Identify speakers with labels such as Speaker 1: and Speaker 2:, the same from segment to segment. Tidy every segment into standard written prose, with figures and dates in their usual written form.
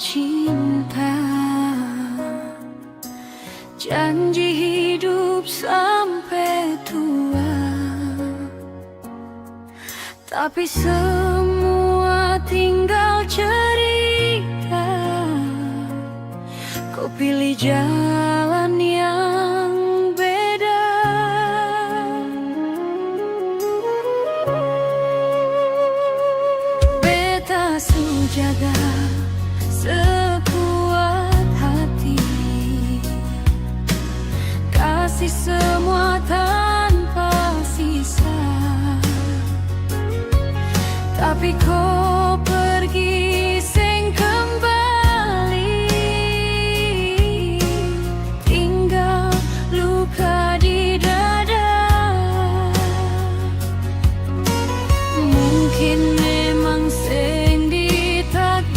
Speaker 1: cinta, janji hidup sampai tua. Tapi semua tinggal cerita. Kau pilih jalan yang beda. Beta sujaga sekuat hati, kasih semua tanpa sisa. Tapi kau pergi sing kembali, tinggal luka di dada. Mungkin memang sing ditakdirkan,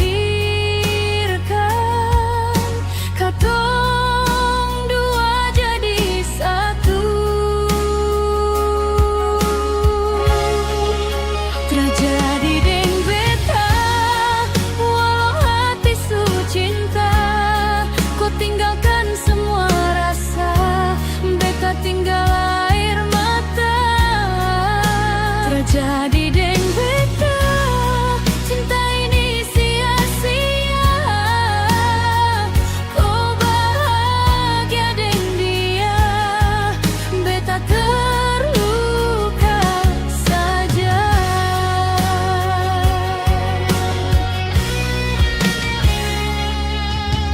Speaker 1: katong dua jadi satu. Terjadi deng beta, walau hati su cinta. Kau tinggalkan semua rasa, beta tinggal air mata. Terjadi deng beta, cinta ini sia-sia. Kau bahagia deng dia, beta terluka saja.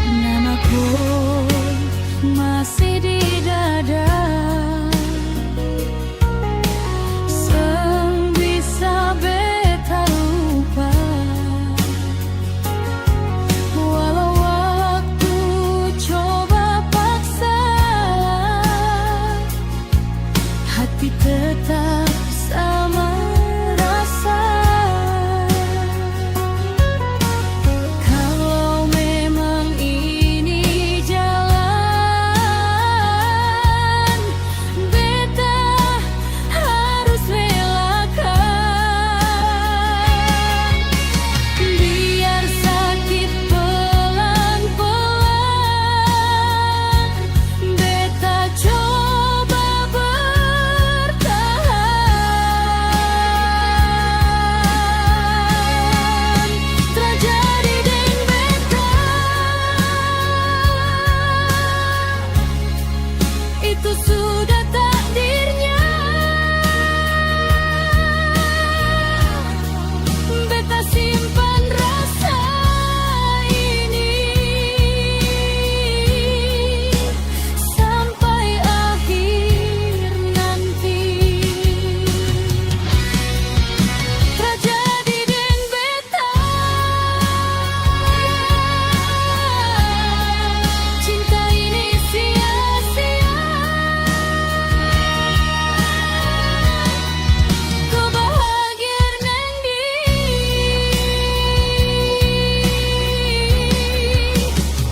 Speaker 1: Namaku masih di dada, seng bisa beta lupa. Walau waktu coba paksa, hati tetap sama rasa. Kalau memang ini jalan, beta harus relakan. Biar sakit pelan-pelan, beta coba bertahan. Terjadi deng beta, itu sudah takdirnya. Beta simpan rasa ini sampai akhir nanti. Terjadi deng beta, cinta ini sia-sia. Kau bahagia neng di,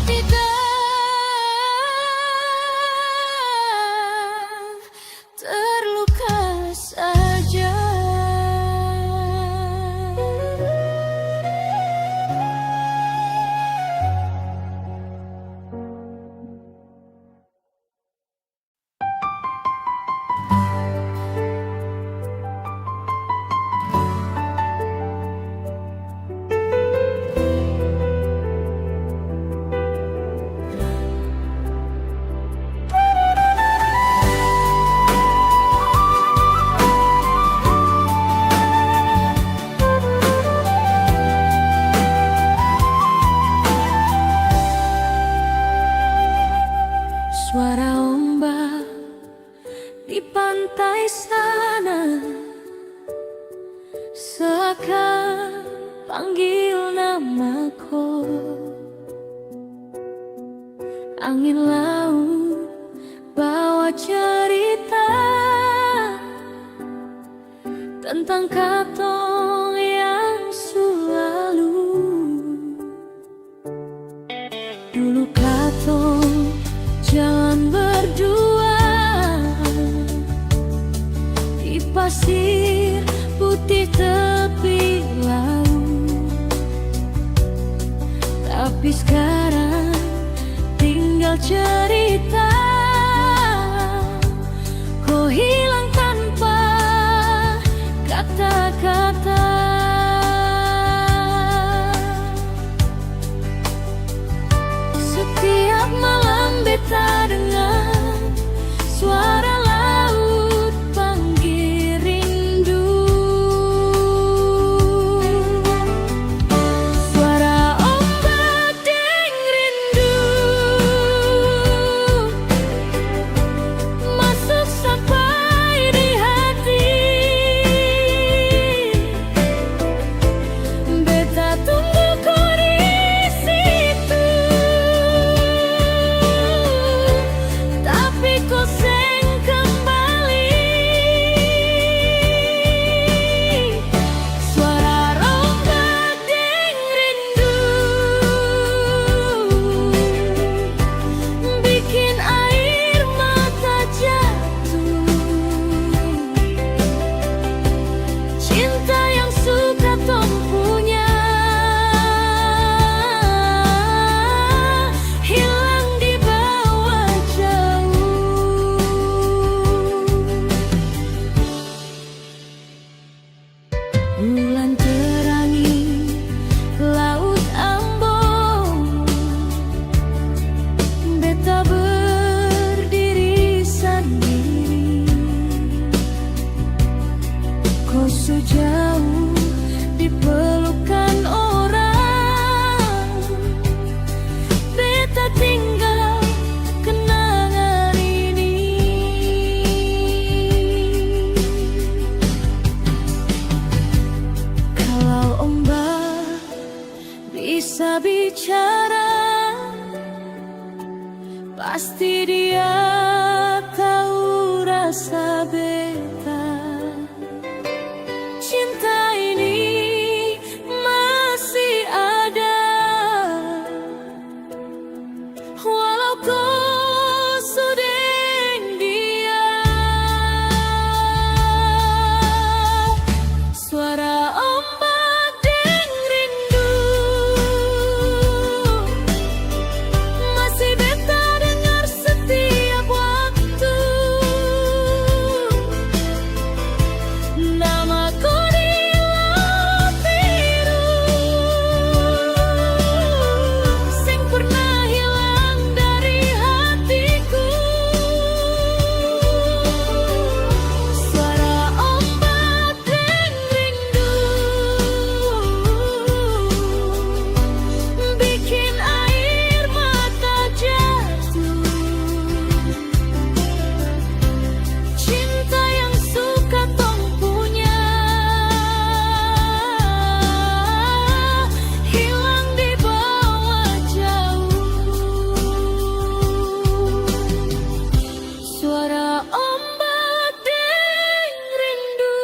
Speaker 1: tidak terluka saja. Suara ombak di pantai sana seakan panggil namaku. Angin laut bawa cerita tentang katong yang selalu. Dulu katong jalan berdua di pasir putih tepi laut. Tapi sekarang tinggal cerita. Kau hilang tanpa kata-kata. Setiap malam beta dengar suara laut panggil rindu. Suara ombak deng rindu masuk sampai di hati. Beta tunggu kau di situ, tapi kau seng kembali. Suara ombak deng rindu bikin air mata jatuh. Cinta yang suka tong punya hilang di bawah jauh. Bulan terangi laut ambon, beta berdiri sendiri. Kau sejauh di pelukan orang, beta tinggal kenangan ini. Kalau ombak bisa bicara, pasti dia tahu rasa beta. Cinta ini masih ada, walau kau sudah dia. Suara ombak deng rindu masih beta dengar setiap waktu. Namaku di laut biru sing pernah hilang dari hatiku. Suara ombak deng rindu bikin air mata jatuh. Cinta yang suka tong punya hilang di bawah jauh. Suara ombak deng rindu.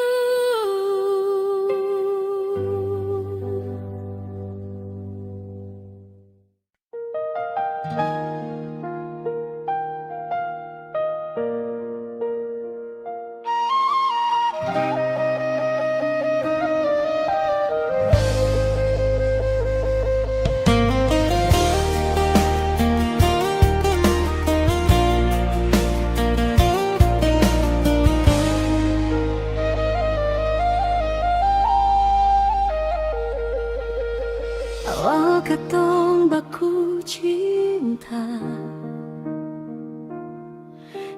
Speaker 1: Awal katong baku cinta,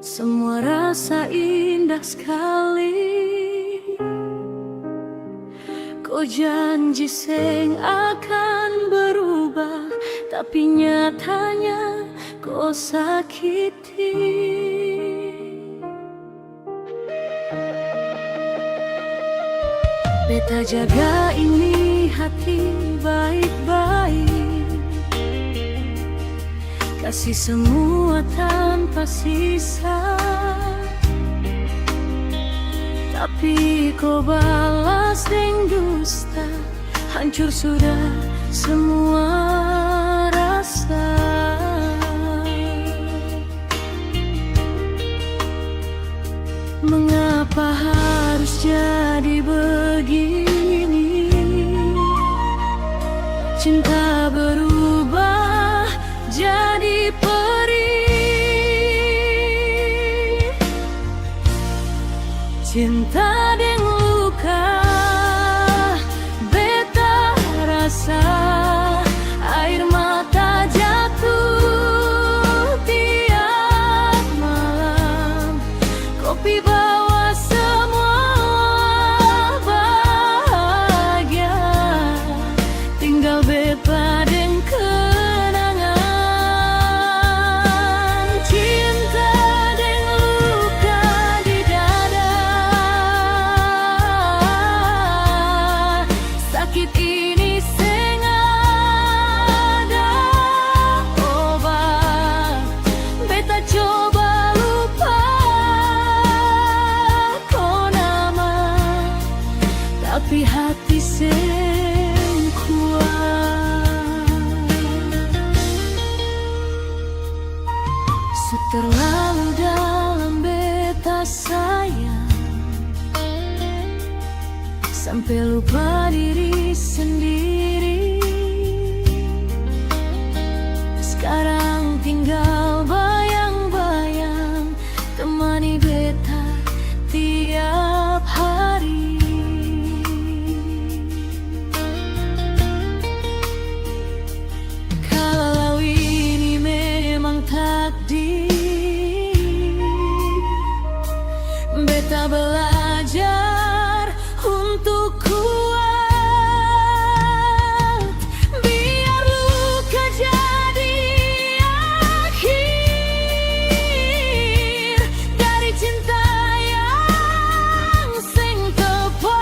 Speaker 1: semua rasa indah sekali. Kau janji seng akan berubah, tapi nyatanya kau sakiti. Beta jaga ini hati baik-baik, kasih semua tanpa sisa. Tapi kau balas dengan dusta, hancur sudah semua rasa. Mengapa harus jadi begini? cinta berubah jadi perih. Cinta deng luka, beta rasa air mata jatuh tiap malam. Kopi bawa semua bahagia, tinggal beta deng kenangan. Cinta deng luka di dada, sakit ini seng ada obat. Beta coba lupa kau nama, tapi hati seng kuat. Terlalu dalam beta sayang, sampai lupa diri sendiri. Sekarang tinggal bayang-bayang, temani beta tiap hari. Kalau ini memang takdir, beta belajar untuk kuat. Biar luka jadi akhir dari cinta yang seng tepat.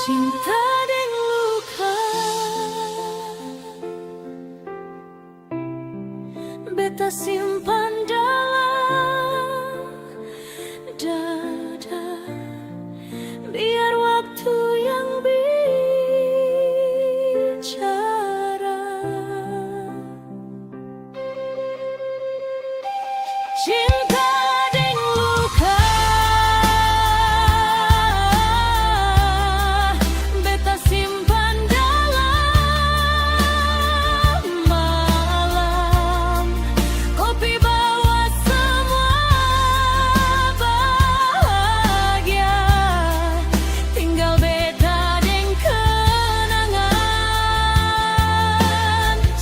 Speaker 1: Cinta deng luka, beta simpan dalam dada, biar waktu yang bicara. Cinta deng luka, beta simpan dalam malam. Kopi bawa semua bahagia, tinggal beta deng kenangan.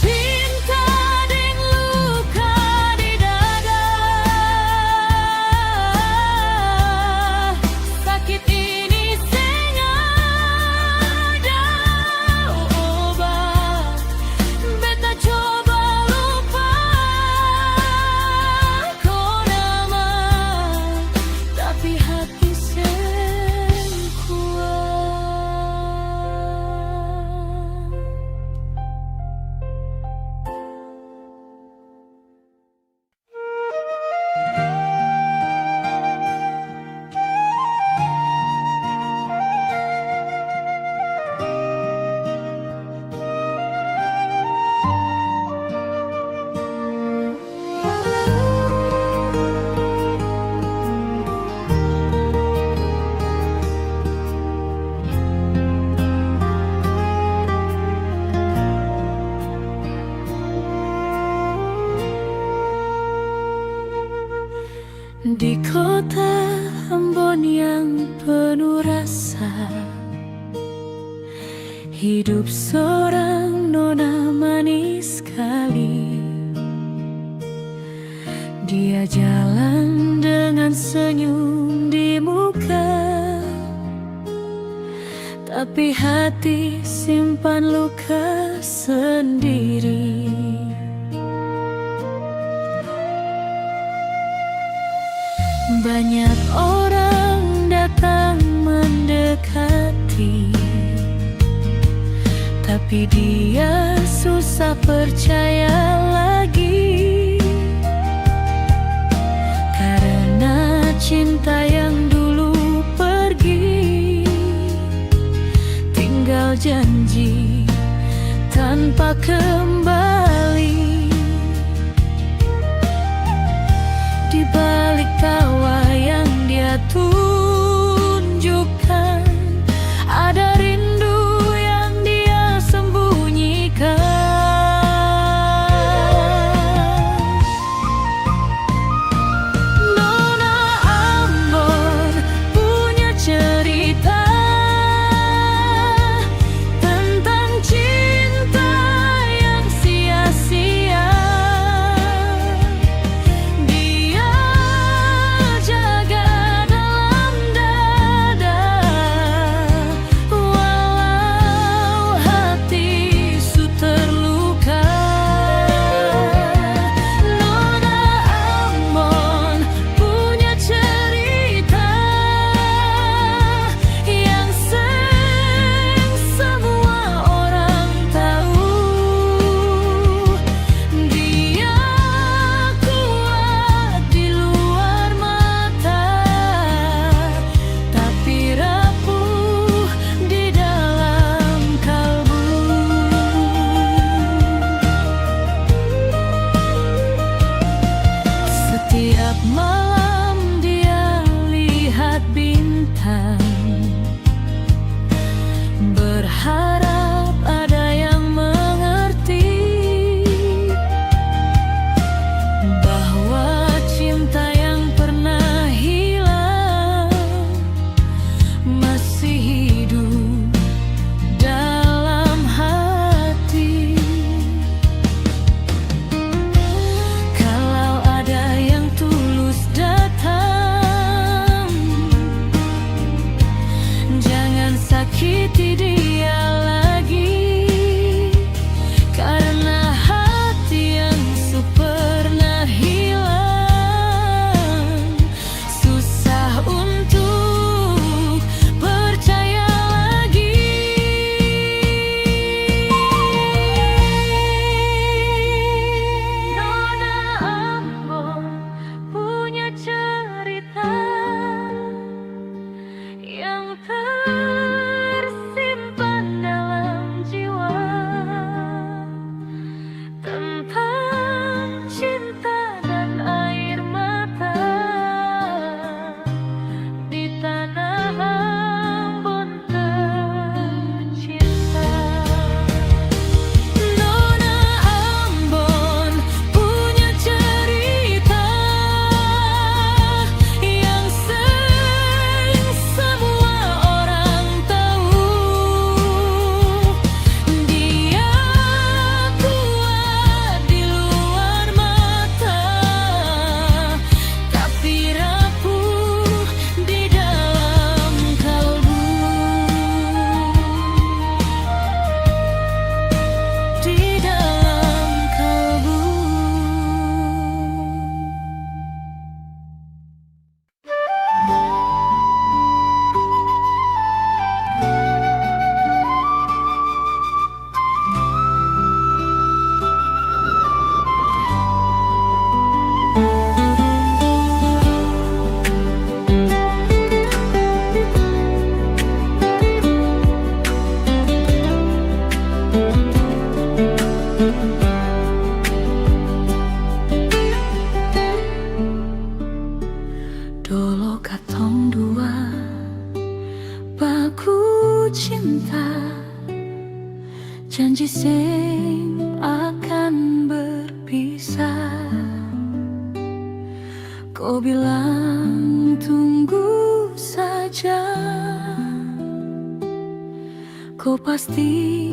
Speaker 1: Cinta deng luka di dada, sakit ini seng ada obat. Beta coba lupa kau nama, tapi hati seng kuat. Di kota Ambon yang penuh rasa, hidup seorang nona manis sekali. Dia jalan dengan senyum di muka, tapi hati simpan luka sendiri. Banyak orang datang mendekati, tapi dia susah percaya lagi. Karena cinta yang dulu pergi, tinggal janji tanpa kembali. Di balik tawa yang dia tunjukkan, sakiti dia lagi, karena hati yang pernah hilang. Susah untuk percaya lagi. Nona Ambon punya cerita yang tersimpan dalam jiwa, tentang cinta dan air mata di tanah Ambon tercinta. Nona Ambon punya cerita yang sering semua orang tahu. Dia kuat di luar mata, tapi rapuh di dalam kalbu. Di dalam kalbu. Dolo katong dua baku cinta, janji sing akan berpisah. Kau bilang tunggu saja, kau pasti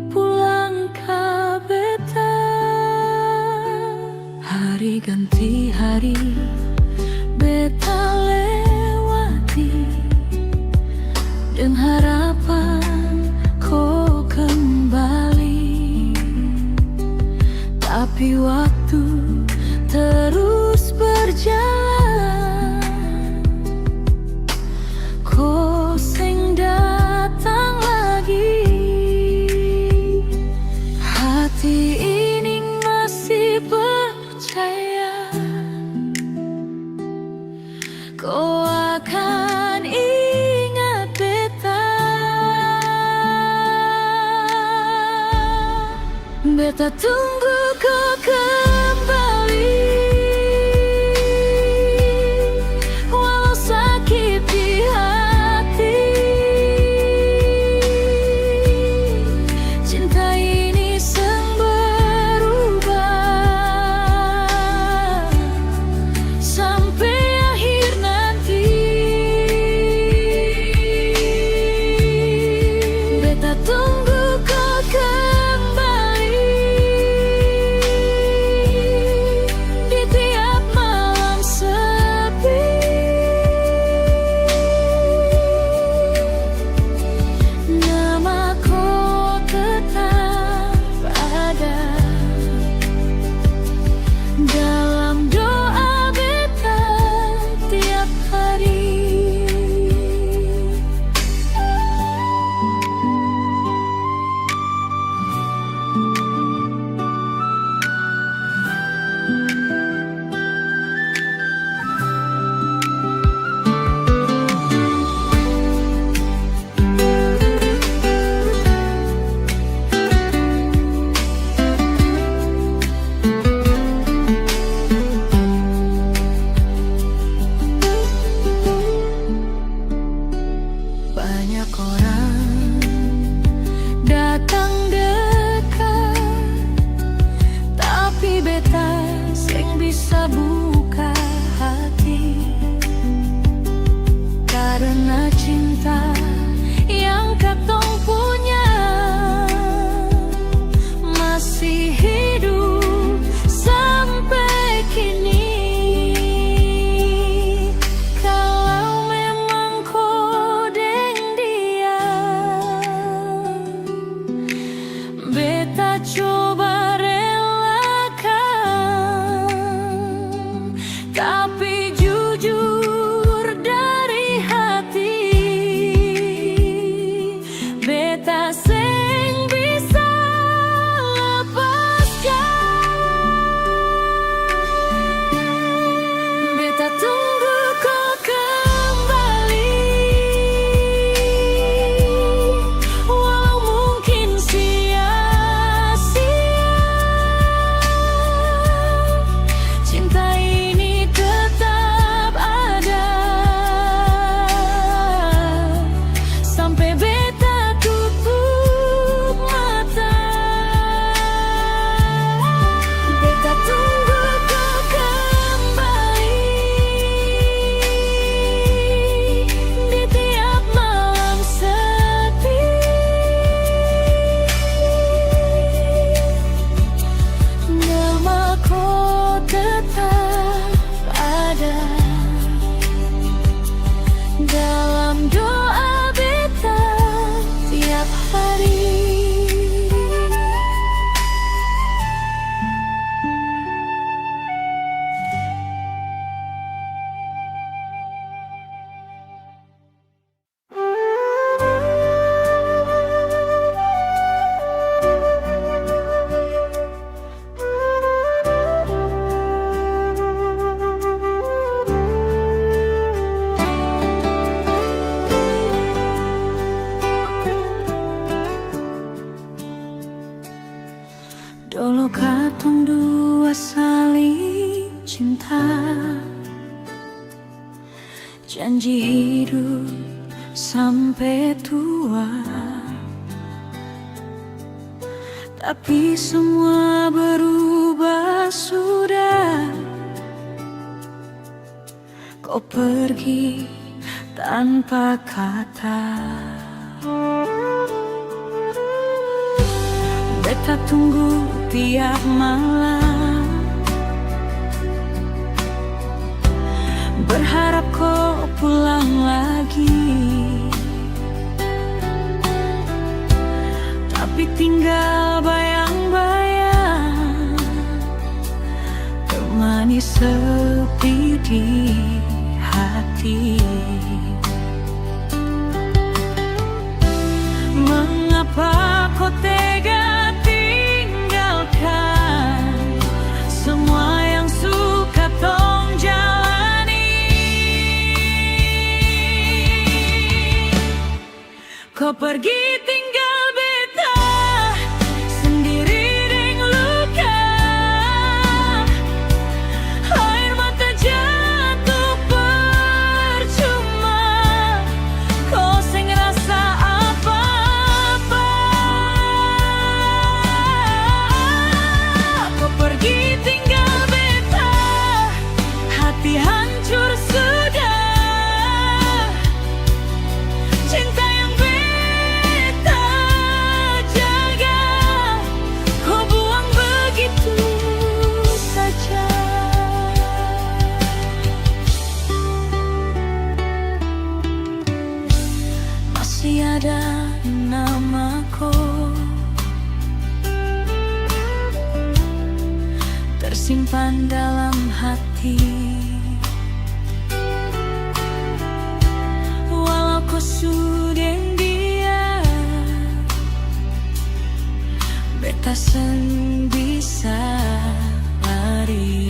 Speaker 1: pulang ke beta. Hari ganti hari beta lewati, dan harapan kau kembali. Tapi waktu terus berjalan, kau sing datang lagi. Hati ini masih percaya kau akan ingat beta. Beta tunggu kau kembali, walau sakit di hati. Cinta ini sang berubah sampai akhir nanti. Beta tunggu kau kembali di tiap malam sepi. Nama kau tetap ada dalam doa beta tiap hari. Banyak orang datang dekat, tapi beta sing bisa buka hati. Karena cinta yang katong punya masih hidup sampai kini. Kalau memang kau deng dia, beta sing bisa lepaskan. Beta tunggu kau kembali, walau mungkin sia-sia. Cinta ini tetap ada sampai beta tutup mata. Beta tunggu kau kembali di tiap malam sepi. Namaku tetap ada dalam doa beta tiap hari. Dulu katong dua saling cinta, janji hidup sampai tua. Tapi semua berubah sudah. Kau pergi tanpa kata. Beta tunggu tiap malam, berharap kau pulang lagi. Tapi tinggal bayang-bayang, temani sepi di hati. Mengapa kau tega tinggalkan semua yang suka tong jalani? Kau pergi tinggal beta sendiri deng luka, air mata jatuh percuma. Kau sing rasa apa-apa. Kau pergi tinggal beta, hati hancur sudah. Cinta yang beta jaga, kau buang begitu saja. Masih ada namaku tersimpan dalam hati. Walau kau sudah dia, beta sen bisa lari.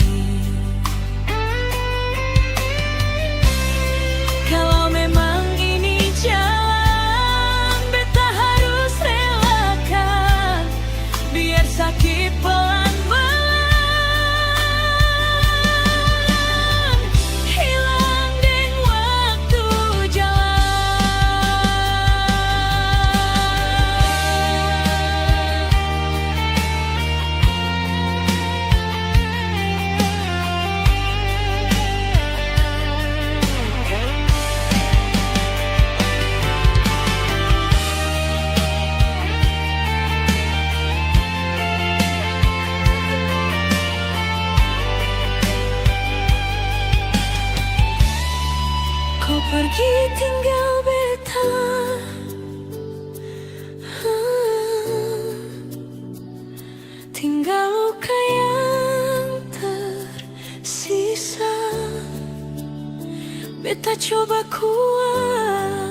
Speaker 1: Kalau memang ini jalan, beta harus relakan, biar sakit pelan-pelan hilang deng waktu kau pergi tinggal beta. Tinggal luka yang tersisa. Beta coba kuat,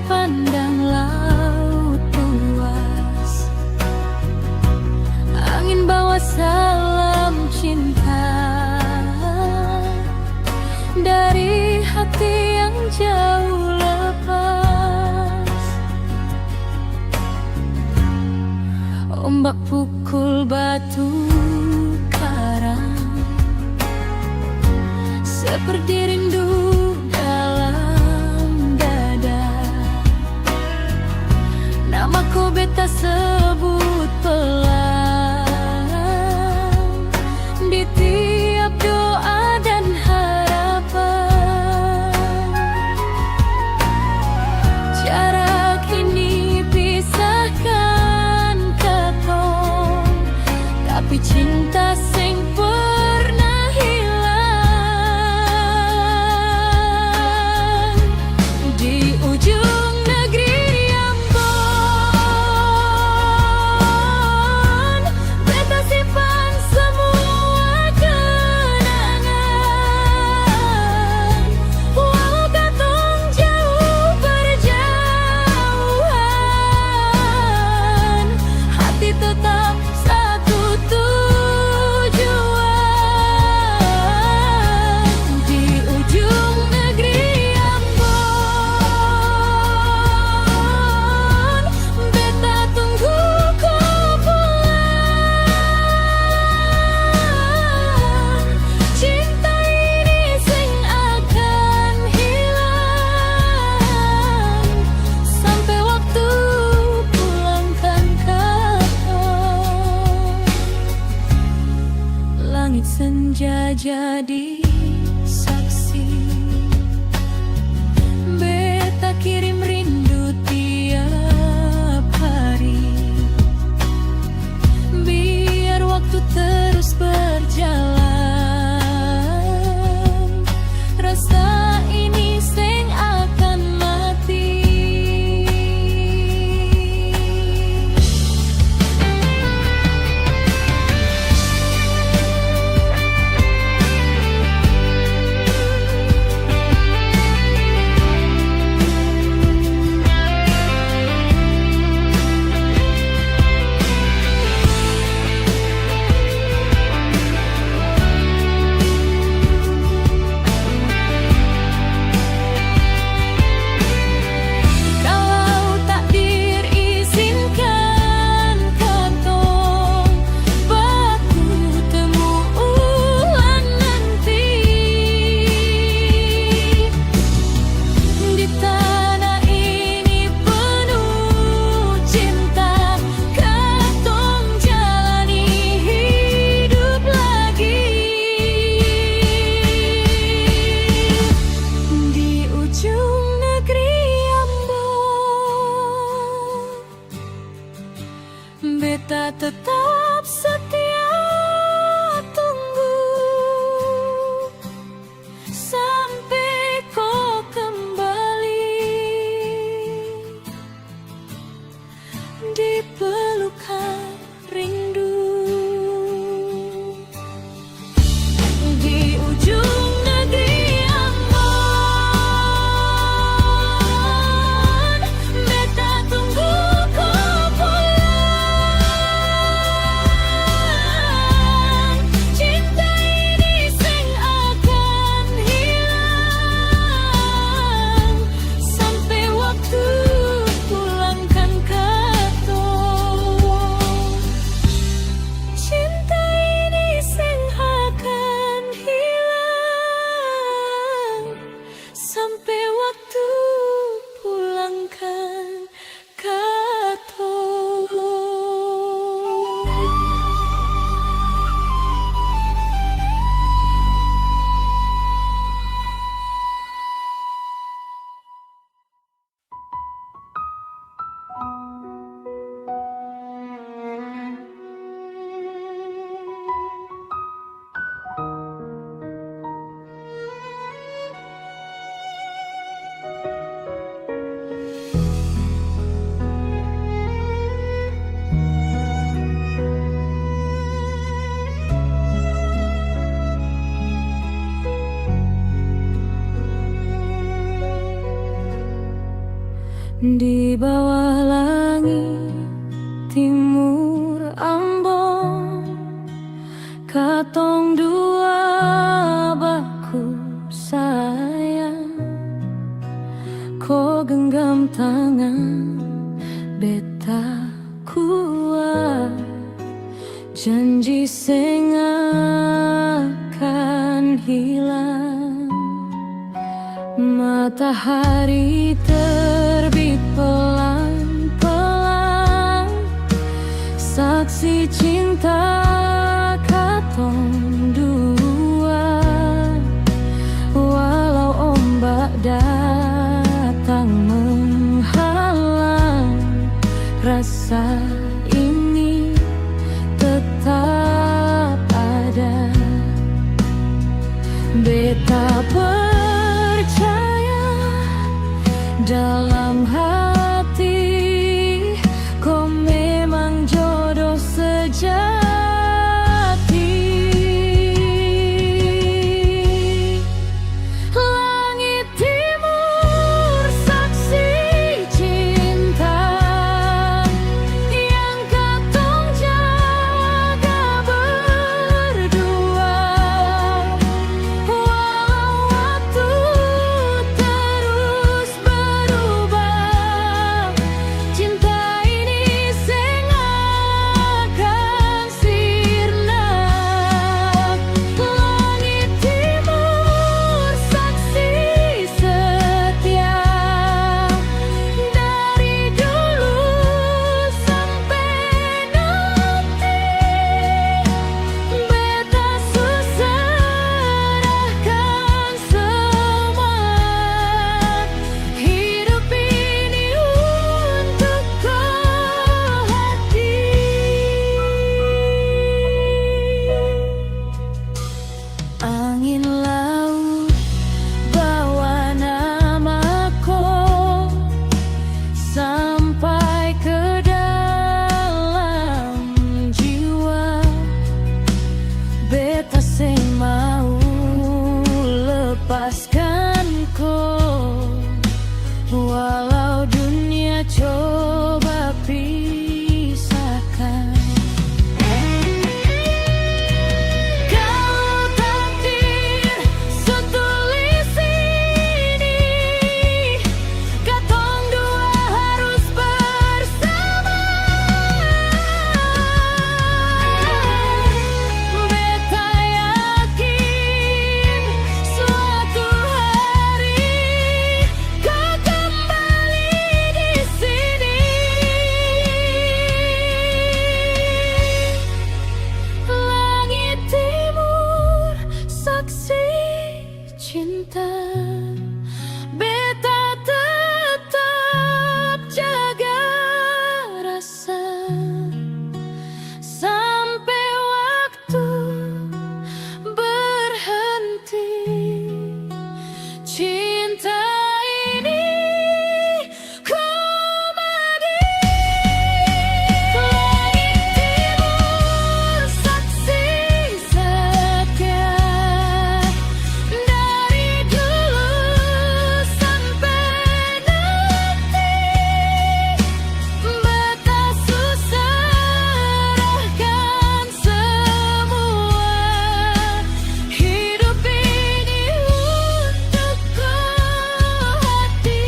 Speaker 1: pandang laut luas. Angin bawa salam cinta dari hati yang jauh lepas. Ombak pukul batu karang, seperti rindu dalam dada. Namaku beta sebut pelan di tiap doa dan harapan. Jarak ini pisahkan katong, tapi cinta sing pernah hilang. Di ujung negeri Ambon, beta simpan semua kenangan. Walau katong jauh berjauhan, hati tetap satu tujuan. Di ujung negeri Ambon, beta tunggu kau pulang. Cinta ini sing akan hilang sampai waktu pulangkan katong. Langit senja jadi saksi, beta kirim rindu tiap hari. Biar waktu terus berjalan, rasa ini sing akan mati. Di bawah langit timur Ambon, katong dua baku sayang. Ko genggam tangan beta kuat, janji sing akan hilang. Matahari terbit pelan-pelan, saksi cinta katong dua. Walau ombak datang menghalang, rasa ini tetap ada. Beta percaya dalam hati, kau memang jodoh sejati. Langit timur saksi cinta yang katong jaga berdua. Walau waktu terus berubah, cinta ini sing akan sirna. Langit timur saksi setia, dari dulu sampai nanti. Beta serahkan semua hidup ini untuk kau hati. Angin laut bawa namaku sampai ke dalam jiwa. Beta sing mau lepaskan kau, walau dunia coba pisahkan. Kalau takdir setulis ini, katong dua harus bersama. Beta yakin suatu hari kau kembali di sini. Langit timur saksi cinta, beta tetap jaga rasa sampai waktu berhenti. Cinta ini komedi. Langit timur saksi setia, dari dulu sampai nanti. Beta serahkan semua hidup ini untuk kau hati.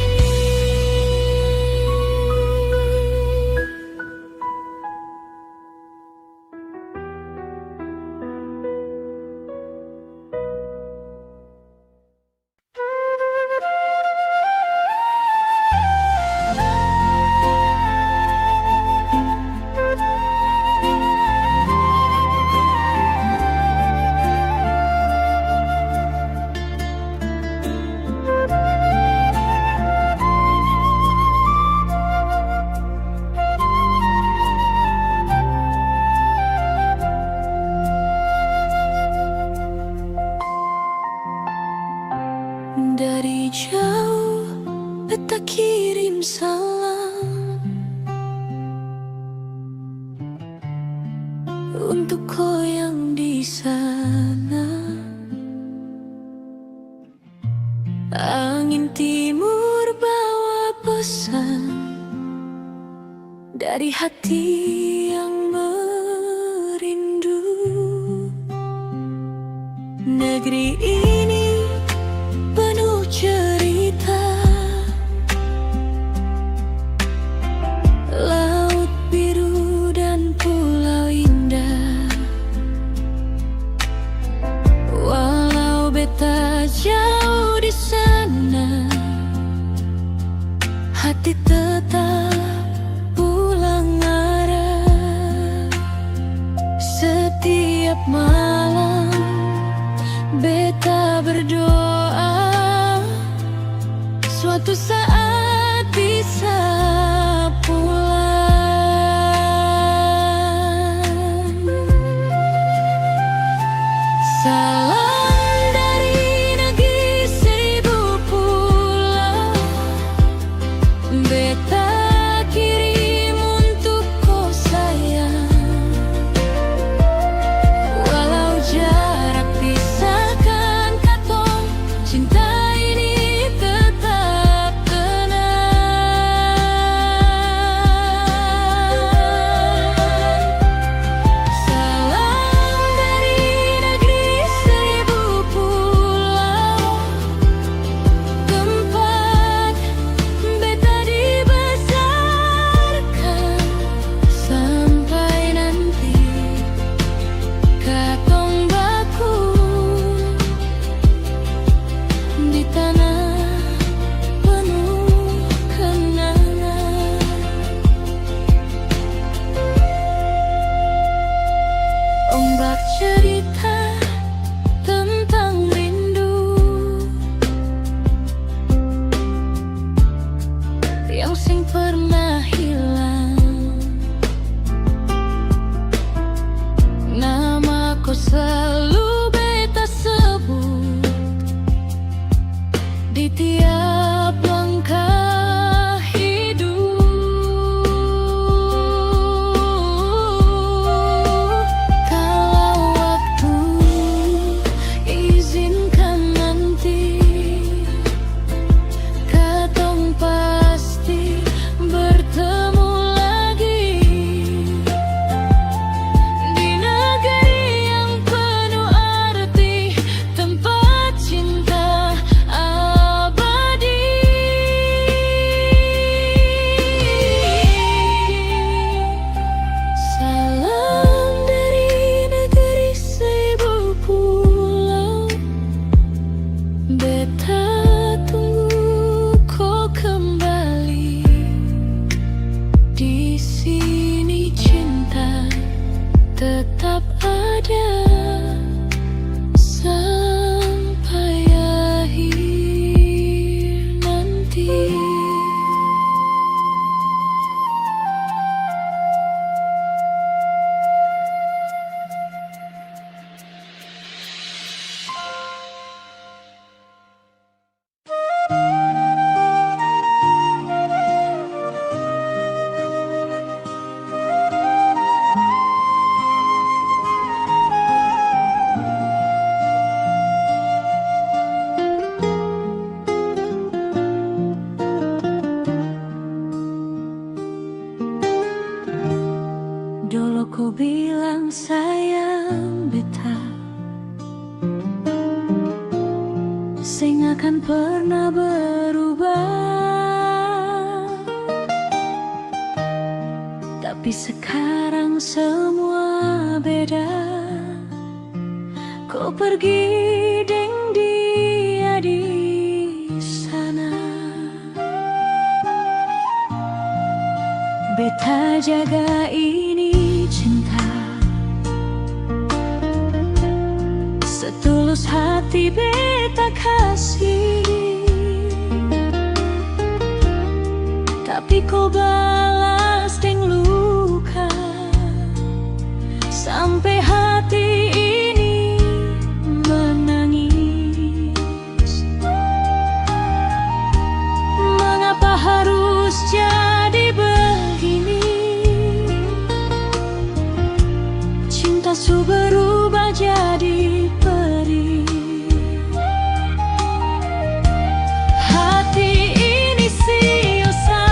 Speaker 1: Dari jauh beta kirim salam untuk kau yang di sana. Angin timur bawa pesan dari hati yang merindu. Negeri ini penuh cerita, laut biru dan pulau indah. Walau beta jauh di sana, hati tetap pulang arah. Setiap malam beta berdoa suatu saat bisa pulang. Salam dari negeri seribu pulau, beta kirim untuk kau sayang. Walau jarak pisahkan katong, cinta ini tetap tenang. Salam dari negeri seribu pulau, tempat beta dibesarkan. Sampai nanti katong baku di tanah penuh kenangan. Ombak cerita tentang rindu yang sing pernah hilang. Namaku selalu beta sebut di tiap langkah hidup. Kalau waktu izinkan nanti, katong pasti bertemu lagi di negeri yang penuh arti, tempat cinta abadi. Salam dari negeri seribu pulau, beta tunggu kau kembali. Di sini cinta tetap ada sampai akhir nanti. Dulu ku bilang sayang beta, sing akan pernah berubah. Tapi sekarang semua beda. Kau pergi deng dia di sana, beta jaga ini cinta setulus hati beta kasih. Tapi kau balas deng luka, sampai hati ini menangis. Mengapa harus jadi begini? Cinta su berubah jadi perih. Hati ini sia-sia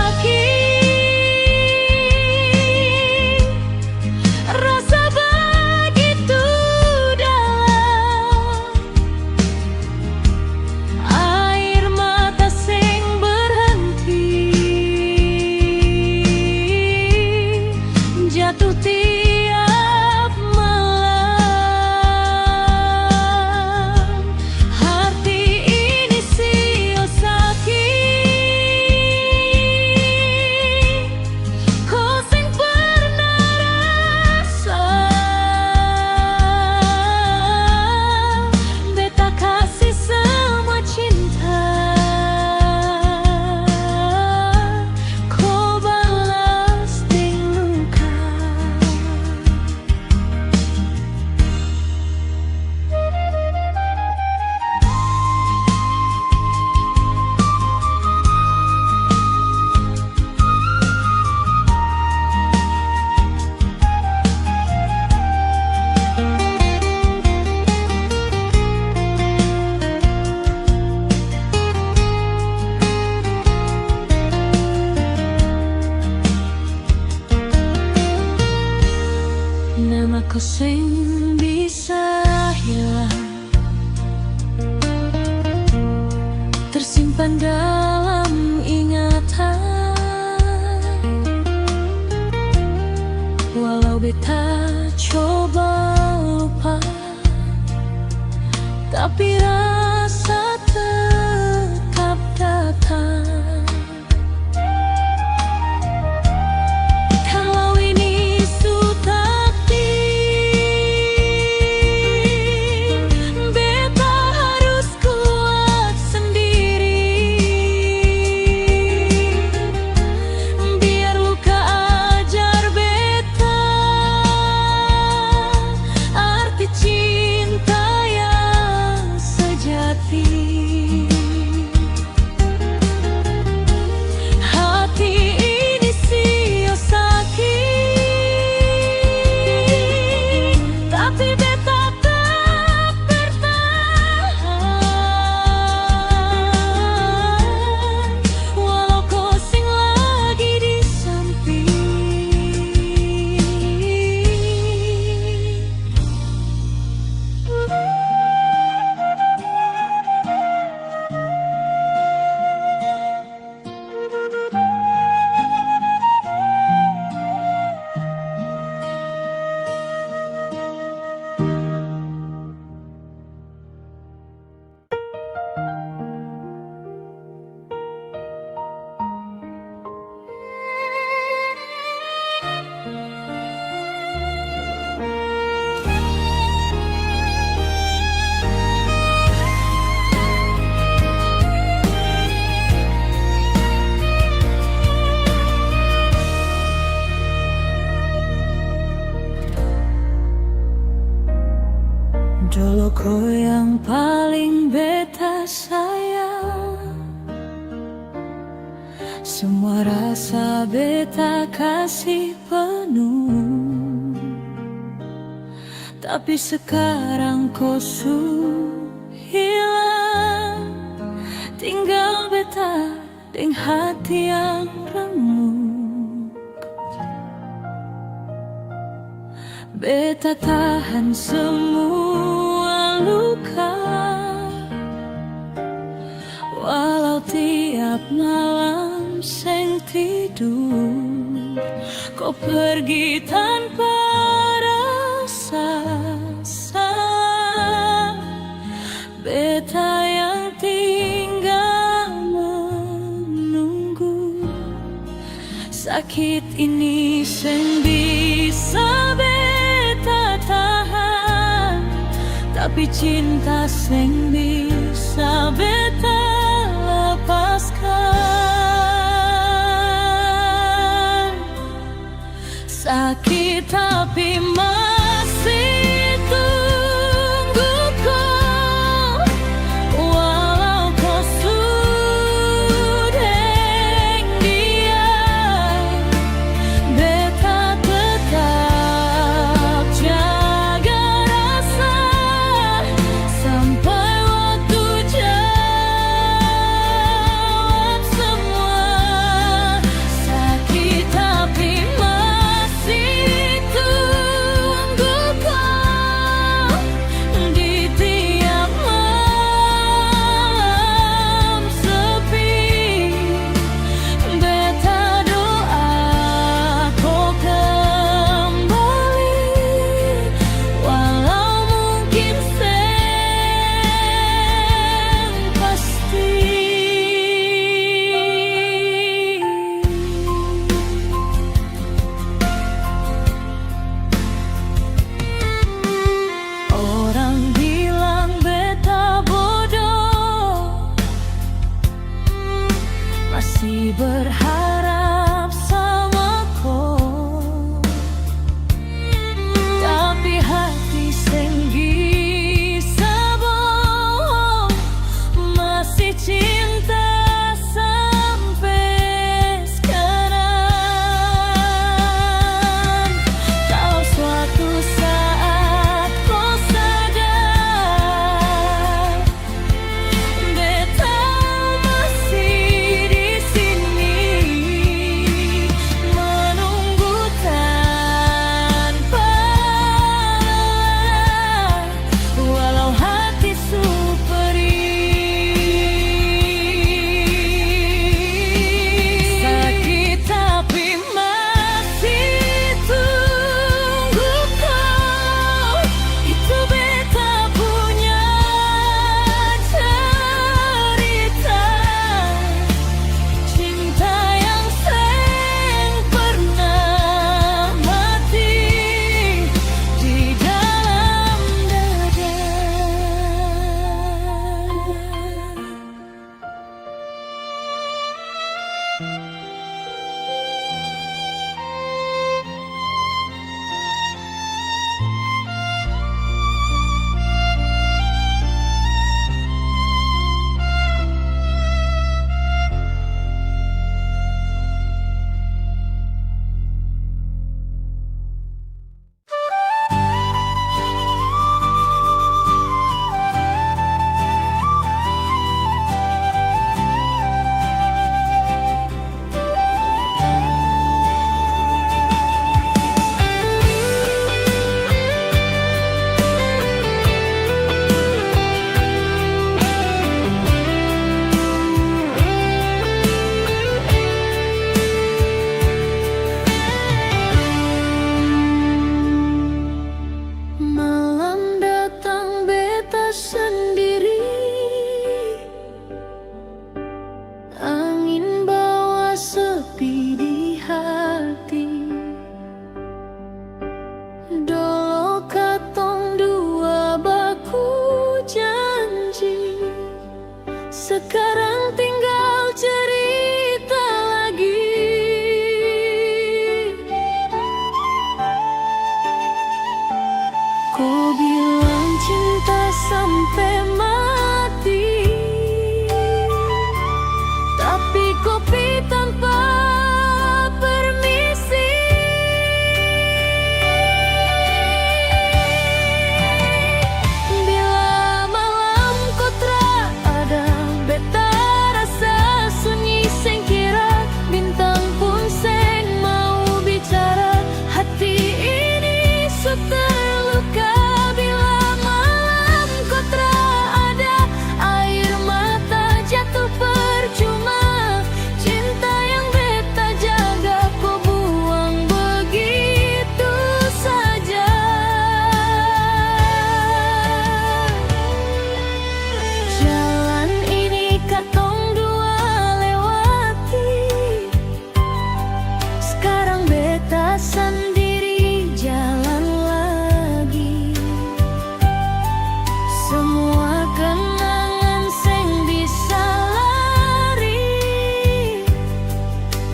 Speaker 1: kau sing bisa hilang, tersimpan dalam ingatan. Walau beta coba lupa, tapi rasa tetap datang. Kalau ini sudah takdir, beta harus kuat sendiri. Biar luka ajar beta arti cinta yang sejati. Hati ini sio sakit, tapi beta tetap bertahan. Walau kau sing lagi di samping. Dulu kau yang paling beta sayang, semua rasa beta kasih penuh. Tapi sekarang kau hilang, tinggal beta deng hati yang remuk. Beta tahan semua luka, walau tiap malam seng tidur. Kau pergi tanpa rasa, beta yang tinggal menunggu. Sakit ini seng bisa beta tahan, tapi cinta seng bisa beta lepaskan. Sakit tapi masih tunggu kau, walau kau sudah dia. Beta tetap jaga rasa sampai waktu jawab semua. Sakit tapi masih tunggu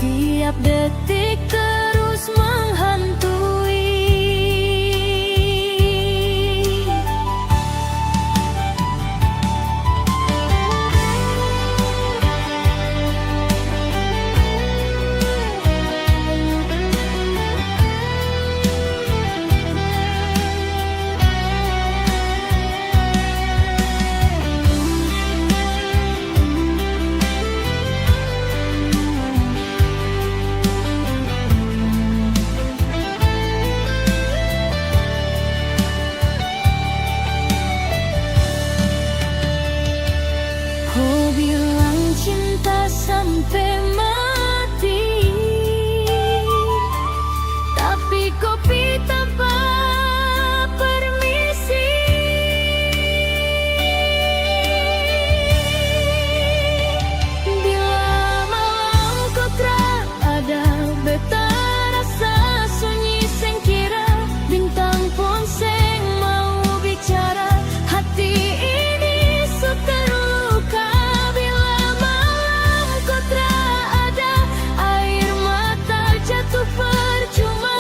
Speaker 1: tiap detik terus menghantui. Kau bilang cinta sampai mati, tapi kopi tanpa permisi. Bila malam kau tak ada, beta rasa sunyi sengkira. Bintang pun seng mau bicara, hati ini so terluka. Bila malam kau tak ada, air mata jatuh percuma.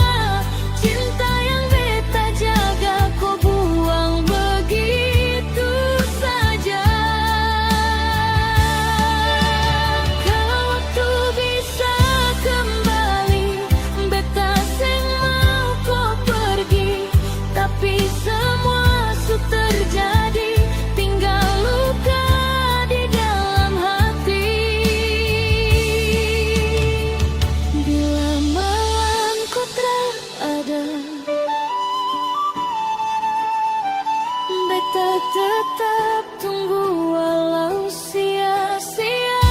Speaker 1: Cinta yang beta jaga kau buang begitu saja. Kalau waktu bisa kembali, beta seng mau kau pergi. Tapi semua sudah terjadi, tinggal luka di dalam hati. Bila malam kau tak ada, beta tetap tunggu walau sia-sia.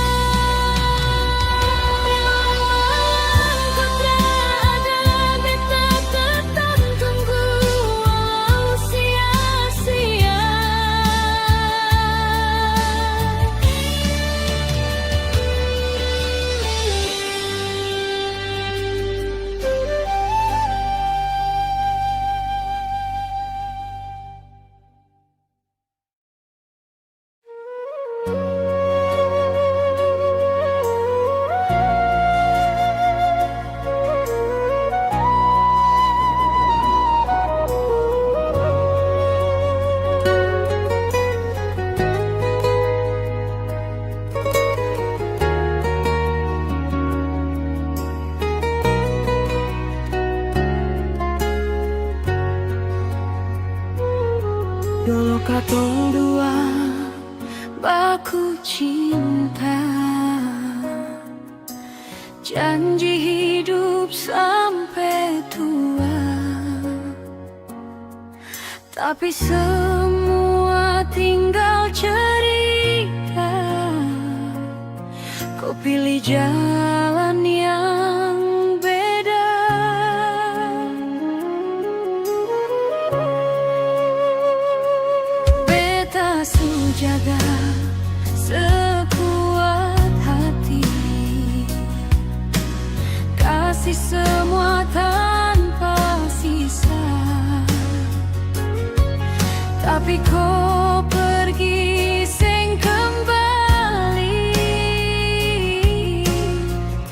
Speaker 1: Bila malam kau tak ada, beta tetap tunggu walau sia-sia. Dulu katong dua baku cinta, janji hidup sampai tua. Tapi semua tinggal cerita. Kau pilih jalan yang beda. Beta sujaga sekuat hati, kasih semua tanpa sisa. Tapi kau pergi seng kembali,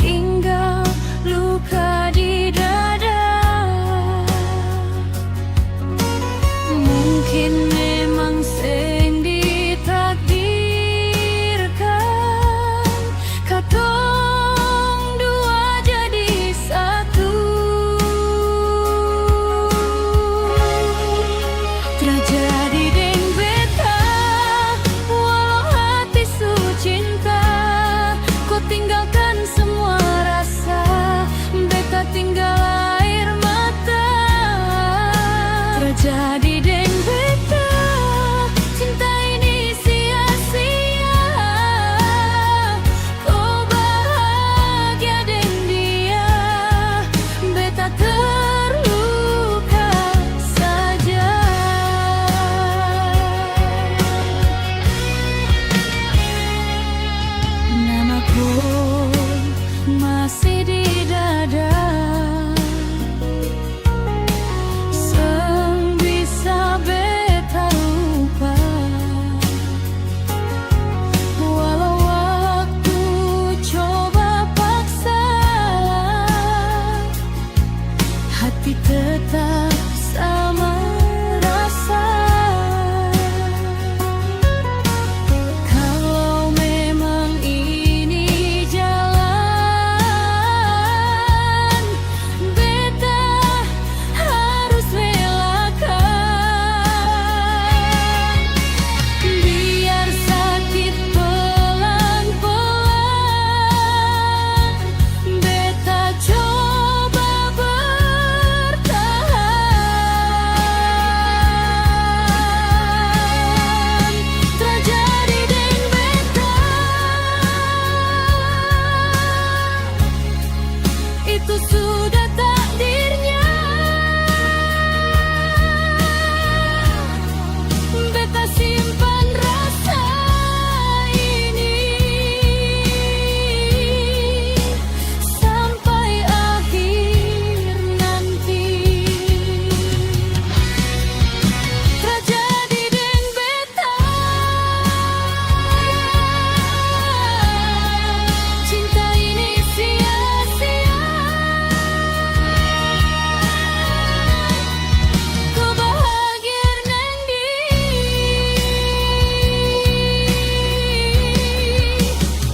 Speaker 1: tinggal luka di dada. Mungkin memang seng ditakdirkan katong dua jadi satu. Terjadi deng beta, walau hati su cinta. Kau tinggalkan semua rasa, beta tinggal air mata. Terjadi deng beta, cinta ini sia-sia. Kau bahagia deng dia, beta terluka saja. Namaku masih di dada, seng bisa beta lupa. Walau waktu coba paksa, sudah takdirnya. Beta simpan rasa ini sampai akhir nanti. Tragedi deng beta, cinta ini sia-sia. Ku bahagia neng di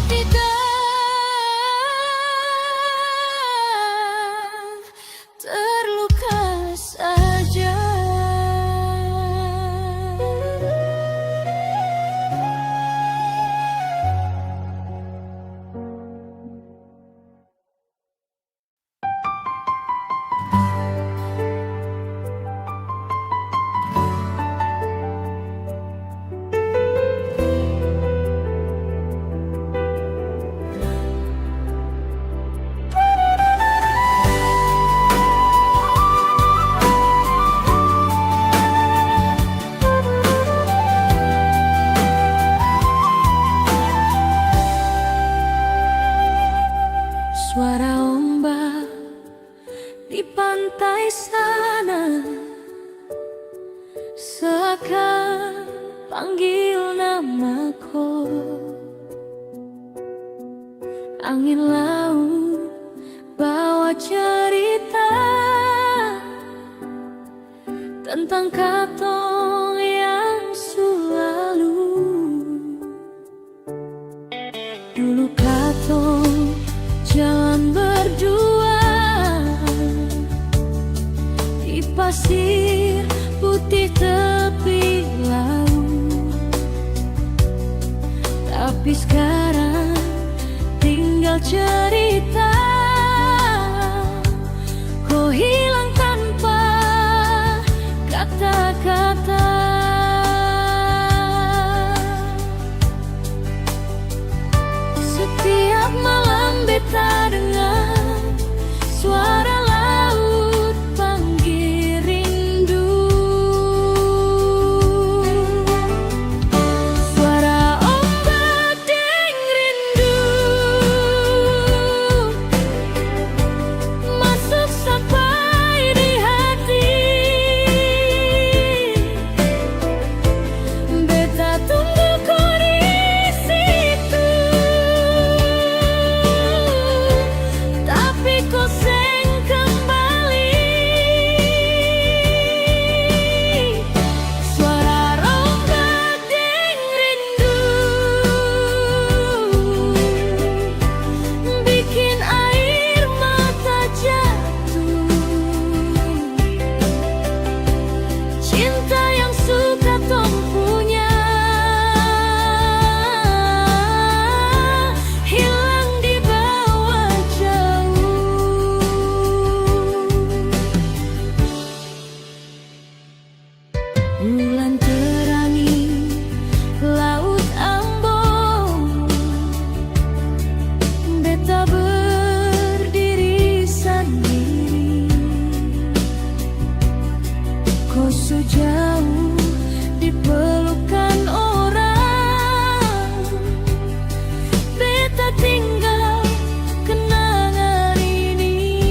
Speaker 1: tidak terluka saja. Suara ombak di pantai sana seakan panggil namaku. Angin laut bawa cerita tentang katong yang selalu. Dulu katong jalan berdua di pasir putih tepi laut. Tapi sekarang tinggal cerita, kau hilang tanpa kata-kata. Setiap malam beta dengar suara laut panggil rindu. Suara ombak deng rindu masuk sampai di hati. Beta tunggu kau di situ, tapi kau seng kembali. Suara ombak deng rindu bikin air mata jatuh. Cinta yang suka tong punya hilang di bawah jauh. Bulan terangi laut ambon, beta berdiri sendiri. Kau sejauh di pelukan orang, beta tinggal kenangan ini.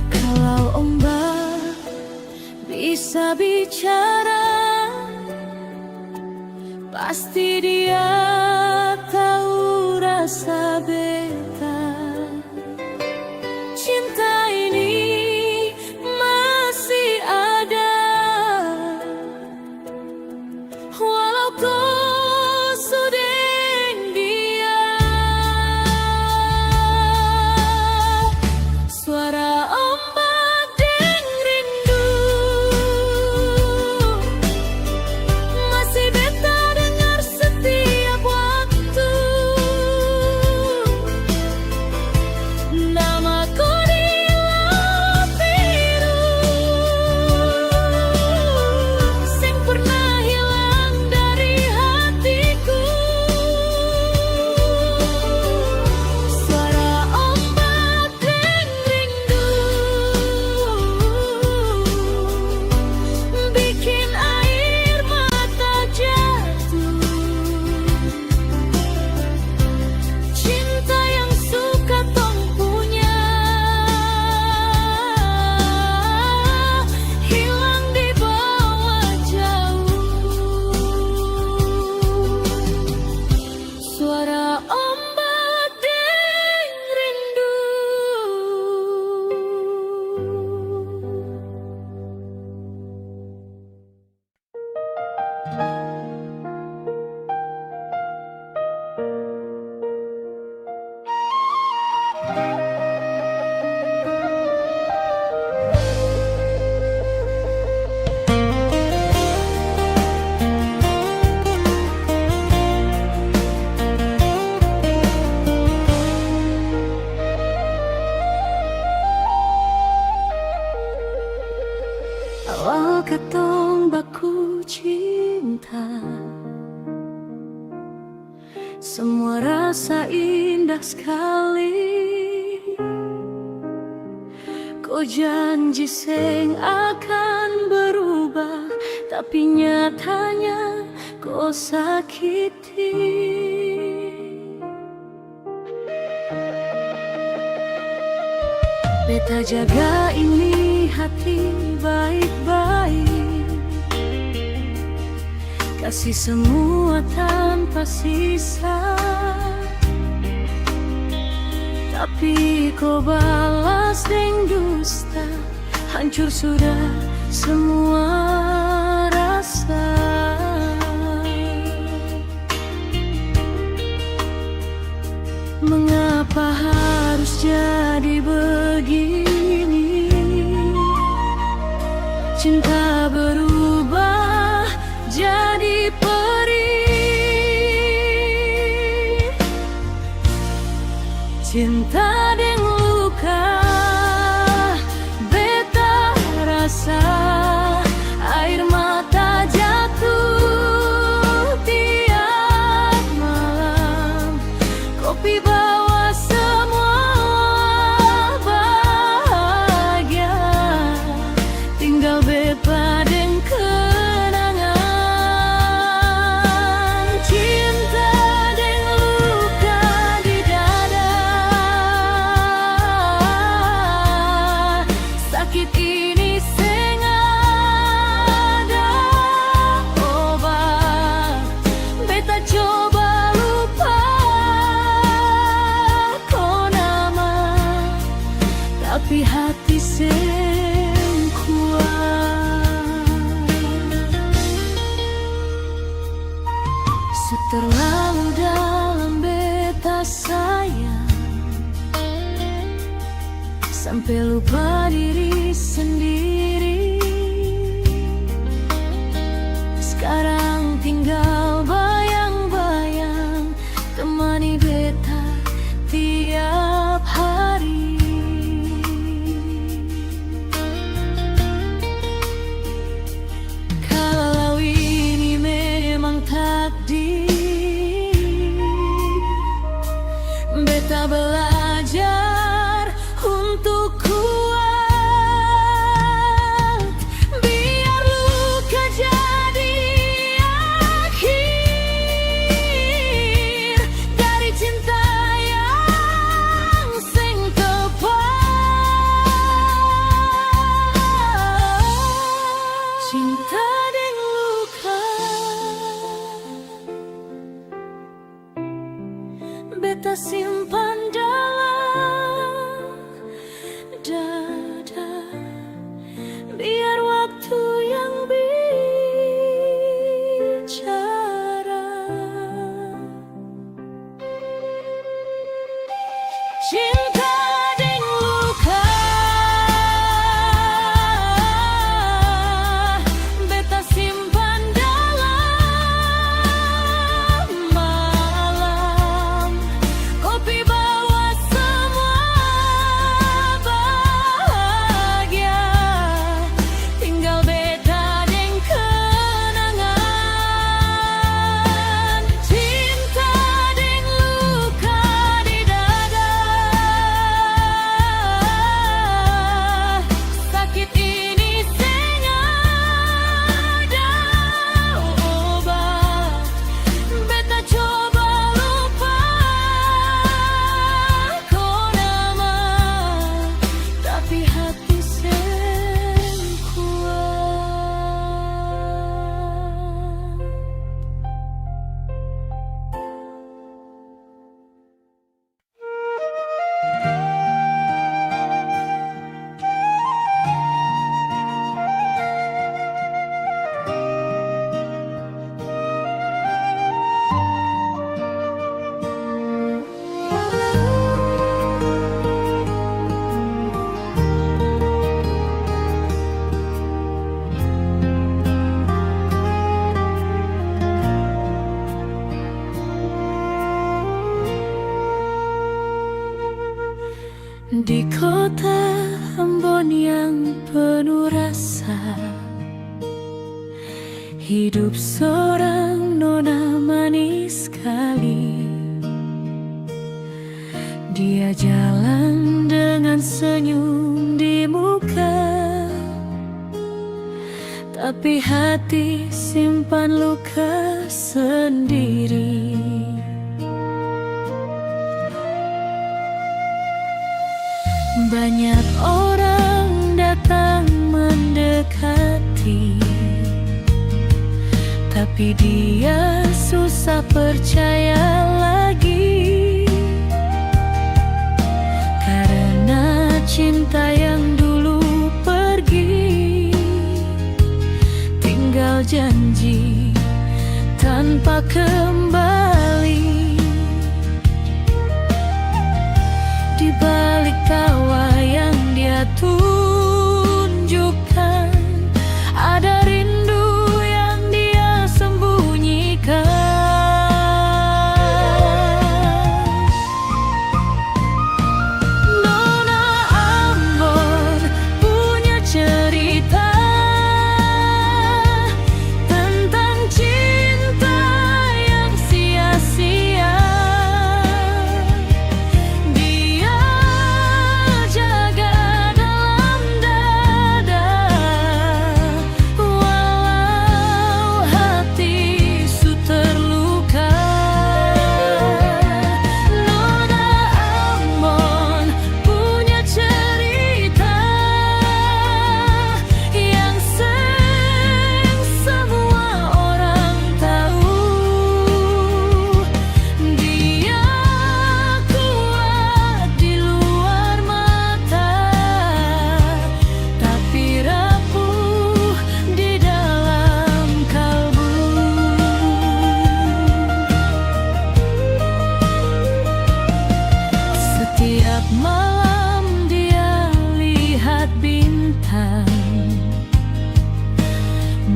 Speaker 1: Kalau ombak bisa bicara, pasti dia tahu rasa beta. Cinta ini masih ada, walau kau sudah dia. Suara ombak deng rindu masih beta dengar setiap waktu. semua rasa indah sekali. Kau janji sing akan berubah, tapi nyatanya kau sakiti. Beta jaga ini hati baik-baik, kasih semua tanpa sisa. Tapi kau balas dengan dusta, hancur sudah semua rasa. Mengapa harus jadi begini? Cinta berubah jadi perih, cinta dengan luka beta rasa. Air mata jatuh tiap malam, kopi bawa semua bahagia, tinggal beta dengan kenangan. Cinta dengan luka di dada, sakit ini sing ada obat. Beta coba lupa kau nama, tapi hati sing kuat. Seterlalu dalam beta sayang, sampai lupa diri sendiri. Sekarang tinggal bayang-bayang, temani beta tiap hari. Kalau ini memang takdir, beta belajar untuk kuat. Biar luka jadi akhir dari cinta yang sing tepat. Cinta dengan luka beta simpan dalam dada, biar waktu yang bicara. Cinta dengan luka beta simpan dalam malam, kopi bawa semua bahagia, tinggal beta dengan kenangan. Cinta dengan luka di dada, sakit ini sing ada obat. Beta coba lupa kau nama, tapi hati sing kuat. Di kota Ambon yang penuh rasa, hidup seorang nona manis sekali. Dia jalan dengan senyum di muka, tapi hati simpan luka sendiri. Banyak orang datang mendekati, tapi dia susah percaya lagi, karena cinta yang dulu pergi, tinggal janji tanpa kembali. Di balik tawa yang dia tunjukkan, ada rindu yang dia sembunyikan. Nona Ambon punya cerita tentang cinta yang sia-sia. Dia jaga dalam dada, walau hati su terluka. Nona Ambon punya cerita yang sering semua orang tahu. Dia kuat di luar mata, tapi rapuh di dalam kalbu. Setiap malam dia lihat bintang,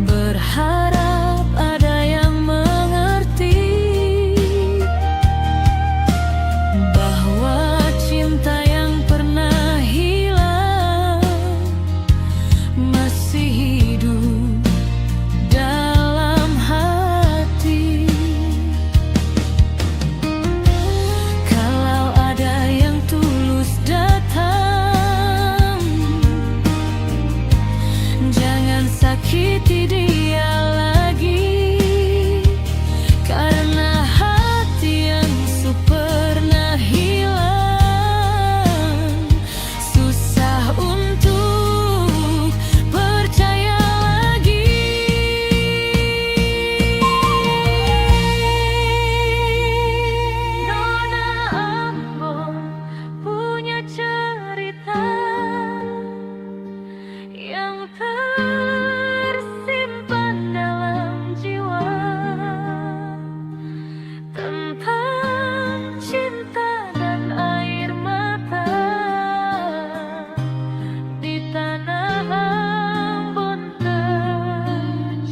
Speaker 1: berharap ada yang mengerti bahwa cinta yang pernah hilang masih hidup dalam hati. Kalau ada yang tulus datang, jangan sakiti dia lagi, karena hati yang su pernah hilang susah untuk percaya lagi. Nona Ambon punya cerita yang tersimpan dalam jiwa, tentang cinta dan air mata di tanah Ambon tercinta.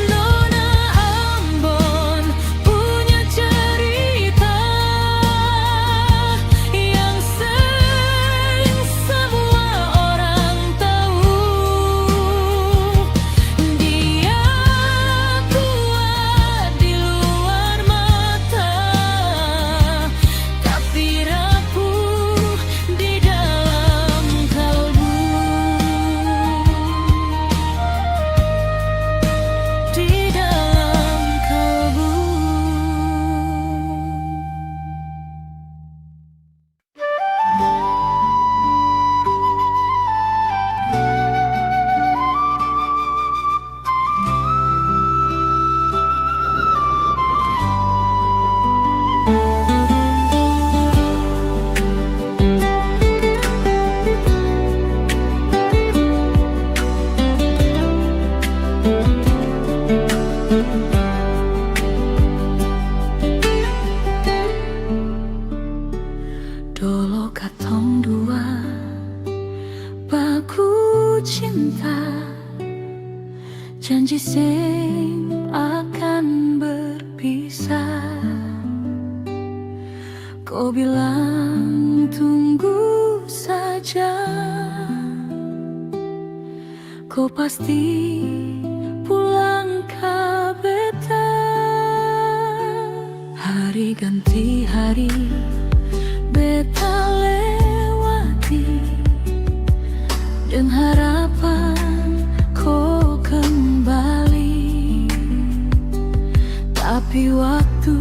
Speaker 1: Nona Ambon punya cerita yang sering semua orang tahu. Dia kuat di luar mata, tapi rapuh di dalam kalbu. Di dalam kalbu. Dolo katong dua baku cinta, janji sing akan berpisah. Kau bilang tunggu saja, kau pasti pulang ke beta. Hari Hari ganti hari beta lewati dengan harapan kau kembali, tapi waktu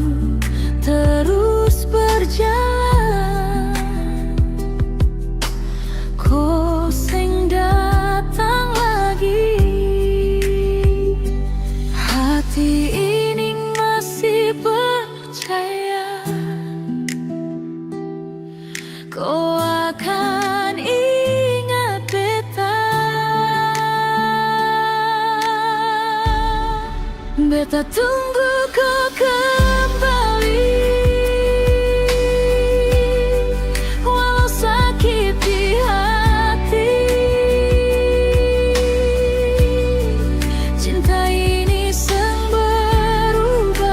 Speaker 1: terus berjalan, kau seng datang lagi. Hati ini masih percaya kau akan ingat beta. Beta tunggu kau kembali, walau sakit di hati. Cinta ini seng berubah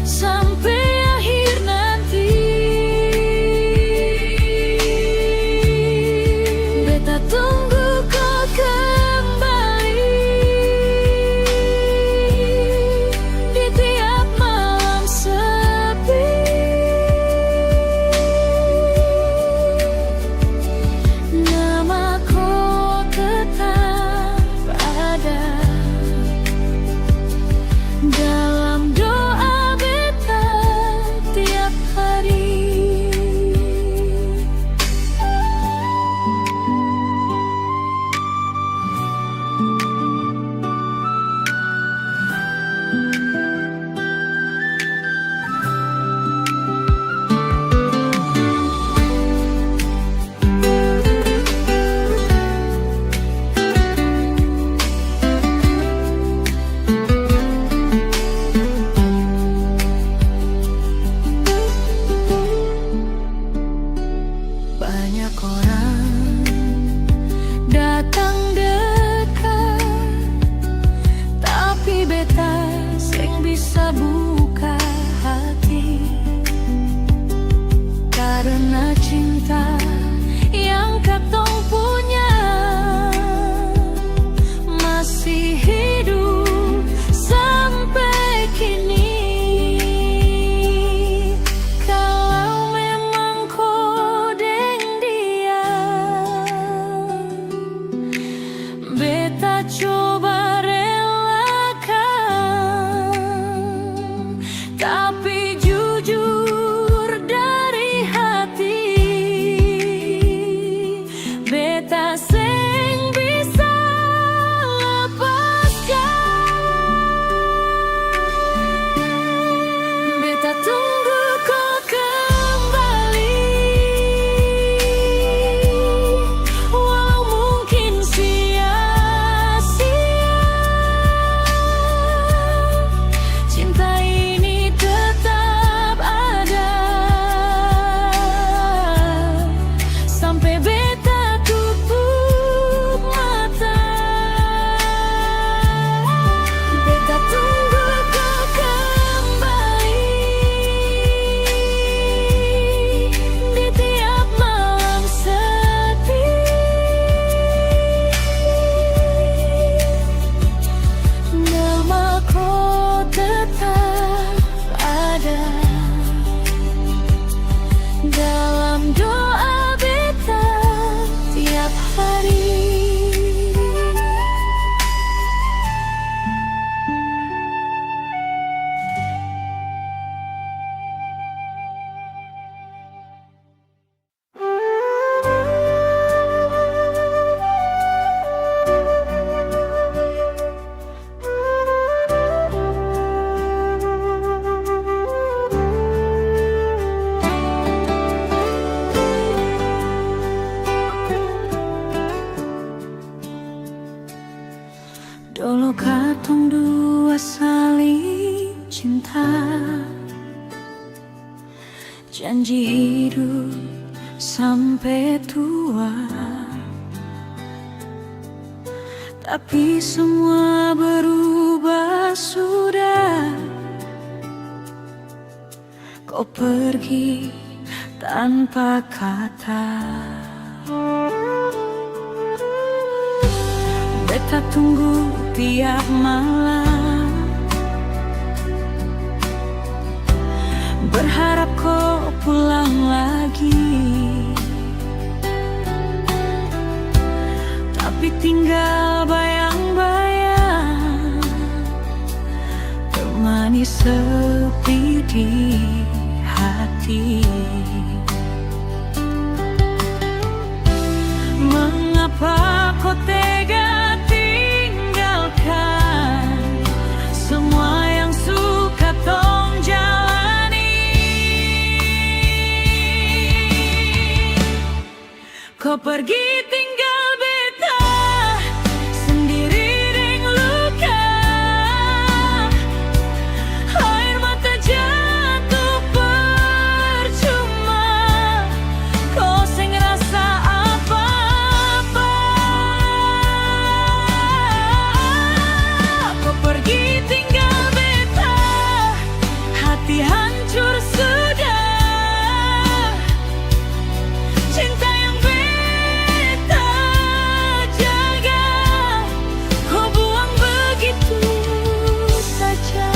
Speaker 1: sampai akhir nanti. Beta tunggu kau kembali di tiap malam sepi. Nama kau tetap ada dalam doa beta tiap hari. Banyak orang datang dekat, tapi beta seng bisa buka hati karena cinta yang katong punya masih hidup sampai kini. Kalau memang kau deng dia, beta coba relakan, tapi jujur dari hati, beta seng bisa lepaskan. Beta tunggu kau kembali, walau mungkin sia-sia. Cinta ini tetap ada sampai beta tutup mata. Beta tunggu kau kembali di tiap malam sepi. Nama kau tetap ada dalam doa beta tiap hari. Dulu katong dua saling cinta, janji hidup sampai tua, tapi semua berubah sudah. Kau pergi tanpa kata. Beta tunggu tiap malam, jalani sepi di hati. Mengapa kau tega tinggalkan semua yang suka tong jalani? Kau pergi tinggal beta sendiri deng luka, air mata jatuh percuma, kau seng rasa apa-apa. Kau pergi tinggal beta, hati hancur sudah. Cinta yang beta jaga, kau buang begitu saja.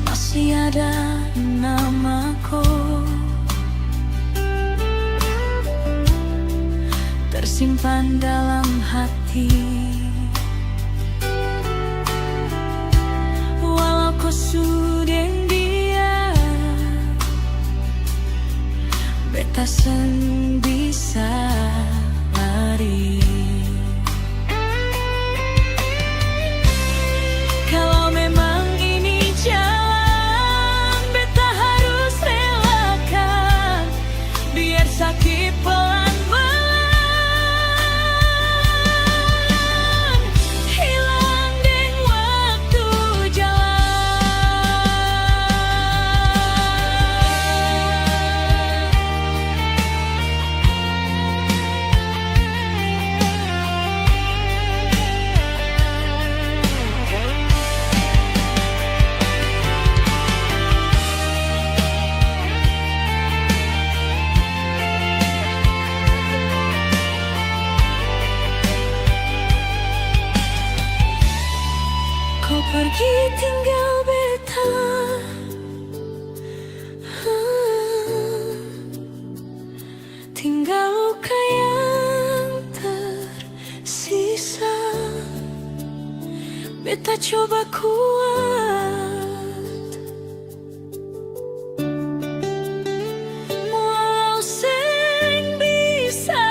Speaker 1: Masih ada namaku tersimpan dalam hati. Walau kau sudah dia, beta sen bisa lari. Kalau memang ini jalan, beta harus relakan, biar sakit pelan-pelan hilang deng waktu kau pergi tinggal beta, tinggal luka yang tersisa. Beta coba kuat, walau seng bisa.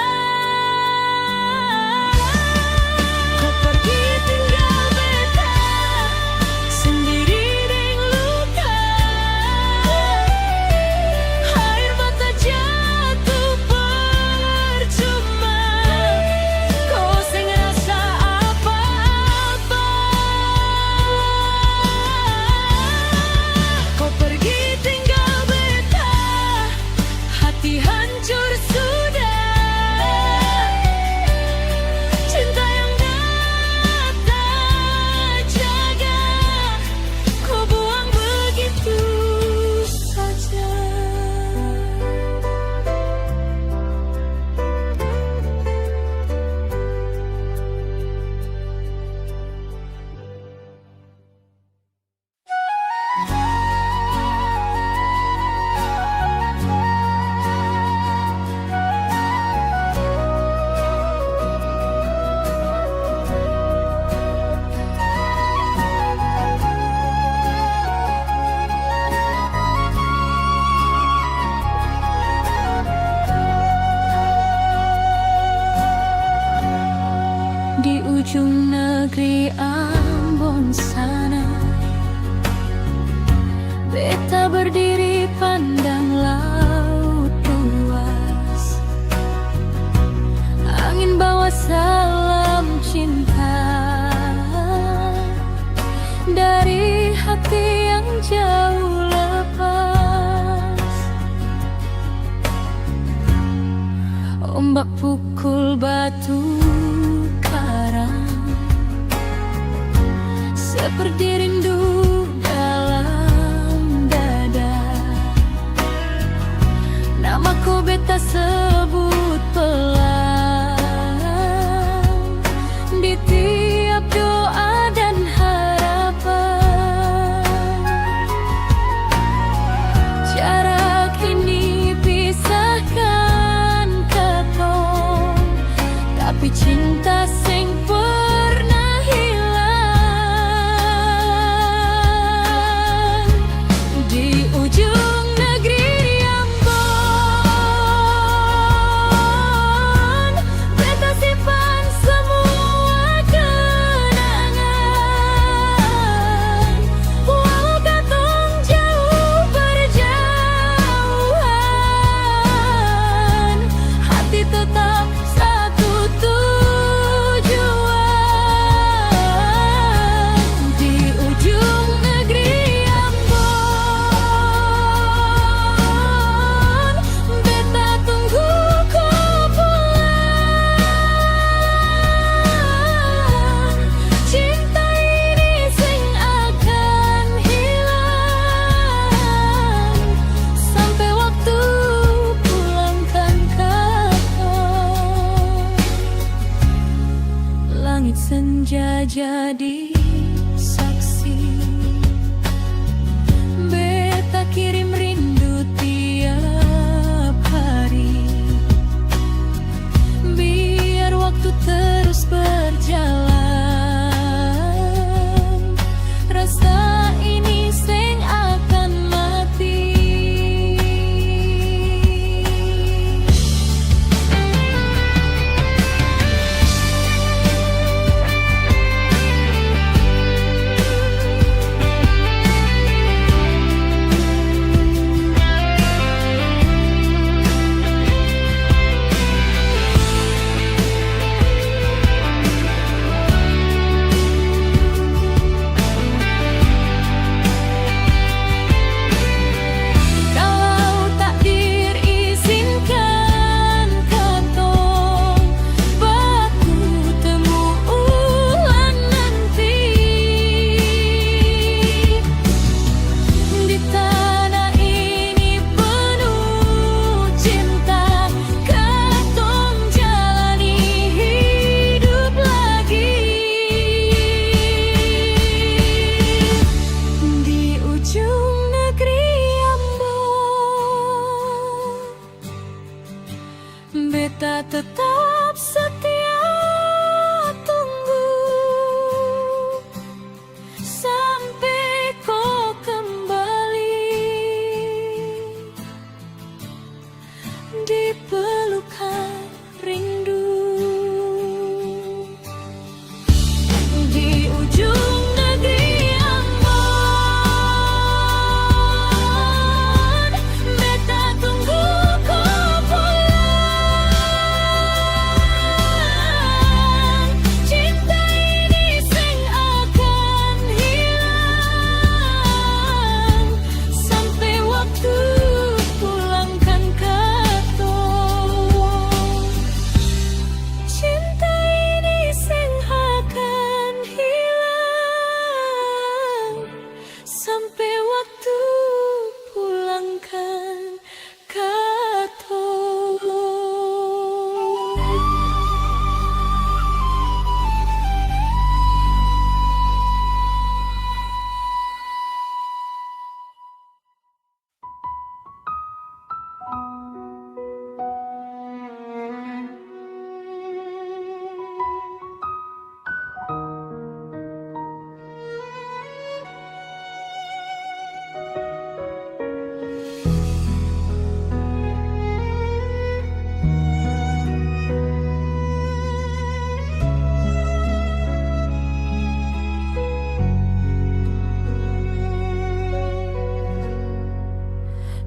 Speaker 1: Kau pergi tinggal beta sendiri deng luka, air mata jatuh percuma, kau seng rasa apa-apa. Kau pergi tinggal beta, hati hancur sudah. Cinta yang beta jaga, kau buang begitu saja. Di ujung negeri Ambon sana, beta berdiri pandang laut luas. Angin bawa salam cinta dari hati yang jauh lepas. Ombak pukul batu seperti rindu dalam dada. Namaku beta sebut pelan di tiap doa dan harapan. Jarak ini pisahkan ketong, tapi cinta senja jadi saksi. Beta kirim rindu tiap hari, biar waktu terus berjalan. Rasa ini seng akan mati. Beta tetap setia tunggu sampai kau kembali di pelukan rindu. Di ujung negeri Ambon, beta tunggu kau pulang. Cinta ini seng akan hilang sampai waktu pulangkan katong. Cinta ini seng akan hilang sampai waktu pulangkan katong.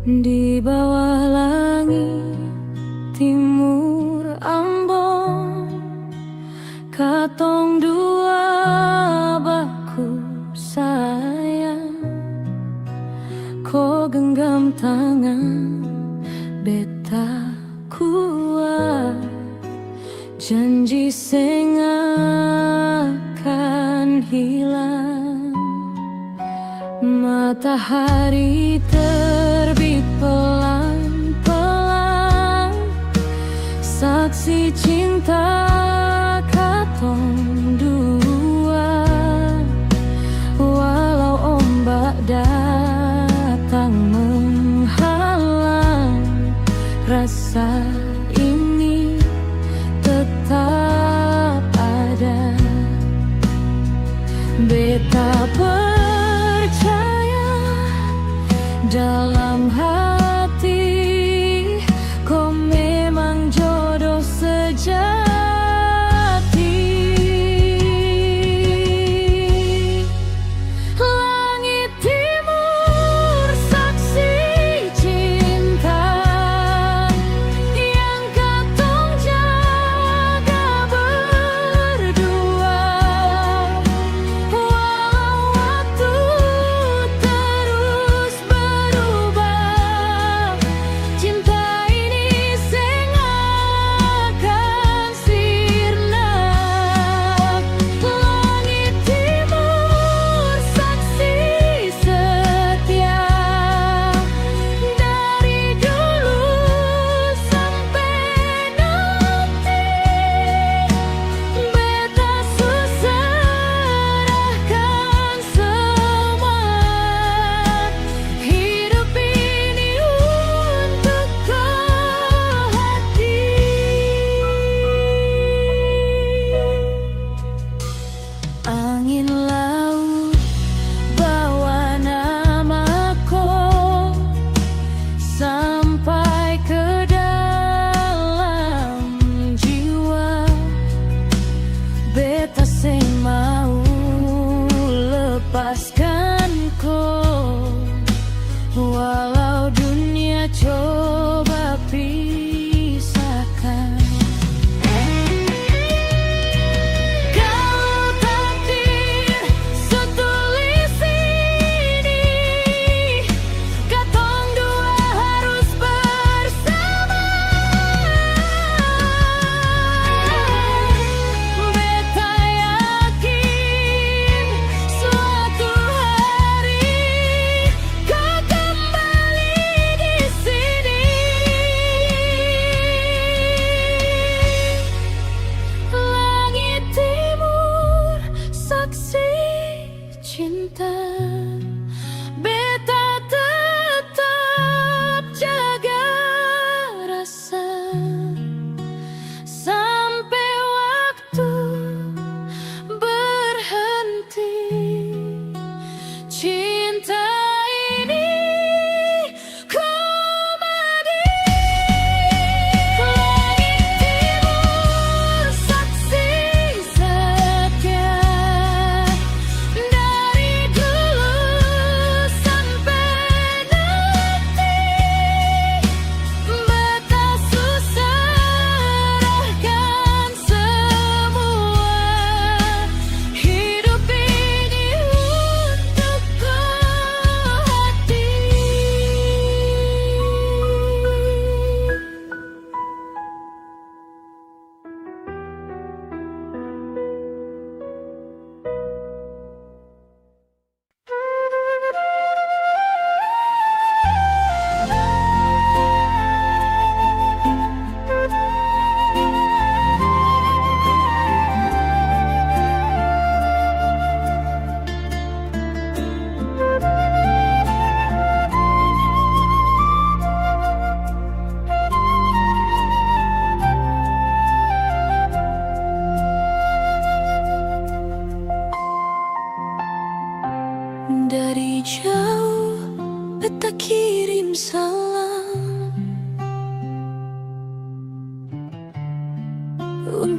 Speaker 1: Di bawah langit timur Ambon, katong dua baku sayang. Ko genggam tangan beta kuat, janji seng akan hilang. Matahari terbit pelan-pelan, saksi cinta katong dua. Walau ombak datang menghalang, rasa ini tetap ada. Beta percaya dalam hati, kau memang jodoh sejati. Langit timur saksi cinta yang katong jaga berdua. Walau waktu terus berubah,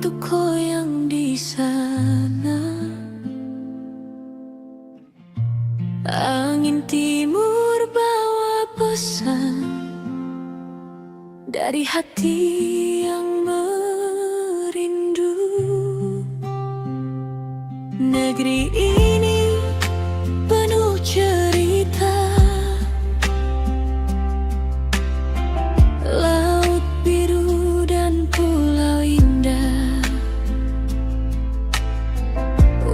Speaker 1: untukku yang di sana. Angin timur bawa pesan dari hati yang merindu. Negeri ini penuh cerita, laut biru dan pulau indah.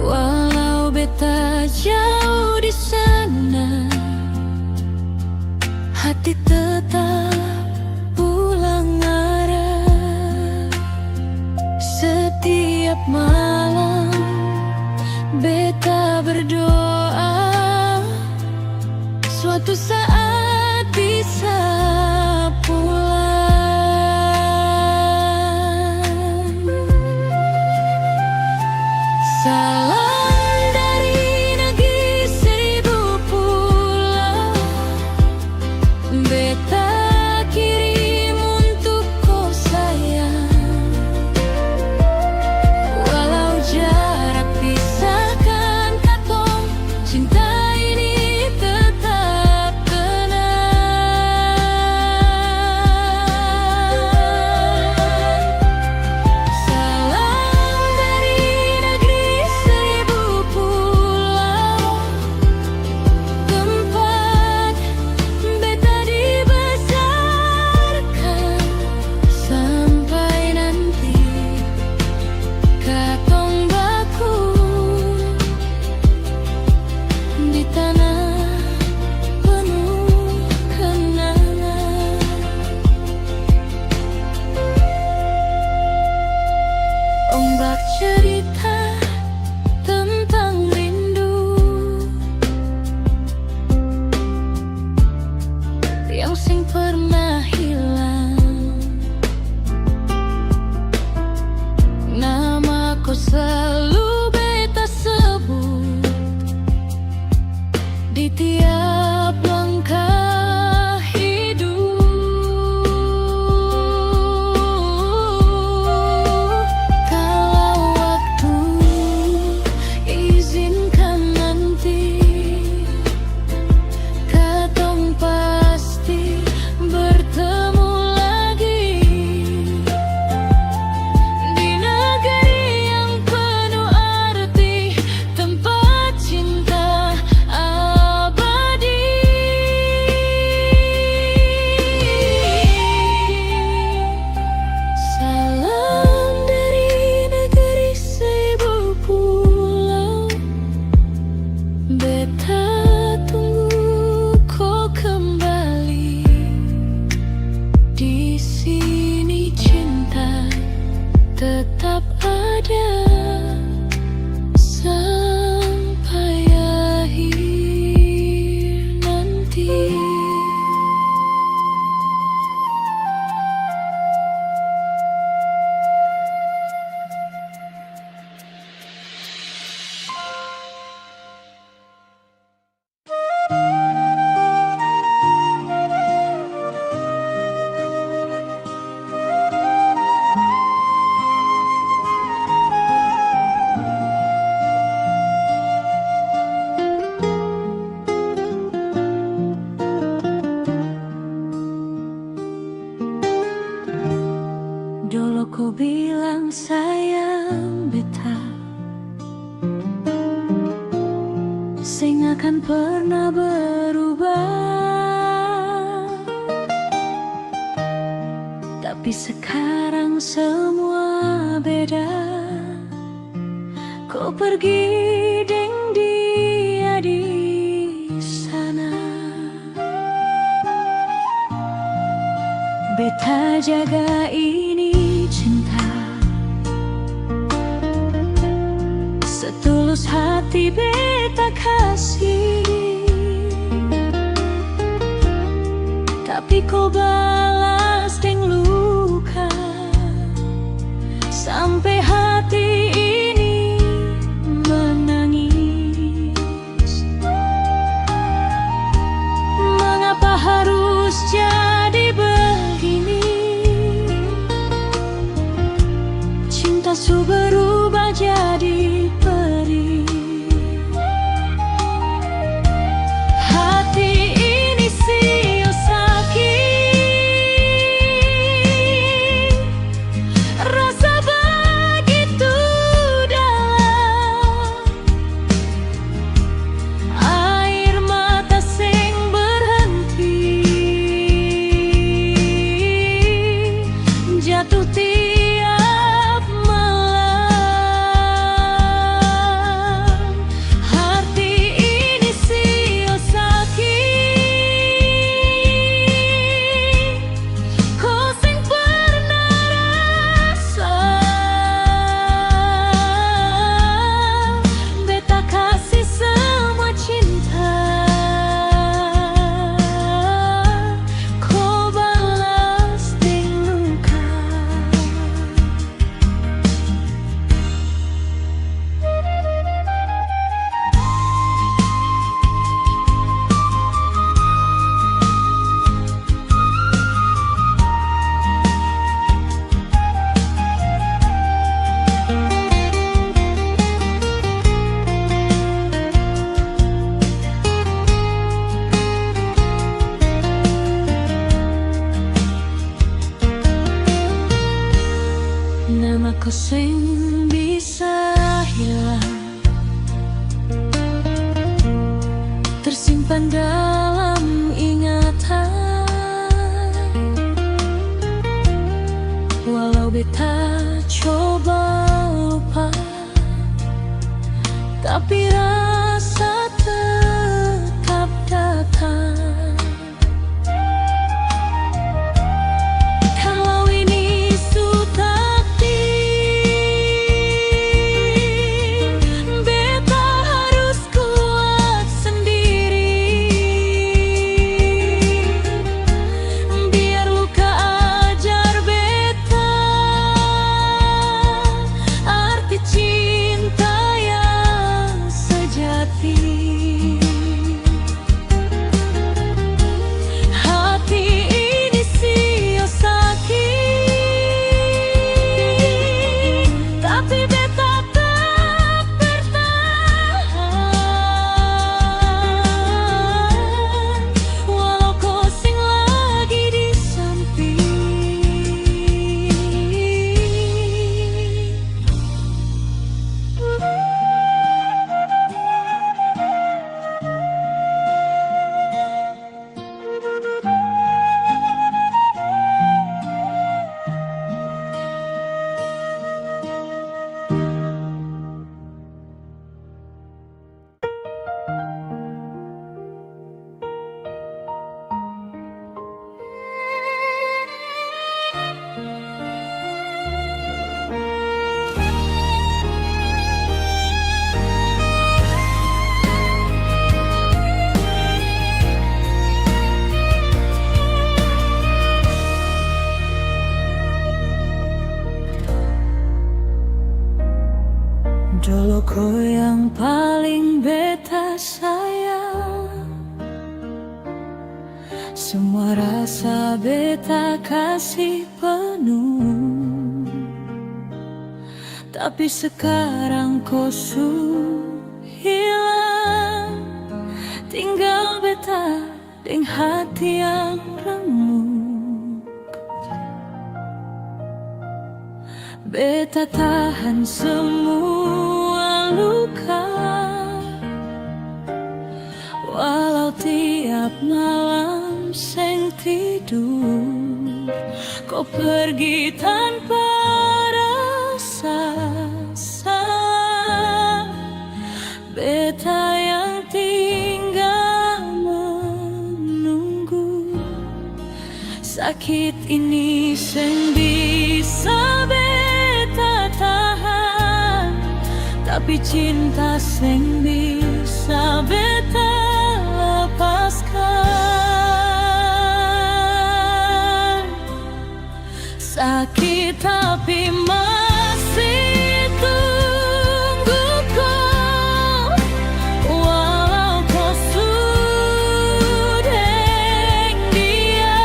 Speaker 1: Walau beta jauh di sana, hati tetap pulang arah. Setiap malam beta berdoa suatu saat bisa pulang. Salam dari negeri seribu pulau, beta kirim untuk kau sayang. Walau jarak pisahkan katong, cinta ini tetap tenang. Salam dari negeri seribu pulau, tempat beta dibesarkan. Sampai nanti katong baku di tanah penuh kenangan. Ombak cerita tentang rindu yang sing pernah hilang. Namaku selalu beta sebut di tiap langkah hidup. Kalau waktu izinkan nanti, katong pasti bertemu lagi di negeri yang penuh arti, tempat cinta abadi. Salam dari negeri seribu pulau, beta tunggu kau kembali. Di sini cinta tetap ada sampai akhir nanti. Dulu ku bilang sayang beta, sing akan pernah berubah. Tapi sekarang semua beda. Kau pergi deng dia di sana, beta jaga ini cinta setulus hati beta kasih. Tapi kau balas deng luka, sampai hati ini menangis. Mengapa harus jadi begini? Cinta hantu berubah jadi peri. Hati ini sio sakit, rasa begitu dalam, air mata sing berhenti, jatuh tiap malam. Hati ini sio sakit, kau sing pernah rasa beta kasih semua cinta, kau balas dengan luka. Namaku sing bisa hilang, tersimpan dalam ingatan, walau beta coba lupa, tapi rasa tetap datang. Kalau ini sudah takdir, beta harus kuat sendiri, biar luka ajar beta arti cinta yang sejati. Hati ini sio sakit, tapi beta tetap bertahan, walau kau sing lagi di samping. Dulu kau yang paling beta sayang, semua rasa beta kasih penuh, tapi sekarang kau hilang, tinggal beta deng hati yang remuk. Beta tahan semua luka, walau tiap malam seng tidur, kau pergi tanpa rasa salah. Beta yang tinggal menunggu, sakit ini seng bisa beta tahan, tapi cinta seng bisa beta lepaskan. Sakit tapi masih tunggu kau, walau kau sudah dia,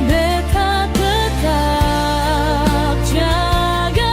Speaker 1: beta tetap jaga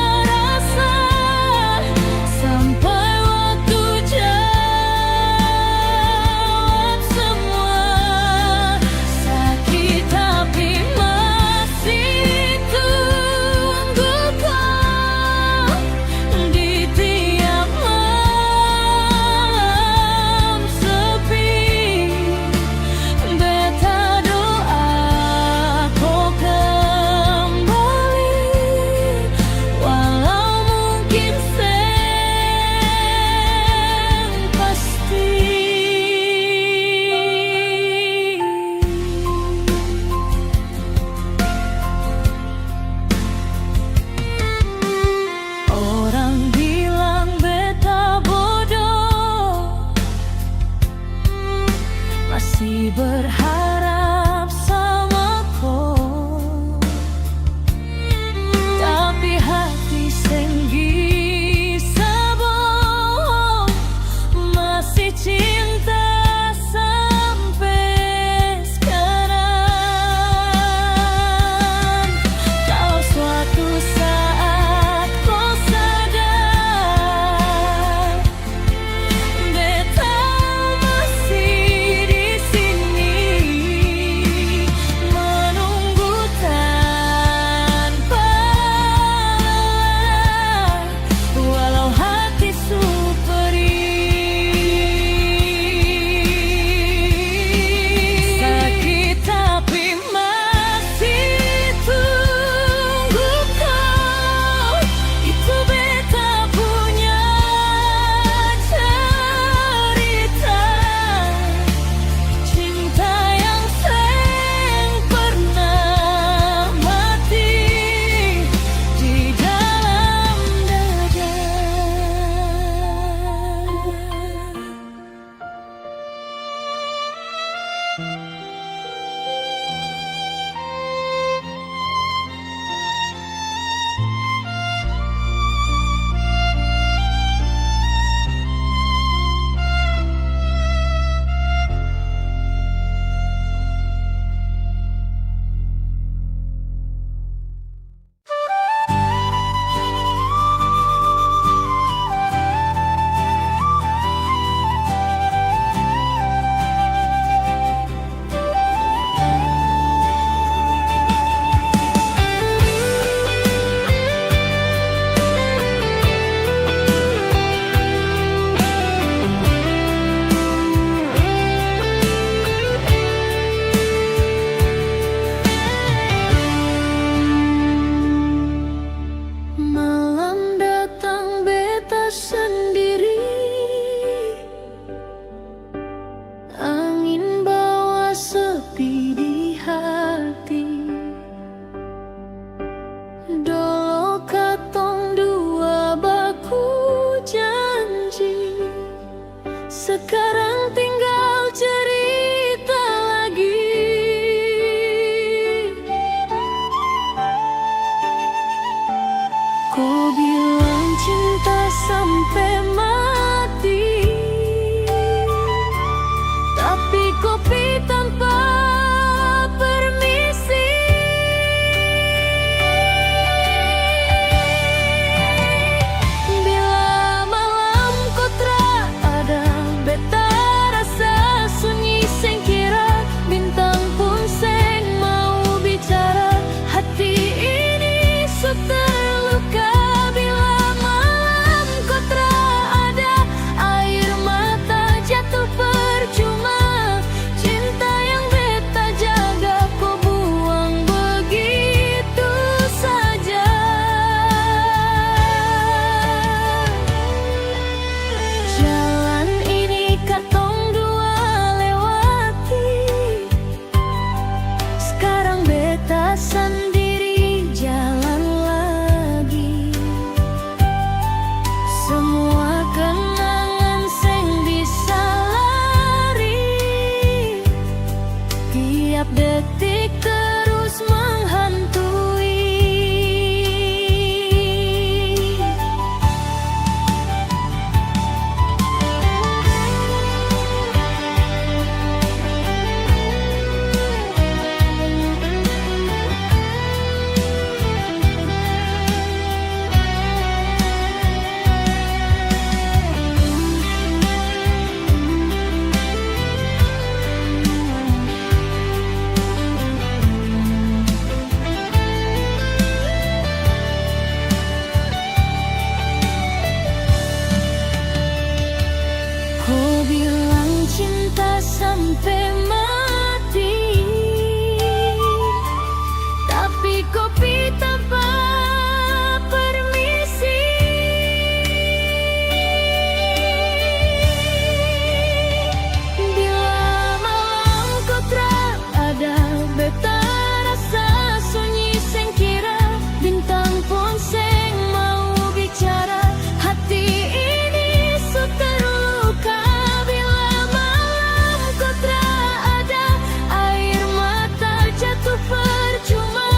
Speaker 1: Kau bilang cinta sampai mati, tapi kopi tanpa permisi. Bila malam kau tak ada, beta rasa sunyi seng kira, bintang pun seng mau bicara. Hati ini sudah terluka. Bila malam kau tak ada, air mata jatuh percuma. Cinta yang beta jaga kau buang begitu saja. Jalan ini katong dua lewati, sekarang beta sendiri jalan lagi. Semua kenangan seng bisa lari, tiap detik terus menghantui. Kau bilang cinta sampai mati, tapi kopi tanpa permisi. Bila malam kau tak ada, beta rasa sunyi seng kira, bintang pun seng mau bicara. Hati ini sudah terluka. Bila malam kau tak ada, air mata jatuh percuma.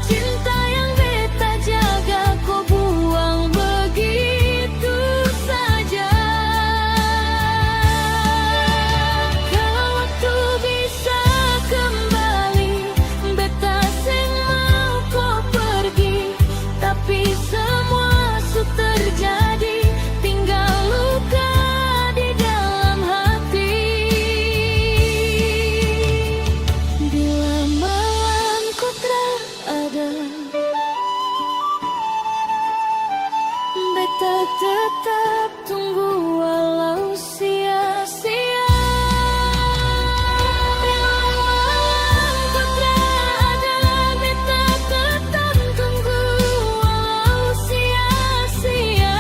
Speaker 1: Cinta yang beta jaga kau buang begitu saja. Kalau waktu bisa kembali, beta seng mau kau pergi, tapi semua sudah terjadi, tinggal luka di dalam hati. Bila malam kau tak ada, beta tetap tunggu walau sia-sia. Bila malam kau tak ada, beta tetap tunggu walau sia-sia.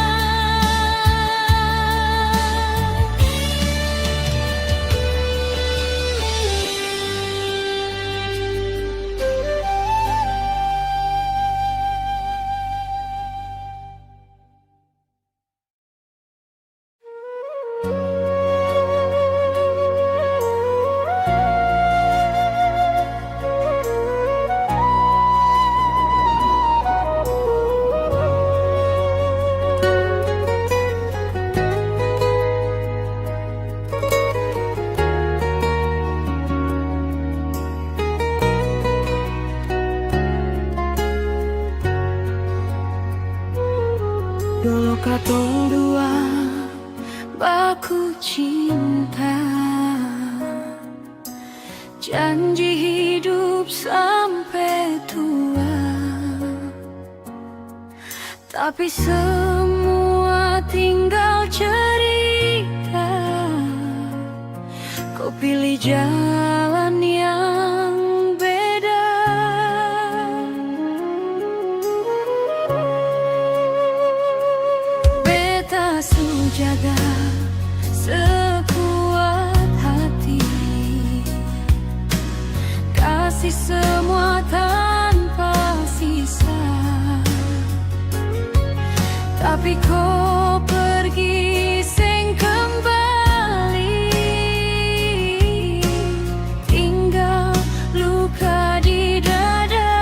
Speaker 1: Dulu katong dua baku cinta, janji hidup sampai tua, tapi semua tinggal cerita. Kau pilih jalan yang beda. Beta sujaga sekuat hati, kasih semua tanpa sisa, tapi kau pergi seng kembali, tinggal luka di dada.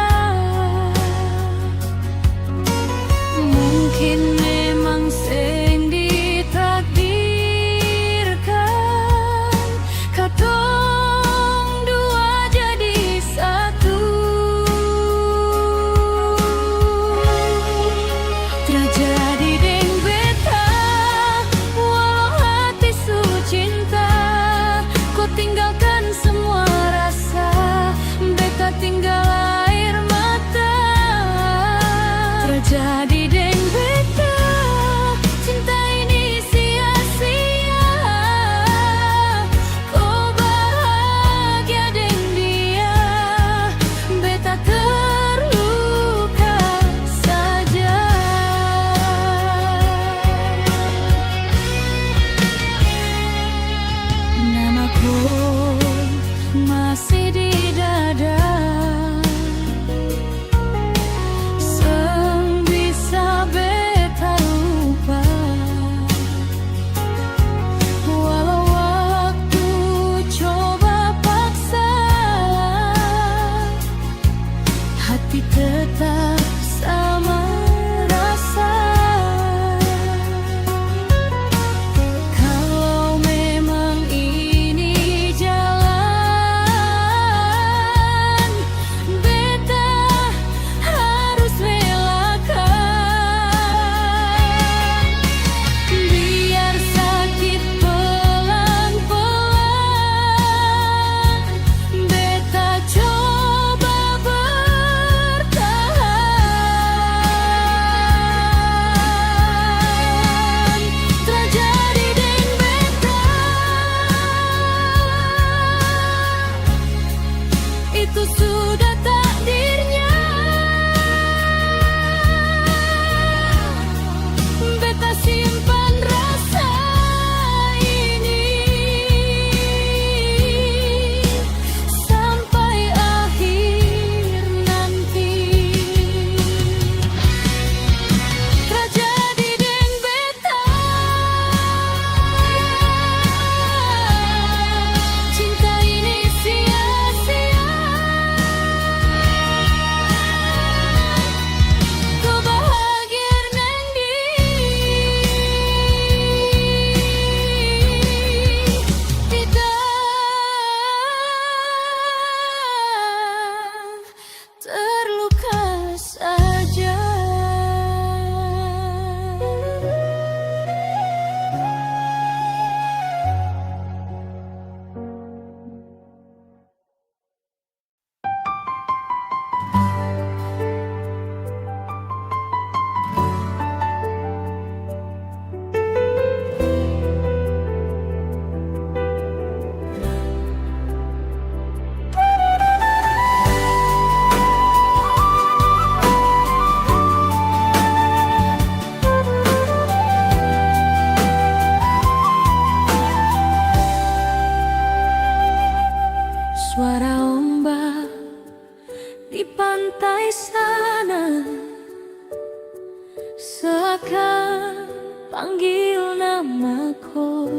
Speaker 1: seakan panggil namaku.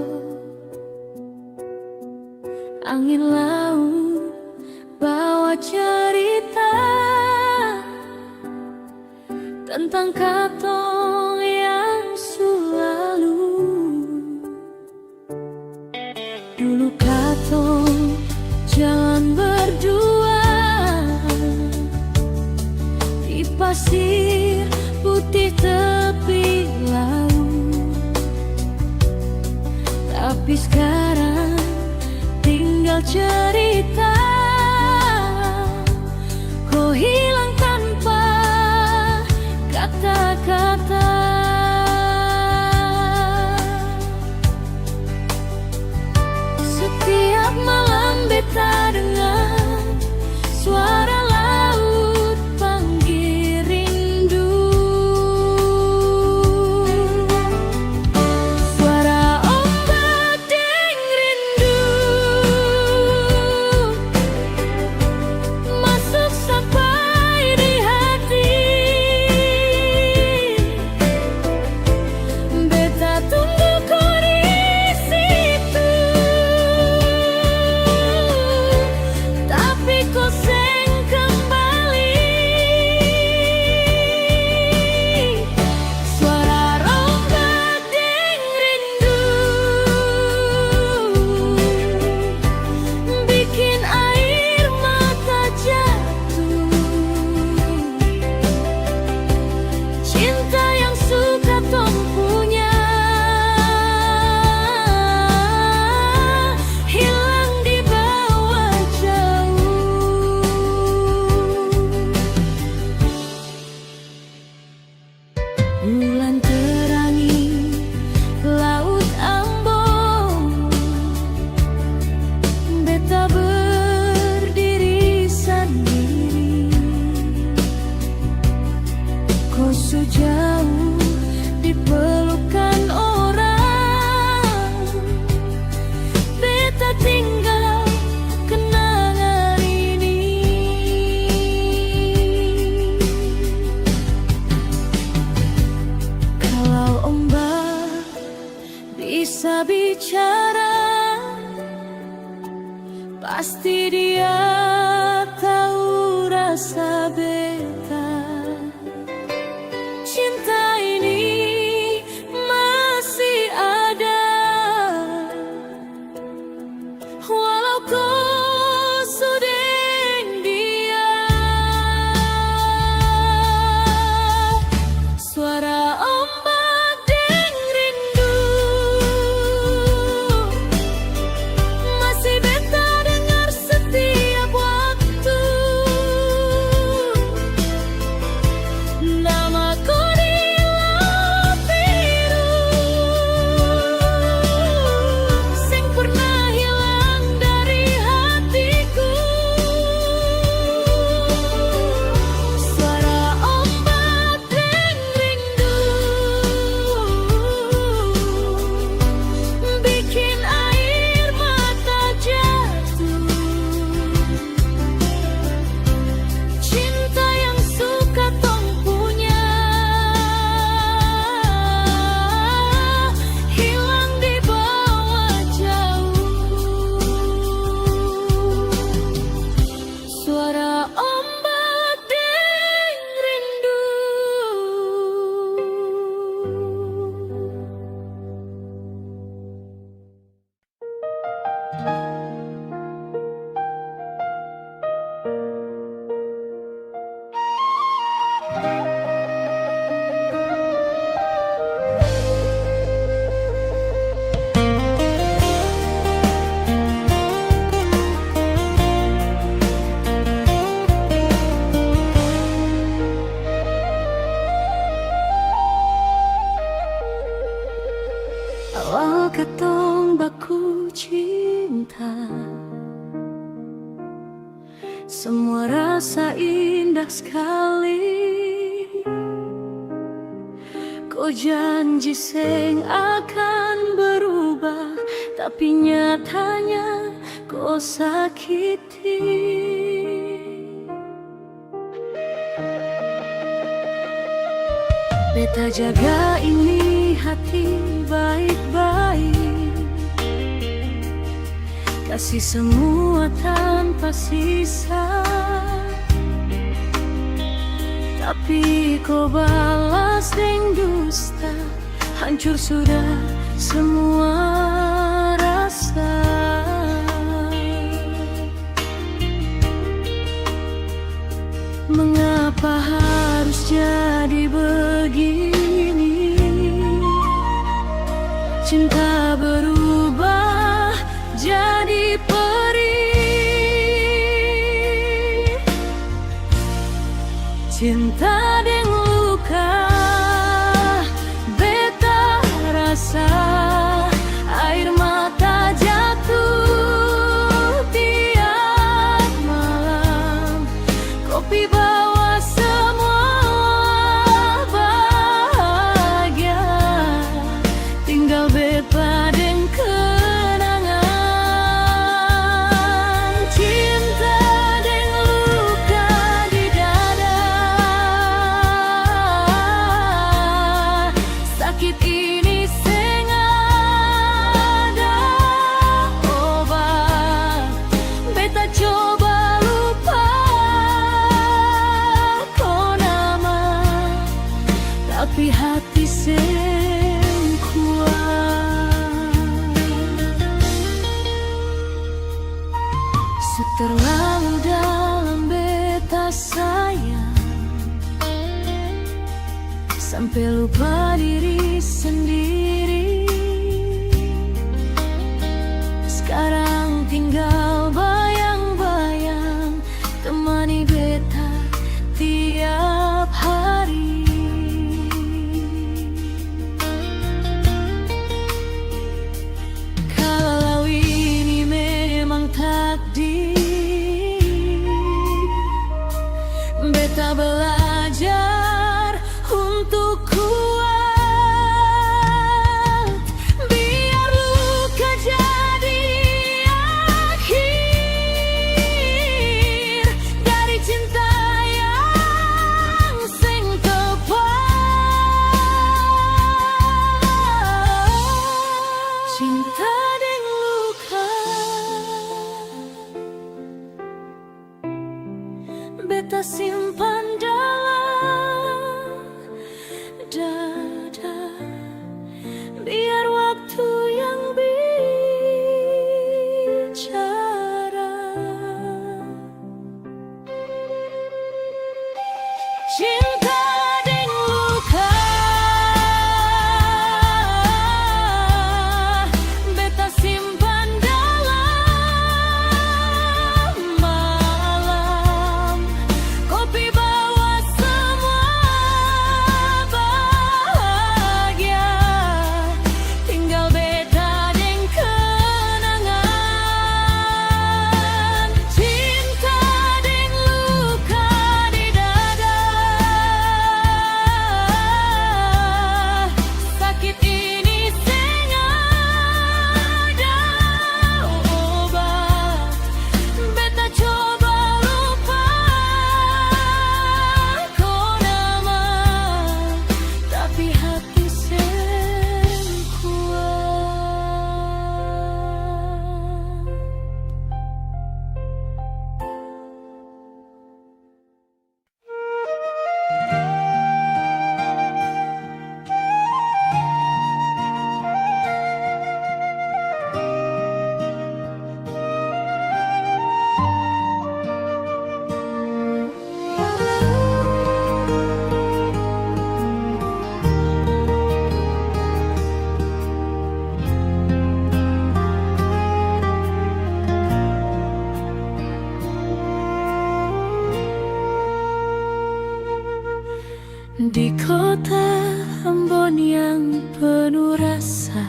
Speaker 1: Angin laut bawa cerita tentang katong yang selalu. Dulu katong jalan berdua di pasir putih tepi laut. Tapi sekarang tinggal cerita, kau hilang tanpa kata-kata. Setiap malam beta dengar suara laut panggil rindu. Suara ombak deng rindu masuk sampai di hati. Beta tunggu kau di situ, tapi kau seng kembali. Suara ombak deng rindu bikin air mata jatuh. Cinta yang suka tong punya hilang di bawah jauh. Bulan terangi laut ambon, beta berdiri sendiri. Kau sejauh di pelukan orang, beta tinggal kenangan ini. Kalau ombak bisa bicara, pasti dia tahu rasa beta. Cinta ini masih ada, walau kau sudah dia. Suara ombak deng rindu masih beta dengar setiap waktu. Namaku di laut biru sing pernah hilang dari hatiku. Suara ombak deng rindu bikin air mata jatuh. Cinta yang suka tong punya hilang di bawah jauh. Suara ombak deng rindu. Awal katong baku cinta, semua rasa indah sekali. Kau janji seng akan berubah, tapi nyatanya kau sakiti. Beta jaga ini hati baik-baik, kasih semua tanpa sisa. Tapi kau balas dengan dusta, hancur sudah semua rasa. Mengapa harus jadi begini? Cinta berubah jadi perih, cinta dengan luka beta rasa. Air mata jatuh tiap malam, kopi bawa semua bahagia, tinggal beta dengan kenangan. Cinta dengan luka di dada, sakit ini seng ada obat. Beta coba lupa kau nama, tapi hati seng kuat. Terlalu dalam beta sayang, sampai lupa diri sendiri. Sekarang tinggal bayang-bayang, temani beta tiap hari. Kalau ini memang takdir, beta belajar untuk kuat. Biar luka jadi akhir dari cinta yang sing tepat. Cinta dengan luka beta simpan dalam dada, biar waktu yang bicara. Cinta dengan luka beta simpan dalam malam, kopi bawa semua bahagia, tinggal beta dengan kenangan. Cinta dengan luka di dada, sakit ini seng ada obat. Beta coba lupa kau nama, tapi hati seng kuat. Di kota Ambon yang penuh rasa,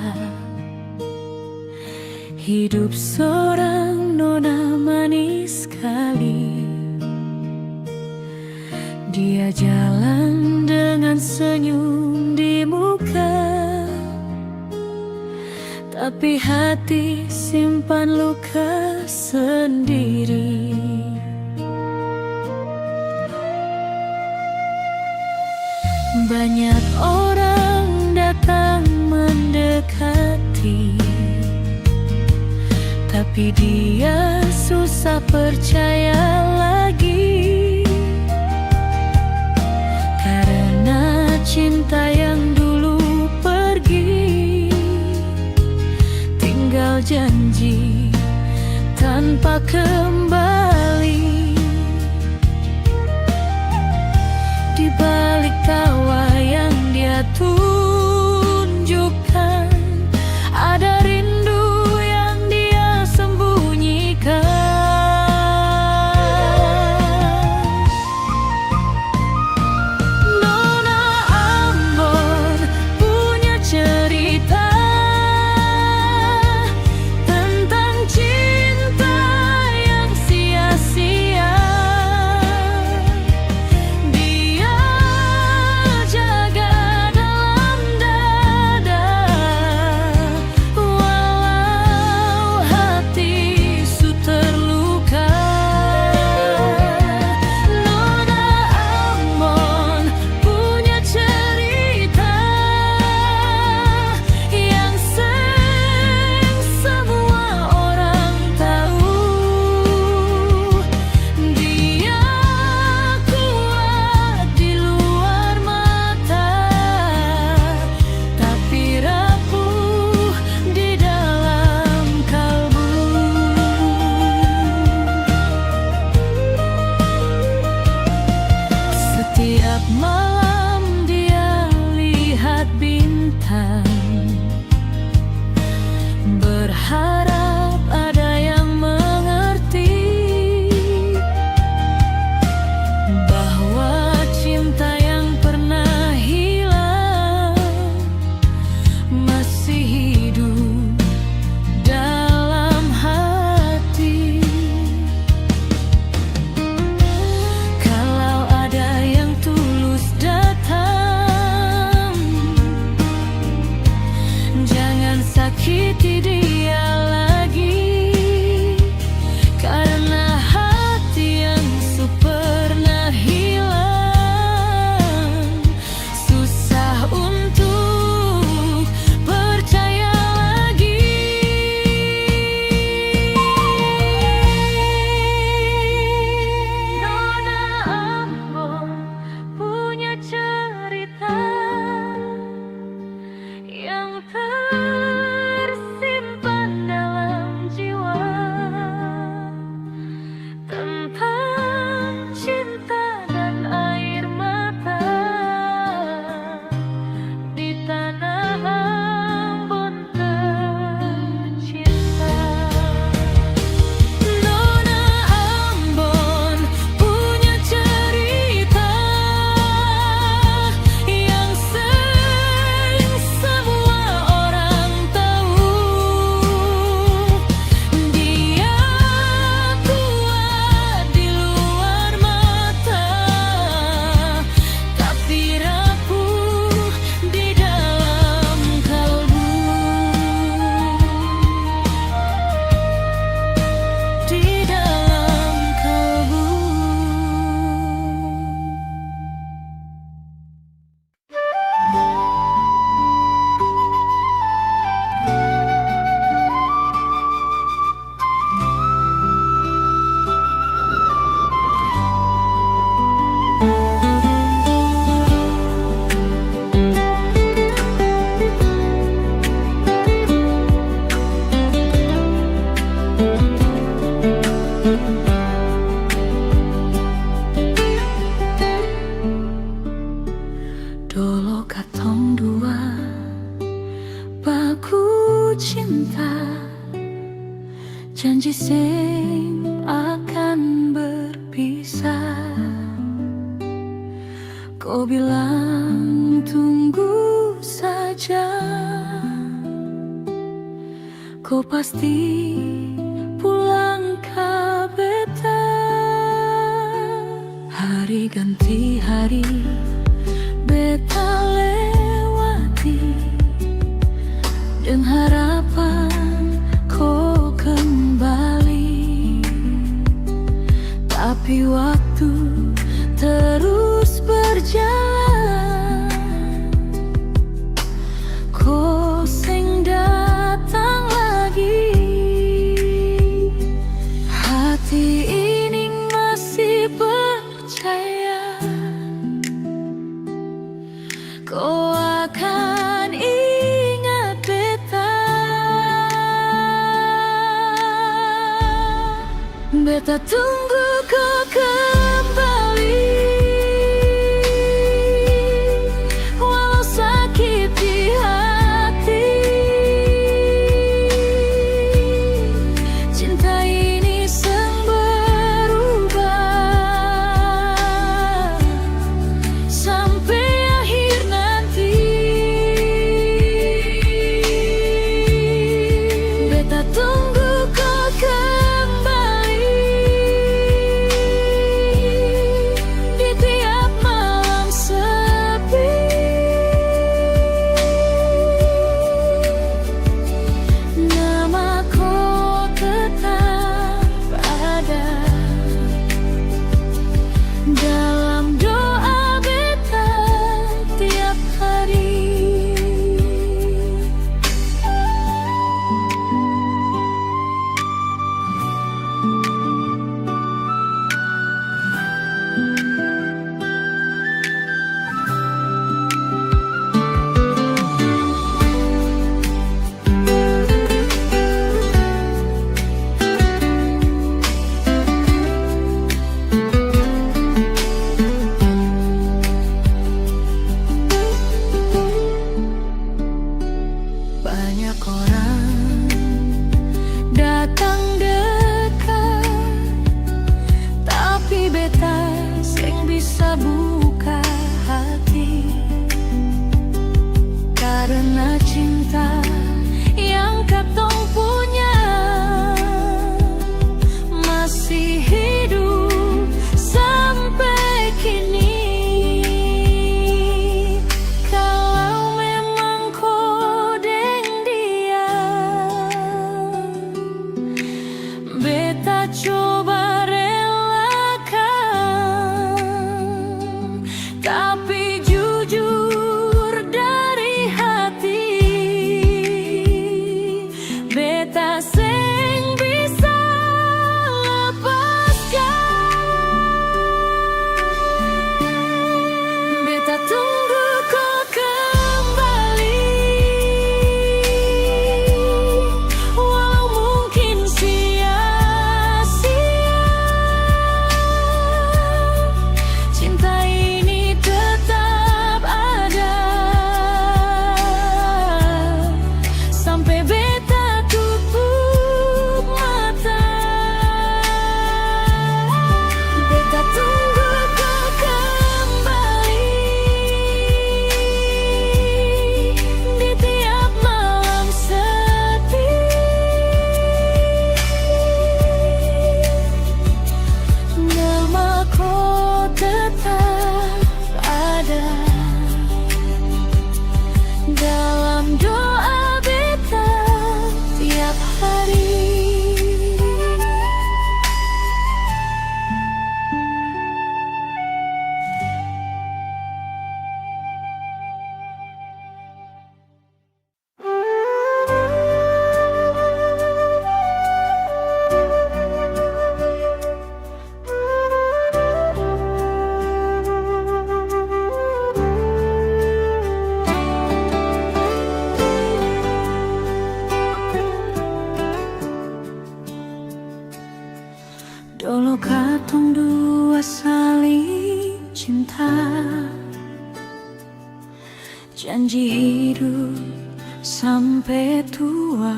Speaker 1: hidup seorang nona manis sekali. Dia jalan dengan senyum di muka, tapi hati simpan luka sendiri. Banyak orang datang mendekati, tapi dia susah percaya lagi, karena cinta yang dulu pergi, tinggal janji tanpa kembali. Di balik tawa yang dia tunjukkan, ada rindu yang dia sembunyikan. Nona Ambon punya cerita tentang cinta yang sia-sia. Dia jaga dalam dada, walau hati su terluka. Nona Ambon punya cerita yang sering semua orang tahu. Dia kuat di luar mata, tapi rapuh di dalam kalbu. Setiap malam dia lihat bintang, berharap ada yang mengerti bahwa cinta yang pernah hilang masih hidup dalam hati. Kalau ada yang tulus datang, jangan sakiti dia lagi, karena hati yang su pernah hilang susah untuk percaya lagi. Nona Ambon punya cerita yang tersimpan dalam jiwa, tentang cinta dan air mata di tanah Ambon tercinta. Nona Ambon punya cerita yang sering semua orang tahu. Dia kuat di luar mata, tapi rapuh di dalam kalbu. Di dalam kalbu. Dolo katong dua baku cinta, janji sing akan berpisah. Kau bilang tunggu saja, kau pasti pulang ke beta. Hari ganti hari beta lewati, dengan harapan kau kembali. Tapi waktu terus berjalan, Beta tunggu kau kembali, walau sakit di hati. Cinta ini sang berubah sampai akhir nanti. Beta tunggu kau kembali di tiap malam sepi. Nama kau tetap ada dalam doa beta tiap hari. Banyak orang datang dekat, tapi beta sing bisa buka hati. Karena cinta yang katong punya masih hidup sampai kini. Kalau memang kau deng dia, beta coba relakan, tapi jujur dari hati, beta seng bisa lepaskan. Beta tunggu kau kembali, walau mungkin sia-sia. Cinta ini tetap ada sampai beta tutup mata. Beta tunggu kau kembali di tiap malam sepi. Nama kau tetap ada dalam doa beta tiap hari. Dulu katong dua saling cinta, janji hidup sampai tua.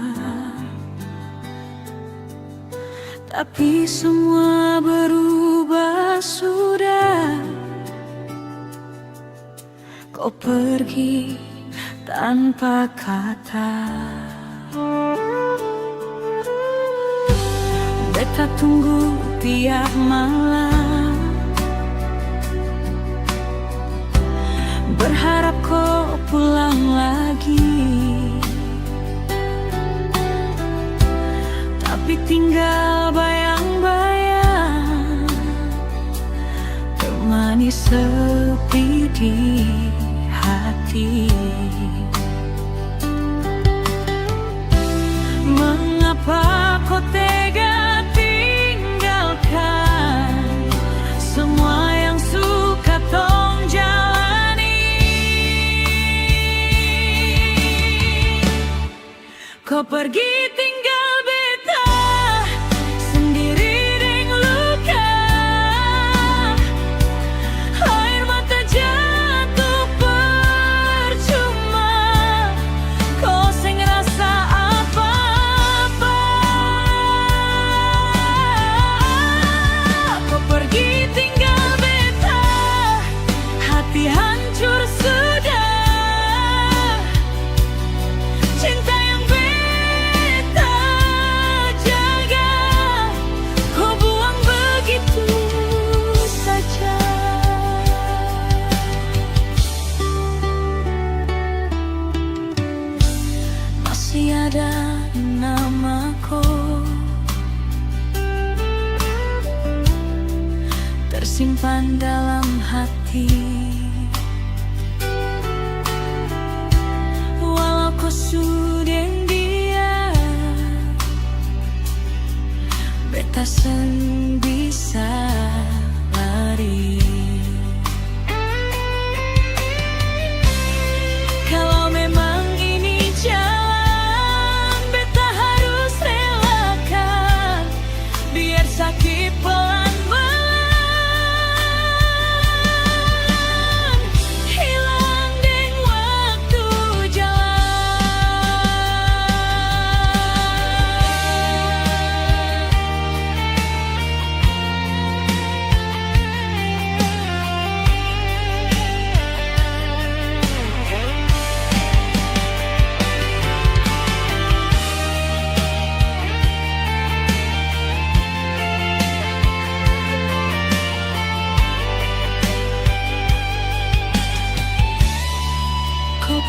Speaker 1: Tapi semua berubah sudah. Kau pergi tanpa kata. Beta tunggu tiap malam, berharap kau pulang lagi. Tapi tinggal bayang-bayang, temani sepi di hati. Mengapa kau tega tinggalkan semua yang suka tong jalani? Kau pergi tinggal beta sendiri deng tiada namaku tersimpan dalam hati. Walau kau sudah dia, beta sen bisa lari. Kalau memang ini jalan, beta harus relakan, biar sakit pelan-pelan hilang deng waktu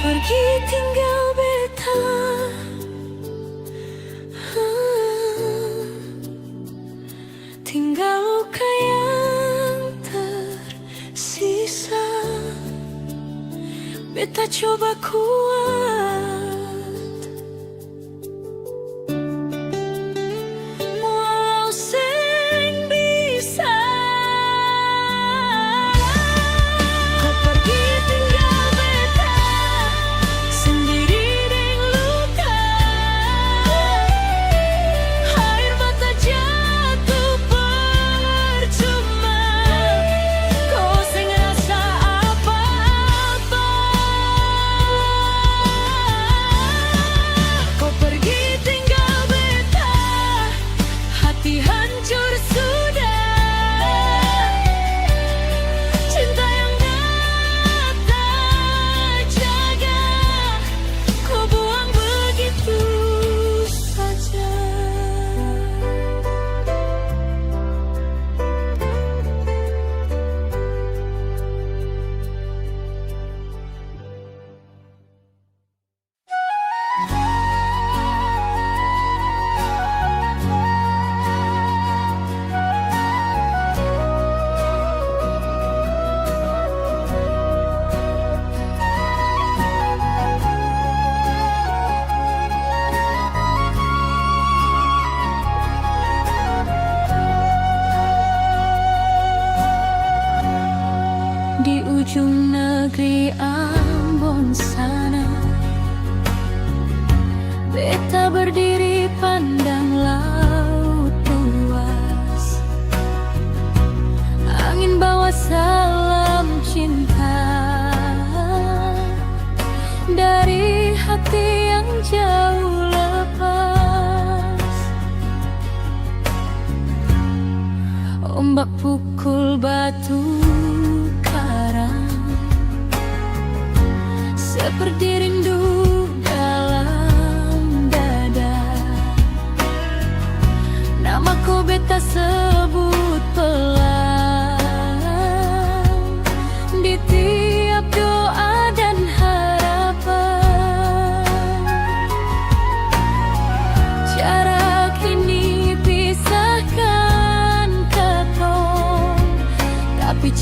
Speaker 1: pergi tinggal beta, tinggal luka yang tersisa. Beta coba kuat, walau seng bisa. Kau pergi tinggal beta sendiri deng luka, air mata jatuh percuma, kau seng rasa apa-apa. Kau pergi tinggal beta, hati hancur sudah. Cinta yang beta jaga, kau buang begitu saja. Di ujung negeri Ambon sana, beta berdiri pandang laut luas. Angin bawa salam cinta dari hati yang jauh lepas. Ombak pukul batu seperti rindu dalam dada. Namaku beta sebut pelan di tiap doa dan harapan. Jarak ini pisahkan ketong, tapi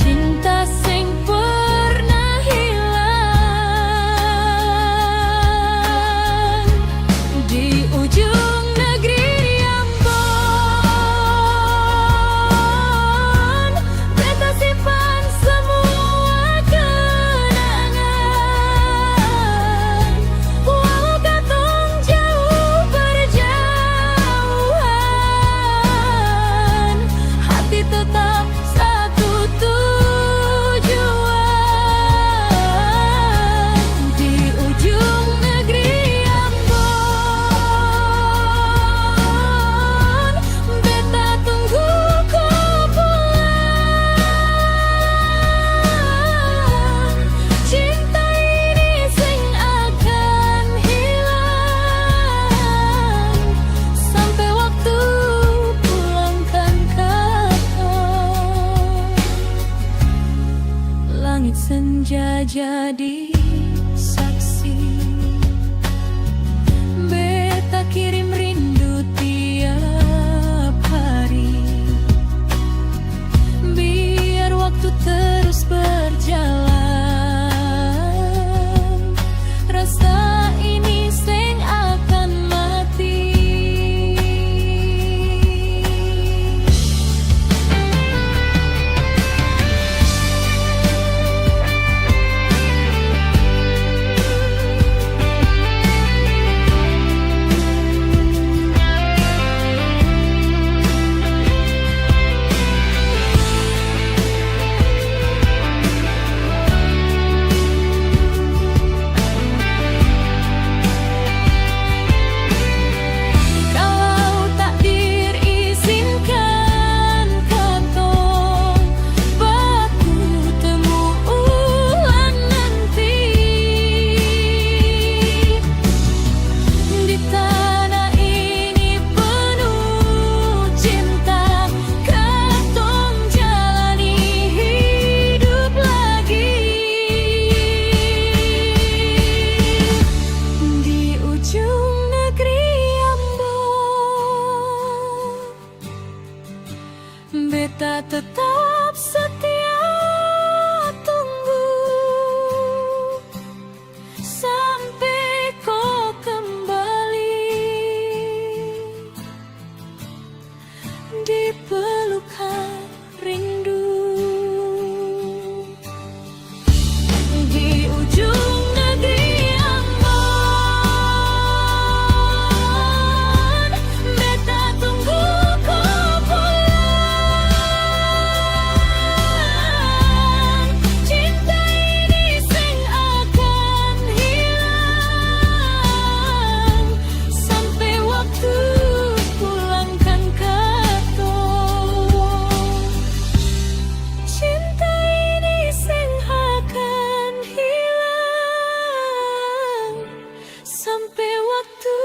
Speaker 1: sampai waktu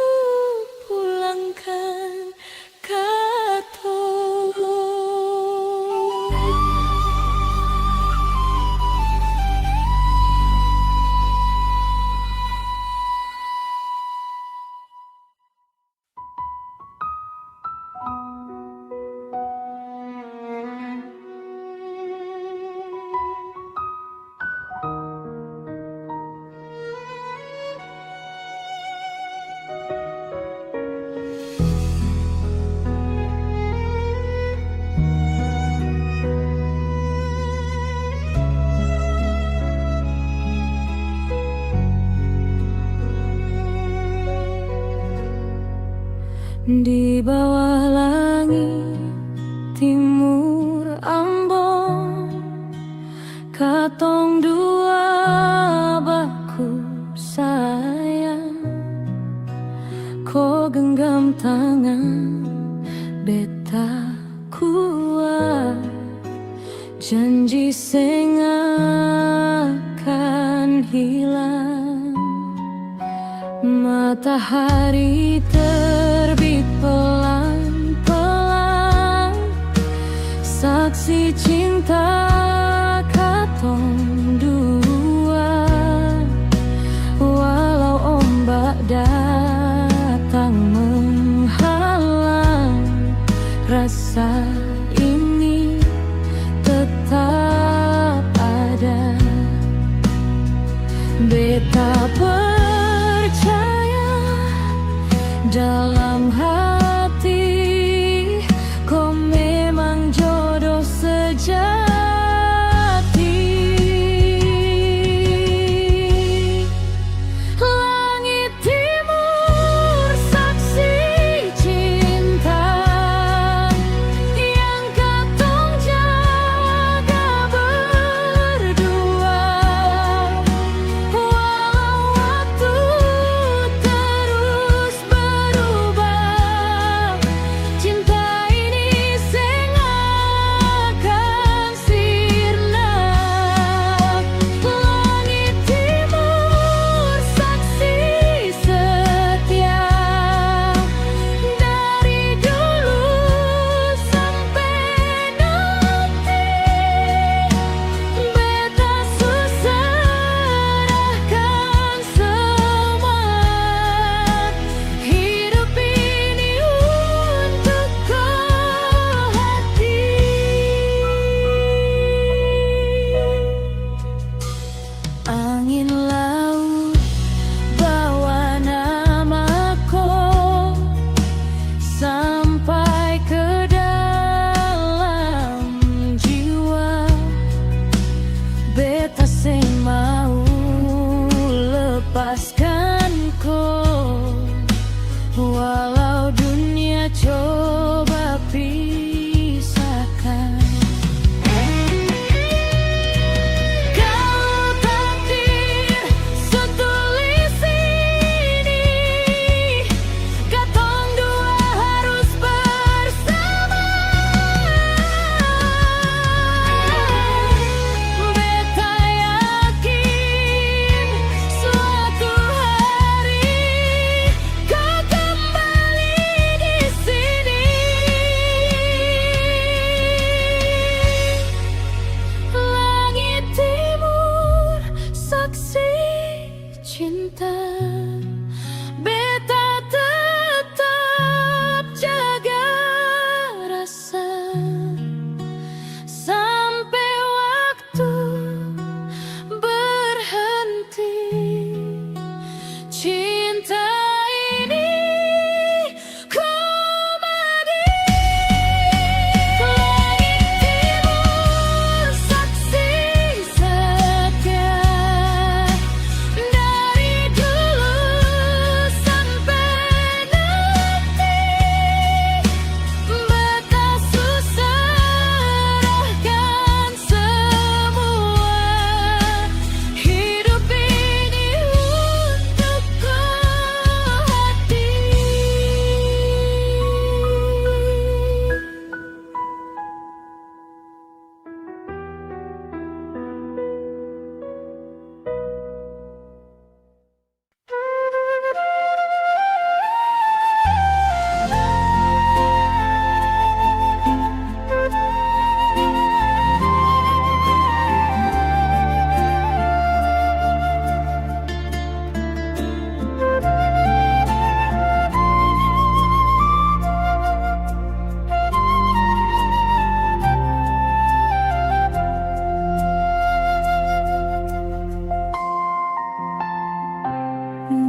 Speaker 1: pulangkan katong. Di bawah langit timur Ambon, katong dua baku sayang. Ko genggam tangan beta kuat, janji sing akan hilang. Matahari terbit pelan-pelan, saksi cinta katong dua. Walau ombak datang menghalang, rasa ini tetap ada. Beta percaya dalam hati, kau memang jodoh sejati. Langit timur saksi cinta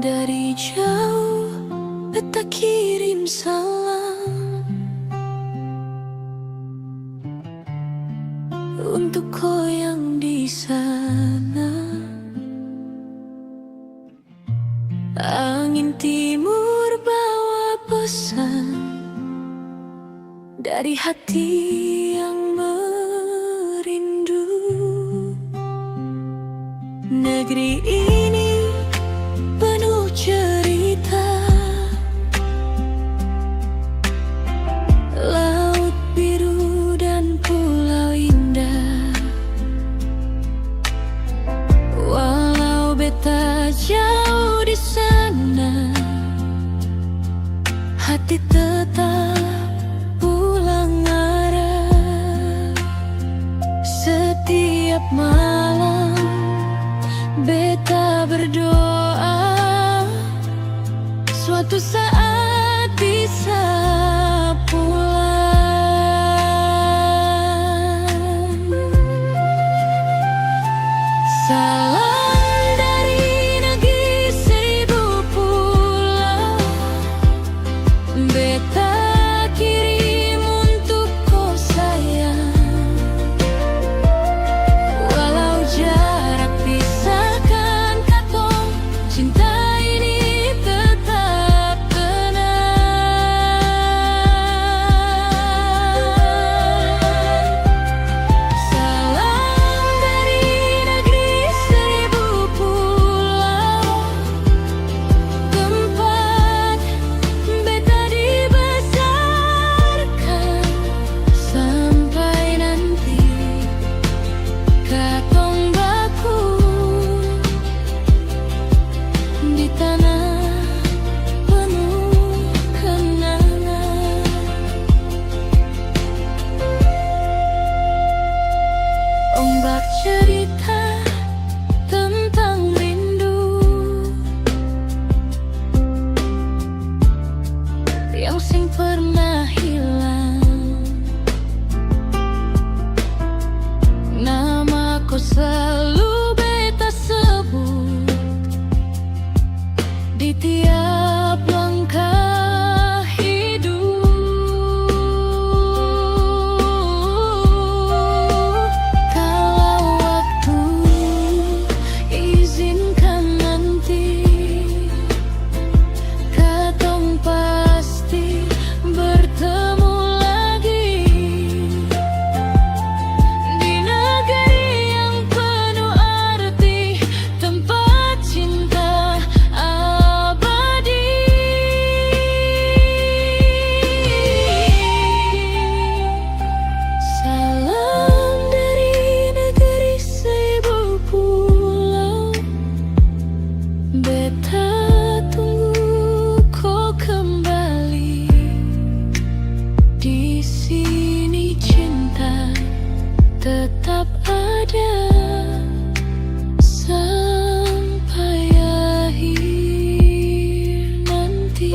Speaker 1: Dari jauh beta kirim salam untuk kau yang di sana. Angin timur bawa pesan dari hati yang merindu. Negeri ini penuh cerita, laut biru dan pulau indah. Walau beta jauh di sana, hati tetap pulang arah. Setiap malam beta berdoa suatu saat bisa pulang. Salam dari negeri seribu pulau, beta kirim untuk kau sayang. Walau jarak pisahkan katong, cinta ini tetap tenang. Salam dari negeri seribu pulau, tempat beta dibesarkan. Sampai nanti katong baku di tanah penuh kenangan. Ombak cerita tentang rindu yang sing pernah hilang. Nama kau selalu beta sebut di tiap langkah hidup. Kalau waktu izinkan nanti, katong pasti bertemu lagi di negeri yang penuh arti, tempat cinta abadi. Salam dari negeri seribu pulau, beta tunggu kau kembali. Di sini cinta tetap ada sampai akhir nanti.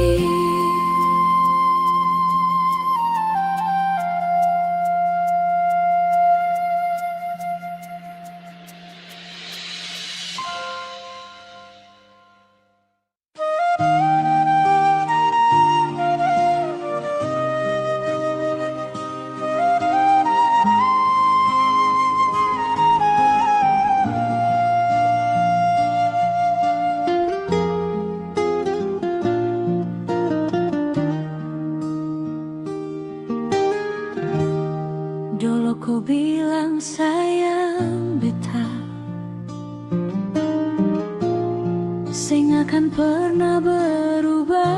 Speaker 1: Dulu ku bilang sayang beta, sing akan pernah berubah.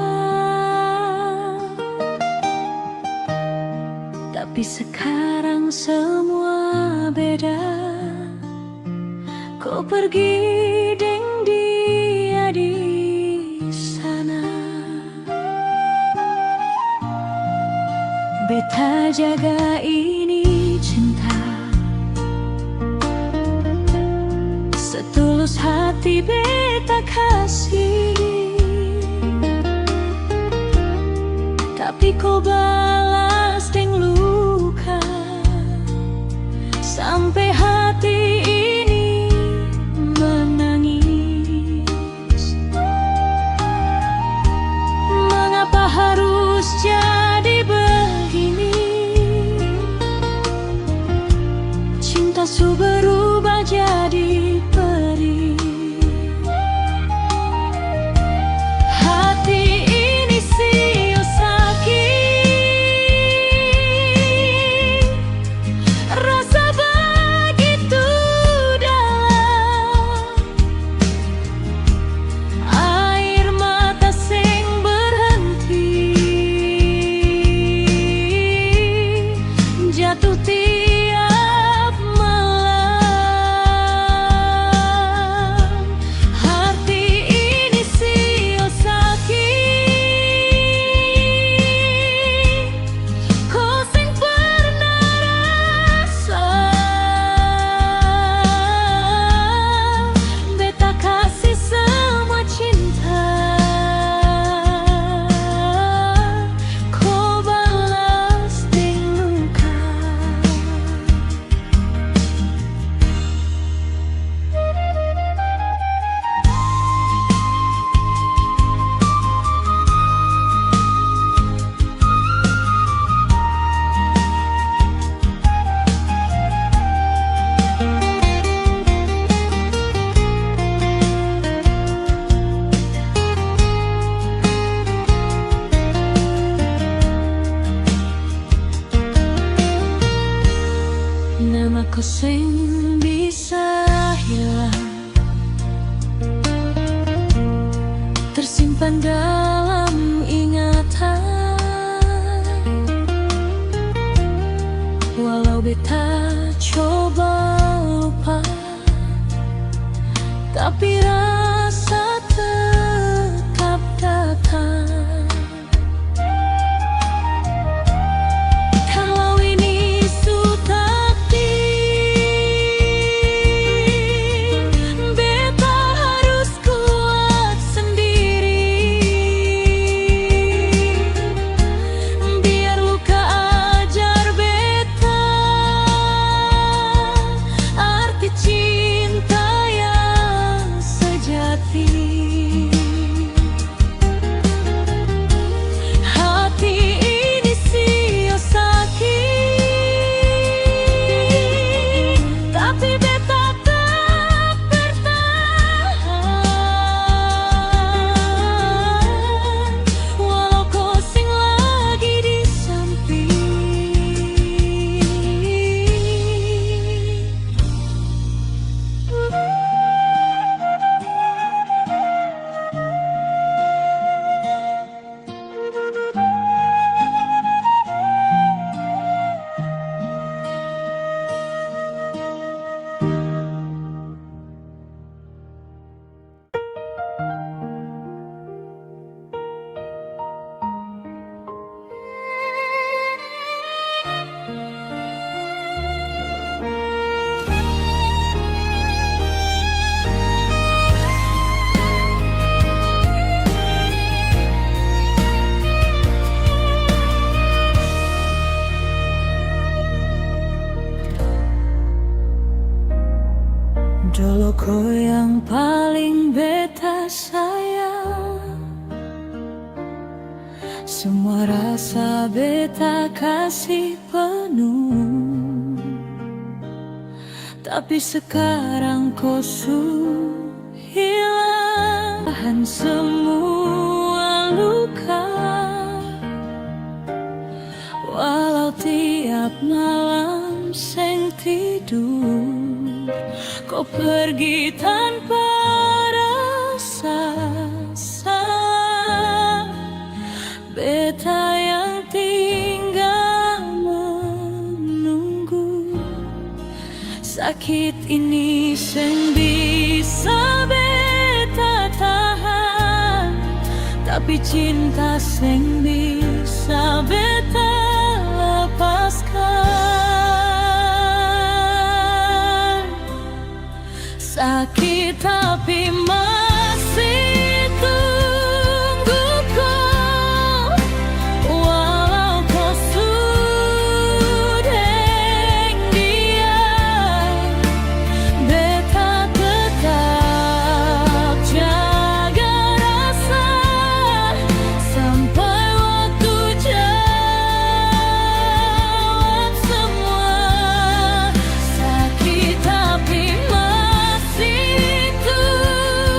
Speaker 1: Tapi sekarang semua beda. Kau pergi deng dia di sana, beta jaga ini cinta setulus hati beta kasih. Tapi kau balas deng luka, sampai hati ini menangis. tersimpan dalam ingatan. Walau beta coba lupa, tapi rasa tetap datang. Kalau ini sudah takdir, beta harus kuat sendiri. Biar luka ajar beta arti cinta yang sejati. Hati ini sio sakit, tapi beta tetap bertahan. Walau kau sing lagi di samping. Dulu kau yang paling beta sayang, semua rasa beta kasih penuh. Tapi sekarang kau sudah hilang, tahan semua luka. Walau tiap malam seng tidur, kau pergi tanpa rasa. Beta yang tinggal menunggu. Sakit ini seng bisa beta tahan, tapi cinta seng bisa beta lepaskan. Sakit tapi masih tunggu kau. Walau kau sudah diam, beta tetap jaga rasa sampai waktu jawab semua. Sakit tapi masih tunggu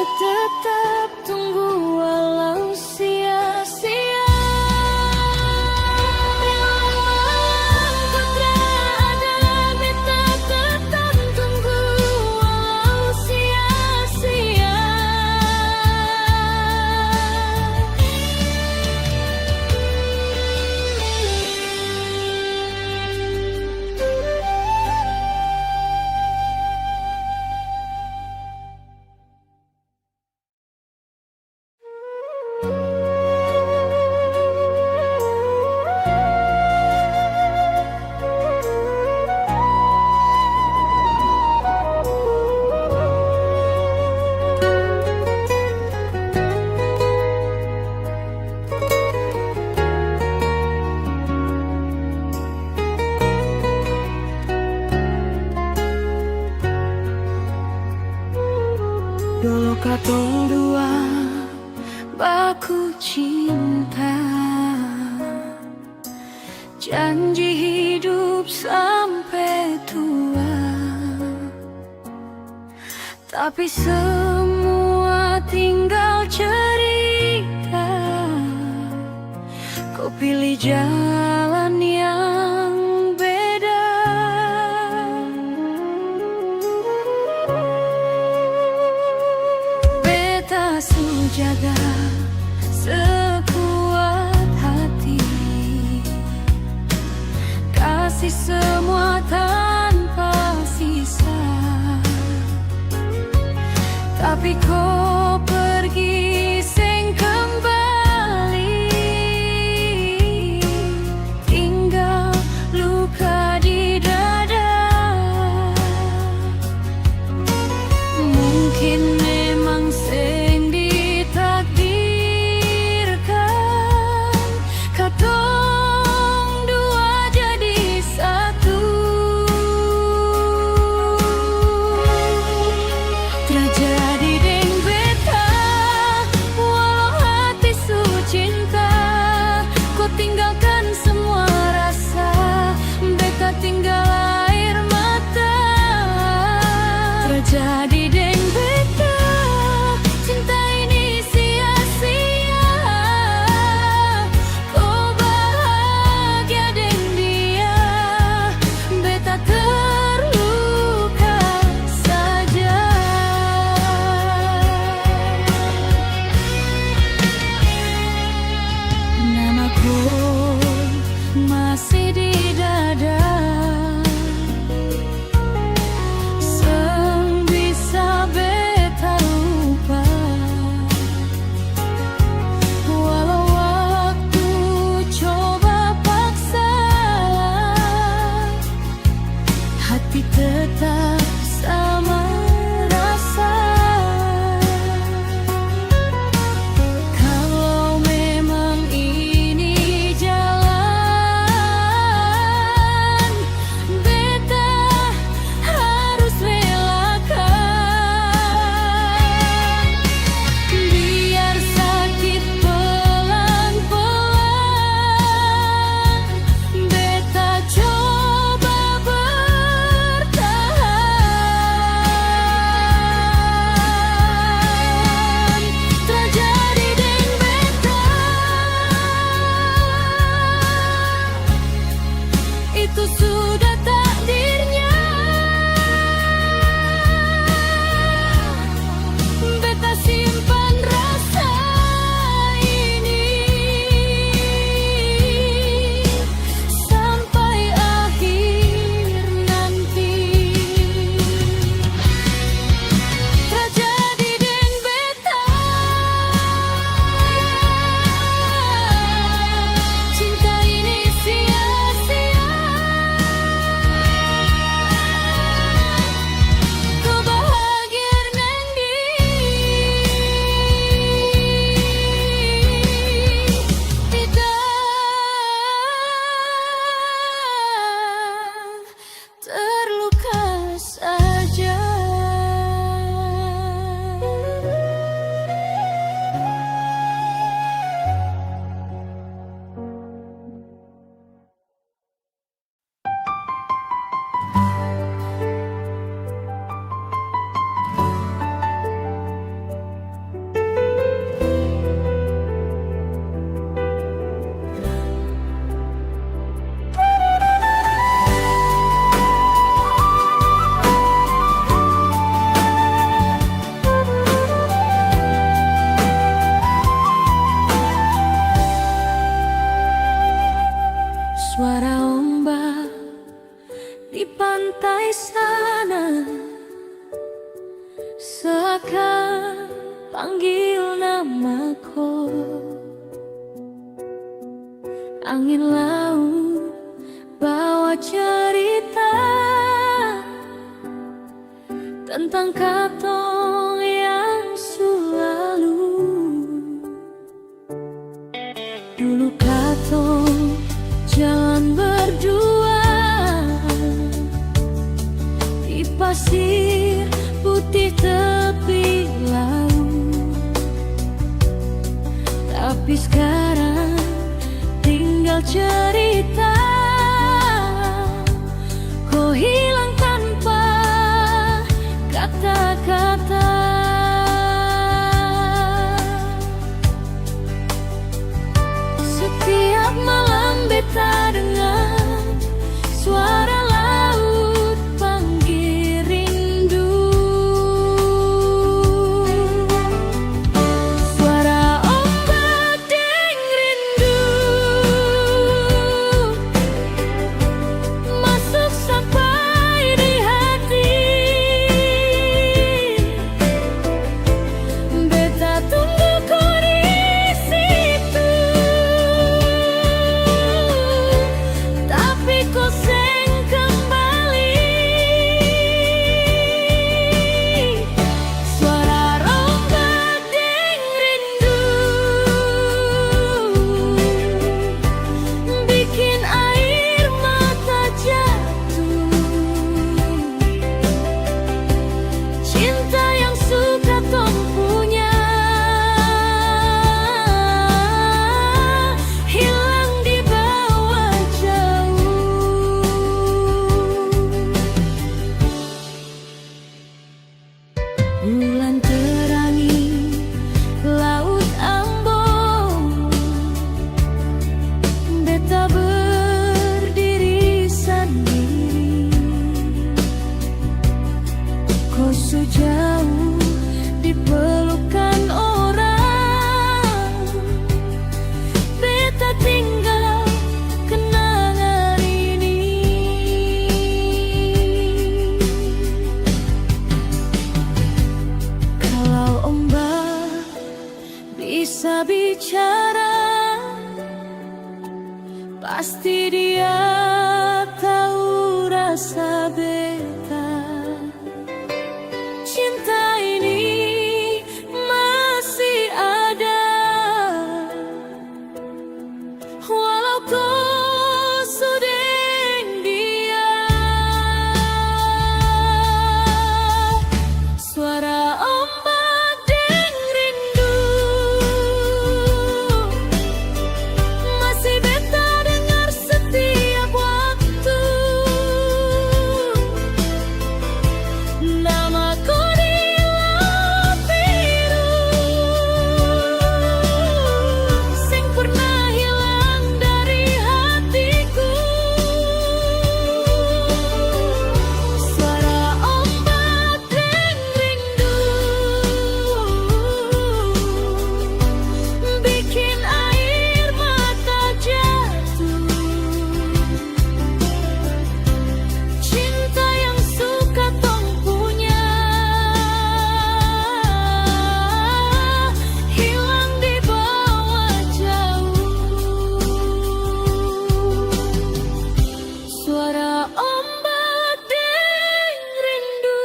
Speaker 1: tetap tunggu walau sia-sia. Putra ada beta tetap tunggu walau sia-sia. Dulu katong dua baku cinta, janji hidup sampai tua. Tapi semua tinggal cerita. Kau pilih jalan yang beda. Beta jaga sekuat hati, kasih semua tanpa sisa. Tapi kau pergi seng kembali, tinggal luka di dada. Mungkin memang seng ditakdirkan katong dua jadi satu. Terjadi deng beta panggil namaku. Angin laut bawa cerita tentang katong yang selalu. Dulu katong jalan berdua di pasir putih tepi laut. Tapi sekarang tinggal cerita, kau hilang tanpa kata-kata. Setiap malam beta dengar suara laut panggil rindu. Suara ombak deng rindu masuk sampai di hati. Beta tunggu kau di situ, tapi kau seng kembali. Suara ombak deng rindu bikin air mata jatuh. Cinta yang suka tong punya hilang di bawah jauh. Bulan terangi laut ambon, beta berdiri sendiri. Kau sejauh di pelukan orang, beta tinggal kenangan ini. Kalau ombak bisa bicara, pasti dia tahu rasa beta. Cinta ini masih ada, walau kau sudah dia. Suara ombak deng rindu masih beta dengar setiap waktu. Namaku di laut biru sing pernah hilang dari hatiku. Suara ombak deng rindu bikin air mata jatuh. Cinta yang suka tong punya hilang di bawah jauh. Suara ombak deng rindu.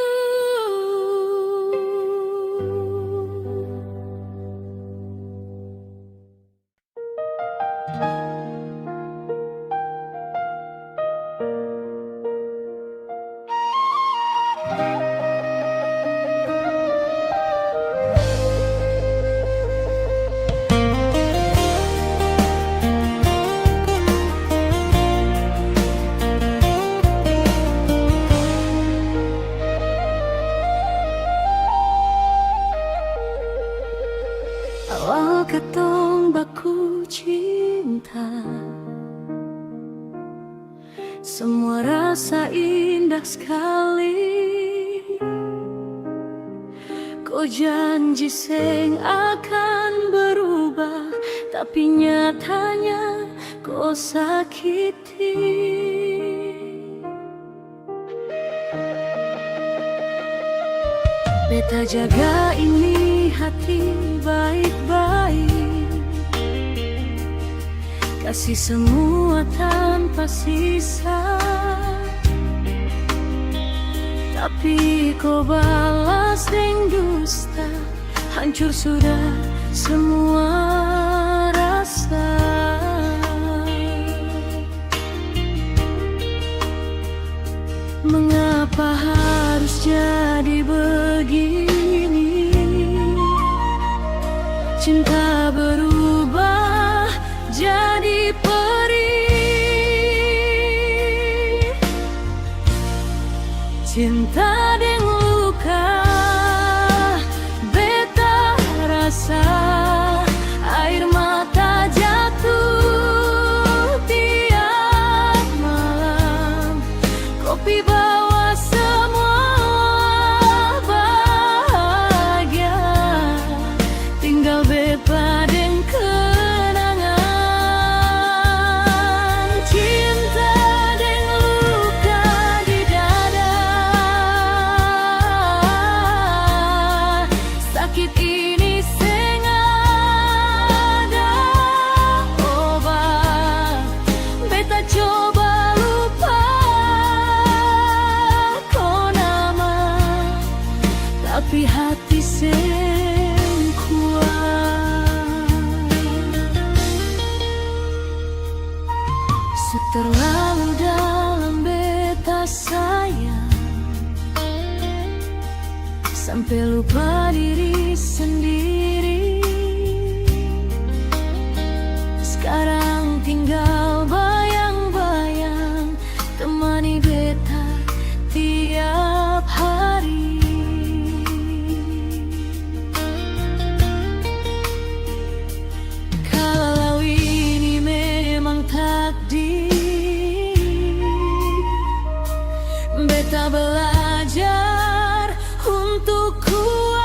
Speaker 1: Awal katong baku cinta, semua rasa indah sekali. Kau janji seng akan berubah, tapi nyatanya kau sakiti. Beta jaga ini hati kasih semua tanpa sisa, tapi kau balas dengan dusta. Hancur sudah semua rasa. Mengapa harus jadi begini? Cinta berubah jadi perih. Cinta dengan luka, beta rasa air mata jatuh tiap malam. Kopi bawa semua bahagia, tinggal beta dengan kenangan. Cinta dengan luka di dada, sakit ini seng ada obat. Beta coba lupa kau nama, tapi hati seng kuat. Terlalu dalam beta sayang, sampai lupa diri sendiri. Sekarang tinggal bayang-bayang, temani beta tiap hari. Kalau ini memang takdir, beta belajar untuk kuat.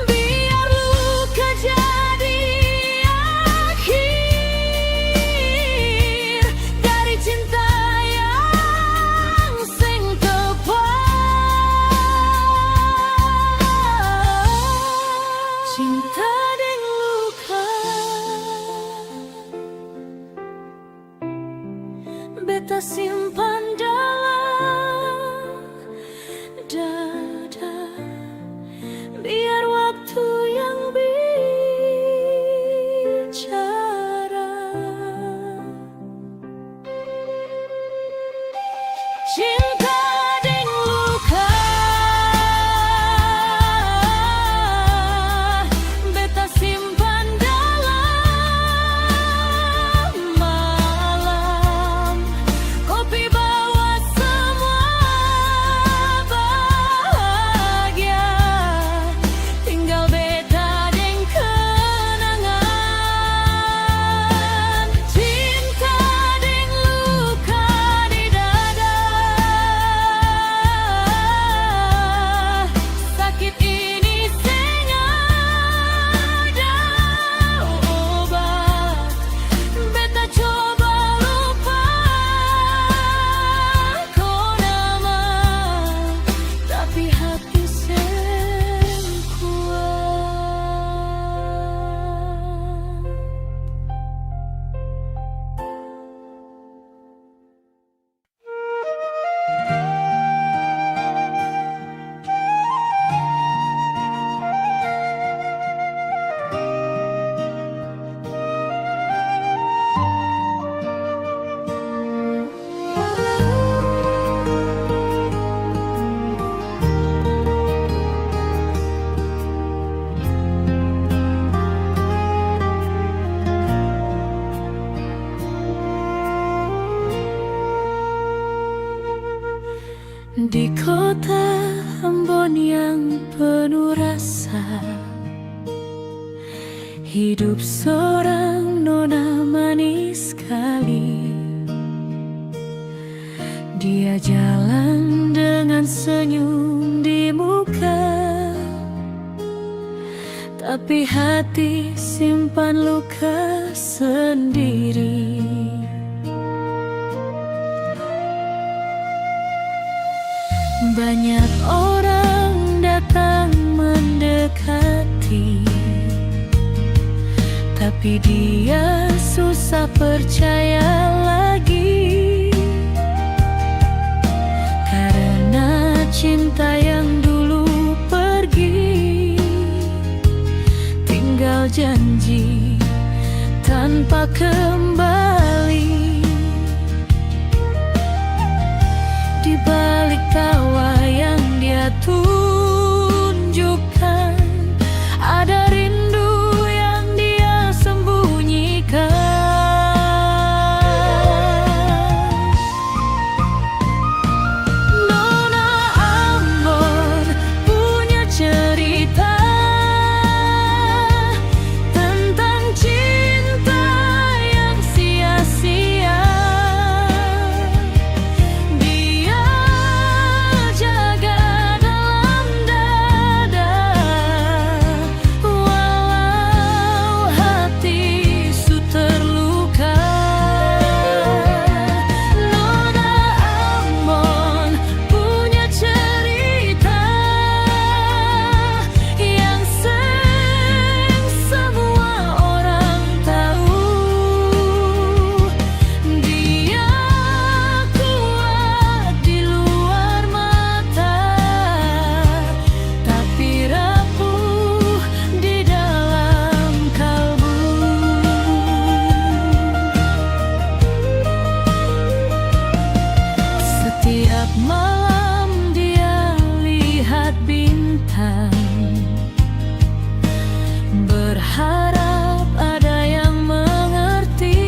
Speaker 1: Biar luka jadi akhir dari cinta yang seng tepat. Cinta dengan luka, beta simpan dalam dada. Biar waktu yang bicara. Cinta dengan luka, beta simpan dalam malam. Kopi bawa semua bahagia, tinggal beta dengan kenangan. Cinta dengan luka di dada, sakit ini seng ada obat. Beta coba lupa kau nama, tapi hati seng kuat. Di kota Ambon yang penuh rasa, hidup seorang nona manis sekali. Dia jalan dengan senyum di muka, tapi hati simpan luka sendiri. Banyak orang datang mendekati, tapi Tapi dia susah percaya lagi, karena cinta yang dulu pergi, tinggal janji tanpa kembali. Di balik tawa yang dia tunjukkan, ada rindu yang dia sembunyikan. Nona Ambon punya cerita tentang cinta yang sia-sia. Dia jaga dalam dada, walau hati su terluka. Nona Ambon punya cerita yang sering semua orang tahu. Dia kuat di luar mata, tapi rapuh di dalam kalbu. Setiap malam dia lihat bintang, berharap ada yang mengerti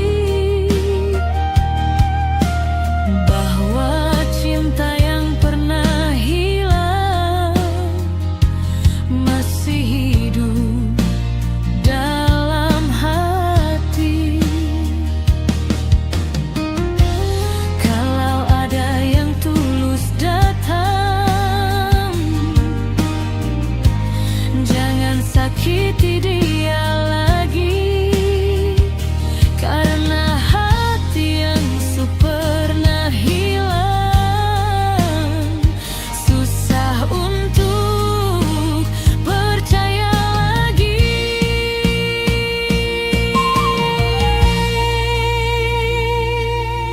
Speaker 1: bahwa cinta yang pernah hilang masih hidup dalam hati. Kalau ada yang tulus datang, jangan sakiti dia lagi, karena hati yang su pernah hilang susah untuk percaya lagi.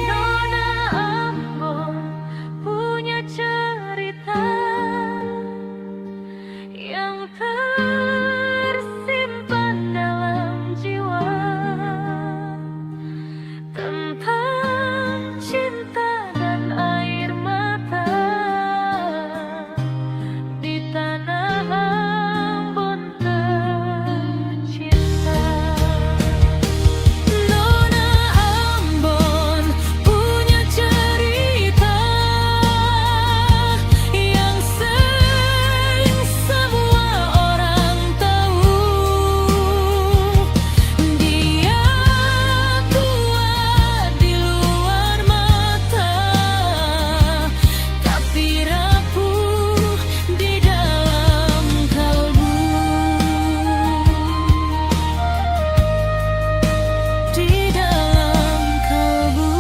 Speaker 1: Nona Ambon punya cerita yang tersimpan dalam jiwa, tentang cinta dan air mata di tanah Ambon tercinta. Nona Ambon punya cerita yang sering semua orang tahu. Dia kuat di luar mata, tapi rapuh di dalam kalbu. Di dalam kalbu.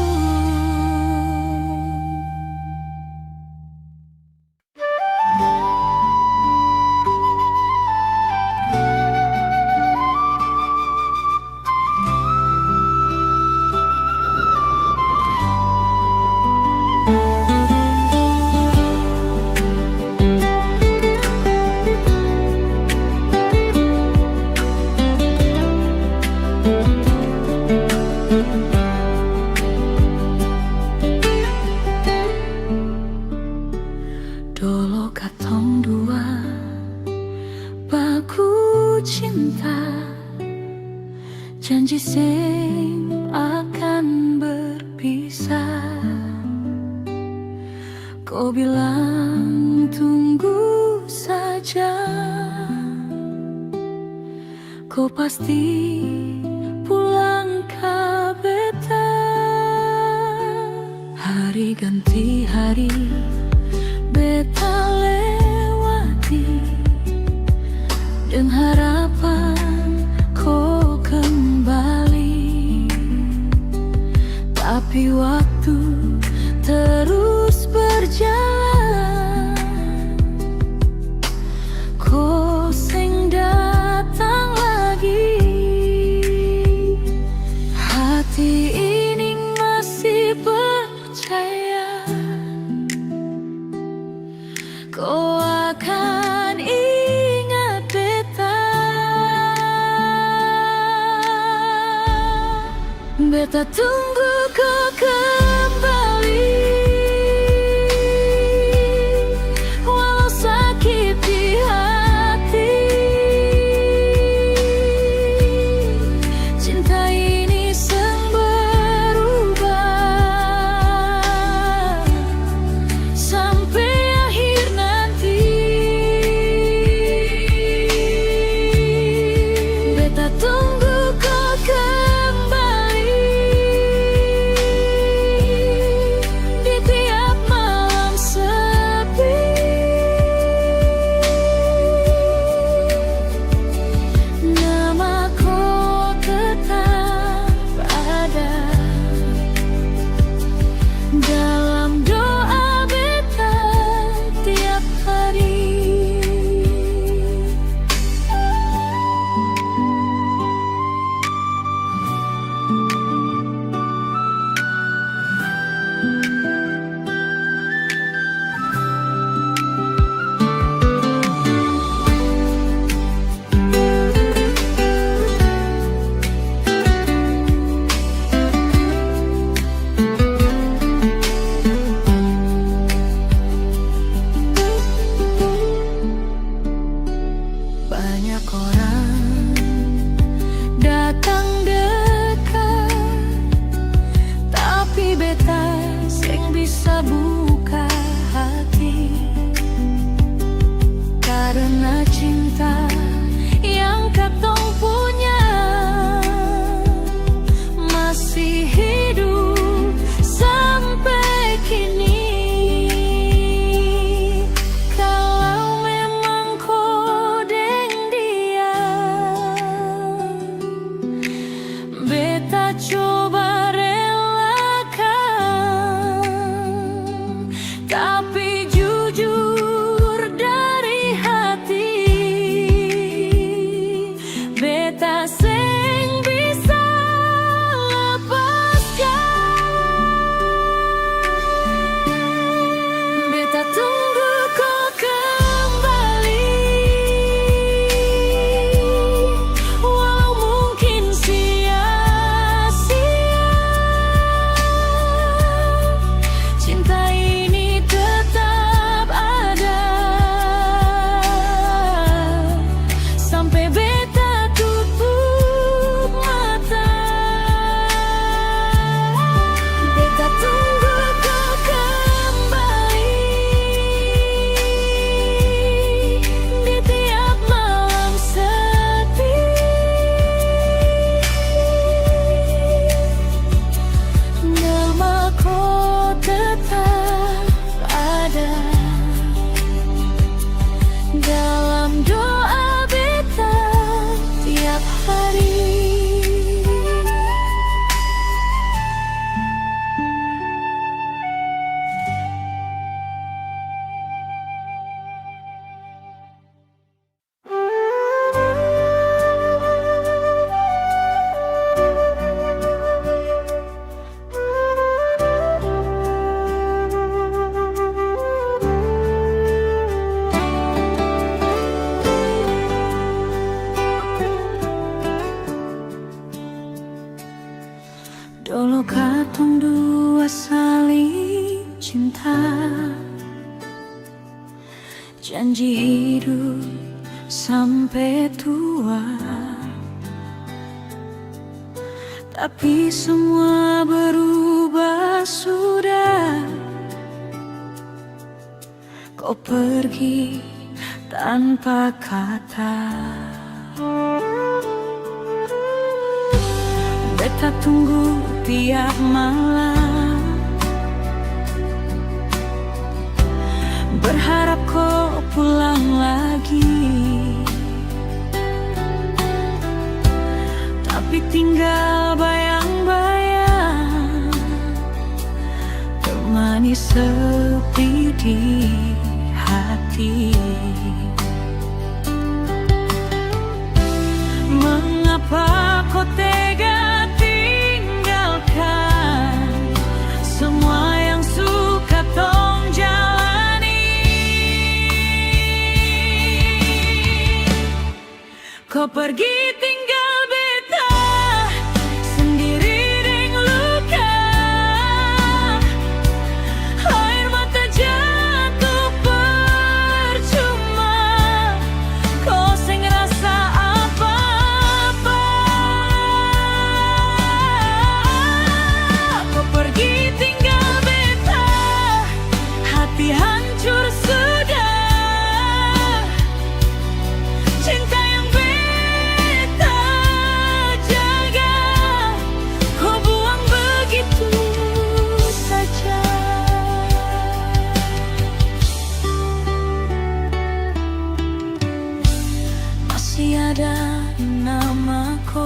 Speaker 1: Dolo katong dua baku cinta, janji sing akan berpisah. Kau bilang tunggu saja, kau pasti pulang ke beta. Hari ganti hari beta lewati, dan harapan kau kembali. Tapi waktu terus berjalan, kau sing datang lagi. Beta tunggu kau kembali, walau sakit di hati. Cinta ini sang berubah sampai akhir nanti. Beta tunggu kau kembali di tiap malam sepi. Namaku tetap ada dalam doa beta tiap hari. Banyak orang datang dekat, tapi beta sing bisa buka hati. Karena cinta yang katong punya masih hidup sampai kini. Kalau memang kodeng dia, beta coba relakan, tapi jujur dari hati, beta seng bisa lepaskan. Beta tunggu kau kembali, walau mungkin sia-sia. Cinta ini tetap ada sampai beta tutup mata. Beta tunggu kau kembali di tiap malam sepi. Namaku tetap ada dalam doa beta tiap hari. Dulu katong dua saling cinta, janji hidup sampai tua. Tapi semua berubah sudah. Kau pergi tanpa kata. Beta tunggu tiap malam, berharap kau pulang lagi. Tapi tinggal bayang-bayang, temani sepi di hati. Mengapa kau tega tinggalkan semua yang suka tong jalani? Kau pergi tinggal beta sendiri dengan masih ada namaku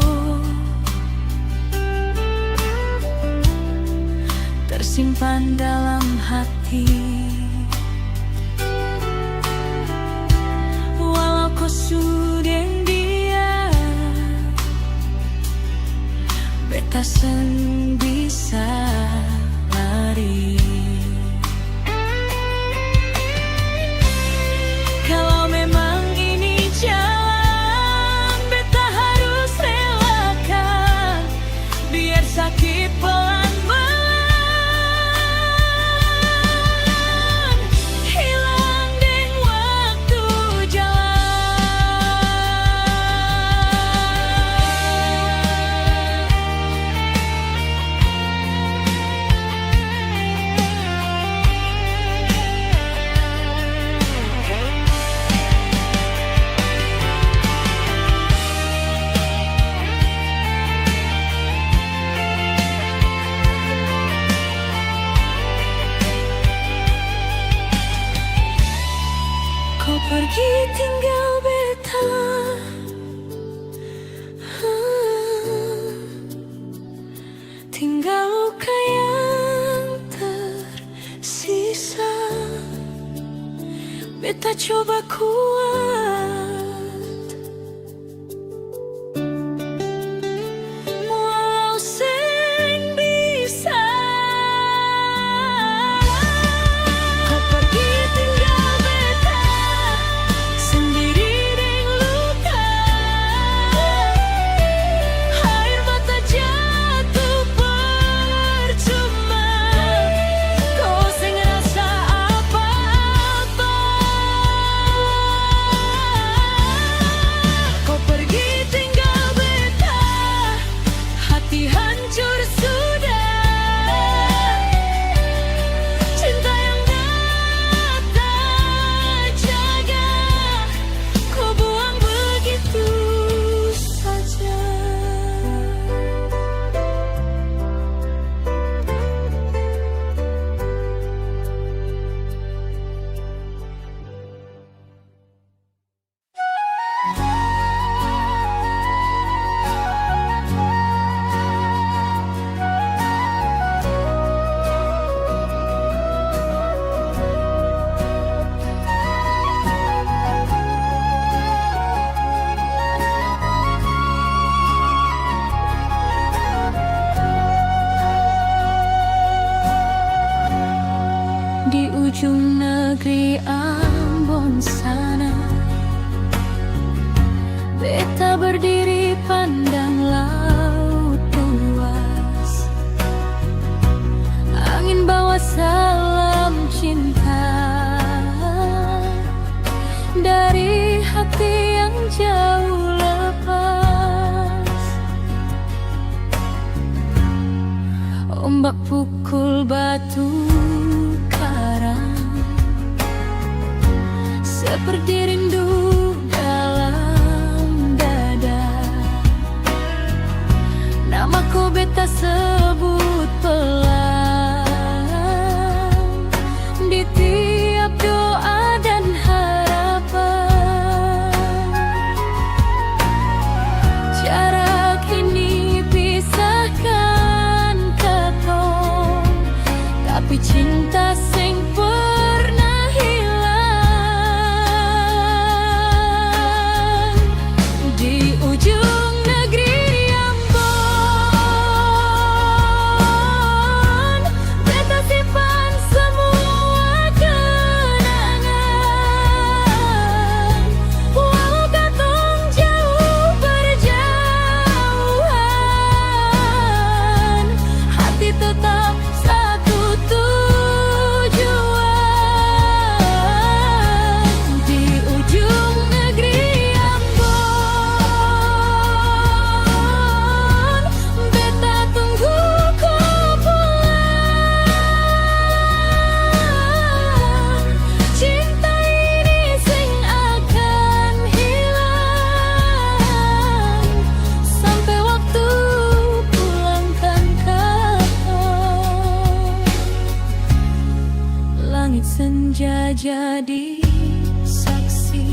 Speaker 1: tersimpan dalam hati. Walau kau sudah dia, beta sen bisa lari. Kalau memang ini jalan, beta harus relakan, biar sakit pelan-pelan hilang deng waktu jalan. Kau pergi tinggal beta, tinggal luka yang tersisa. Beta coba kuat, walau seng bisa. Kau pergi tinggal beta sendiri deng luka, air mata jatuh percuma, kau seng rasa apa-apa. Kau pergi tinggal beta, hati hancur sudah, cinta yang beta jaga kau buang begitu saja. Di ujung negeri Ambon sana, beta berdiri pandang laut luas. Angin bawa salam cinta dari hati yang jauh lepas. Ombak pukul batu seperti rindu dalam dada. Namaku beta sebut pelan di tiap doa dan harapan. Jarak ini pisahkan katong, tapi cinta sing pernah hilang. Di ujung negeri Ambon, beta simpan semua kenangan. Walau katong jauh berjauhan, hati tetap satu tujuan. Di ujung negeri Ambon, beta tunggu kau pulang. Cinta ini sing akan hilang sampai waktu pulangkan katong. Langit senja jadi saksi,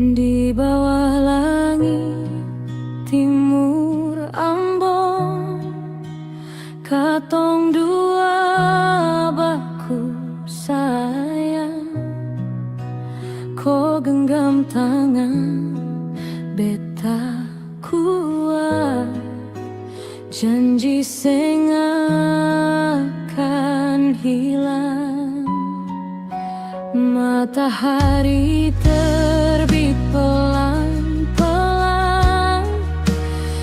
Speaker 1: Di bawah langit timur Ambon, katong dua baku sayang. Ko genggam tangan beta kuat, janji sing akan hilang. Matahari terbit pelan-pelan,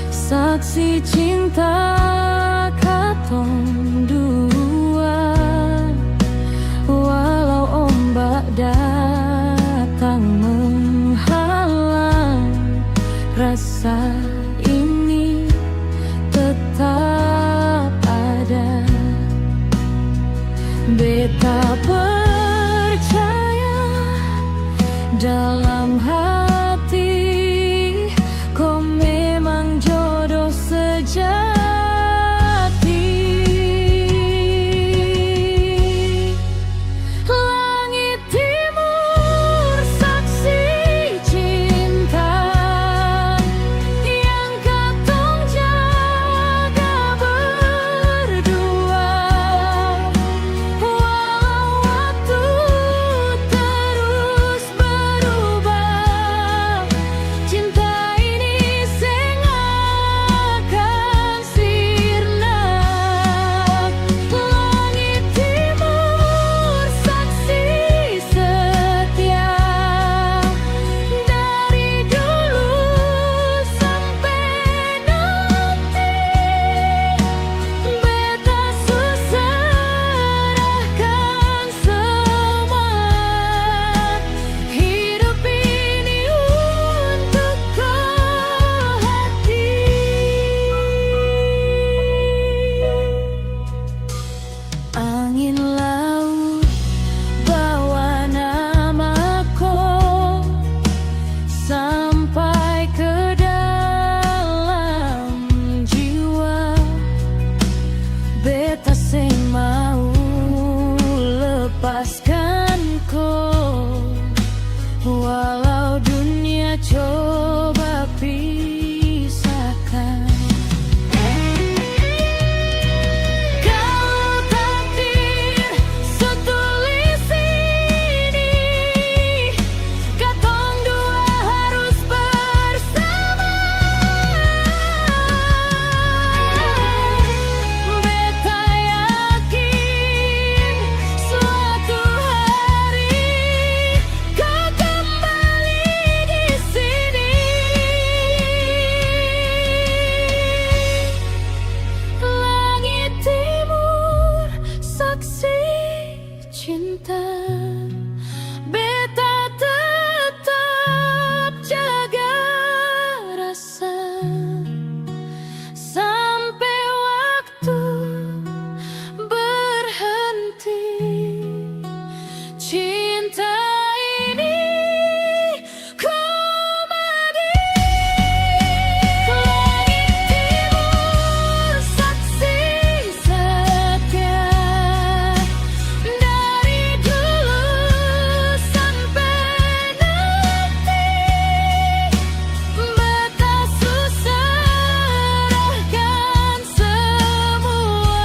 Speaker 1: saksi cinta katong dua. Walau ombak datang menghalang, rasa ini tetap ada. Beta percaya dalam hati, kau memang jodoh sejati. Langit timur saksi cinta yang katong jaga berdua. Walau waktu terus berubah, cinta ini sing akan sirna. Langit timur saksi setia, dari dulu sampai nanti. Beta serahkan semua hidup ini untuk kau hati. Angin laut bawa namaku sampai ke dalam jiwa. Beta sing mau lepaskan kau, walau dunia coba pisahkan. Kalau takdir setulis ini, katong dua harus bersama. Beta yakin suatu hari kau kembali di sini. Langit timur saksi cinta, beta tetap jaga rasa sampai waktu berhenti. Cinta ini komedi. Langit timur saksi setia, dari dulu sampai nanti. Beta serahkan semua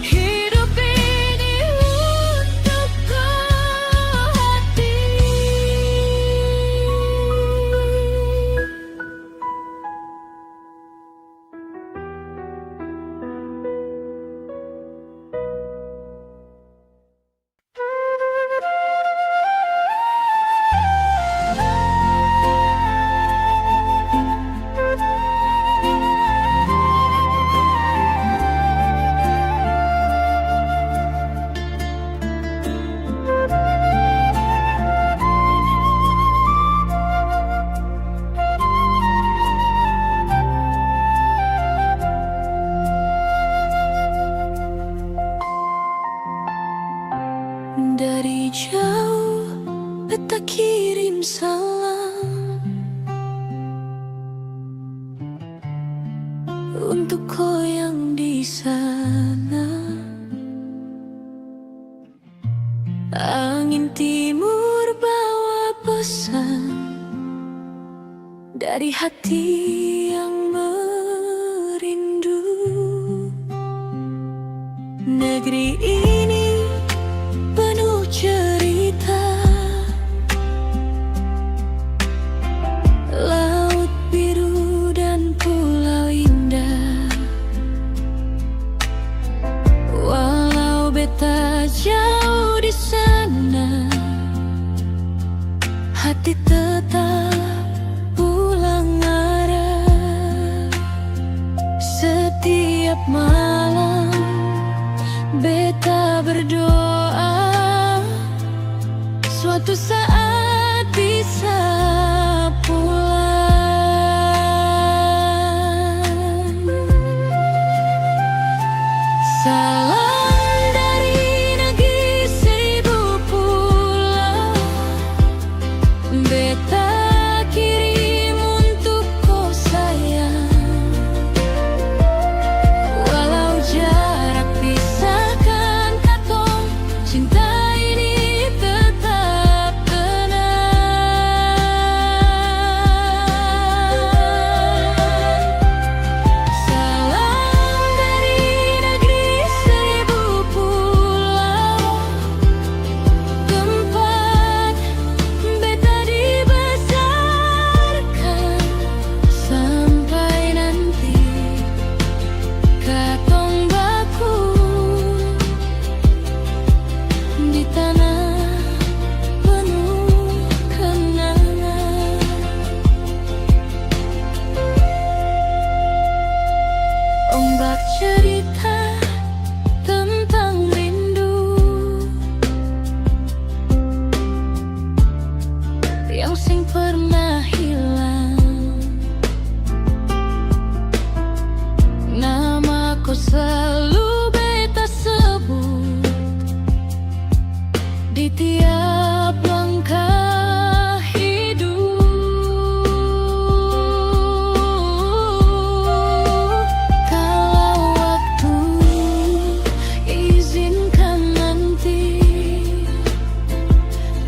Speaker 1: hidup ini untuk kau hati. Dari jauh beta kirim salam untuk kau yang di sana. Angin timur bawa pesan dari hati yang merindu. Negeri ini penuh cerita, laut biru dan pulau indah. Walau beta jauh di sana, hati tetap pulang arah. Setiap malam beta berdoa, suatu saat bisa pulang. Salam dari negeri seribu pulau, beta kirim untuk kau sayang. Walau jarak pisahkan katong, cinta ini tetap tenang. Salam dari negeri seribu pulau, tempat beta dibesarkan. Sampai nanti katong baku di tanah penuh kenangan. Ombak cerita tentang rindu yang sing pernah hilang. Namaku selalu beta sebut di tiap langkah hidup. Kalau waktu izinkan nanti,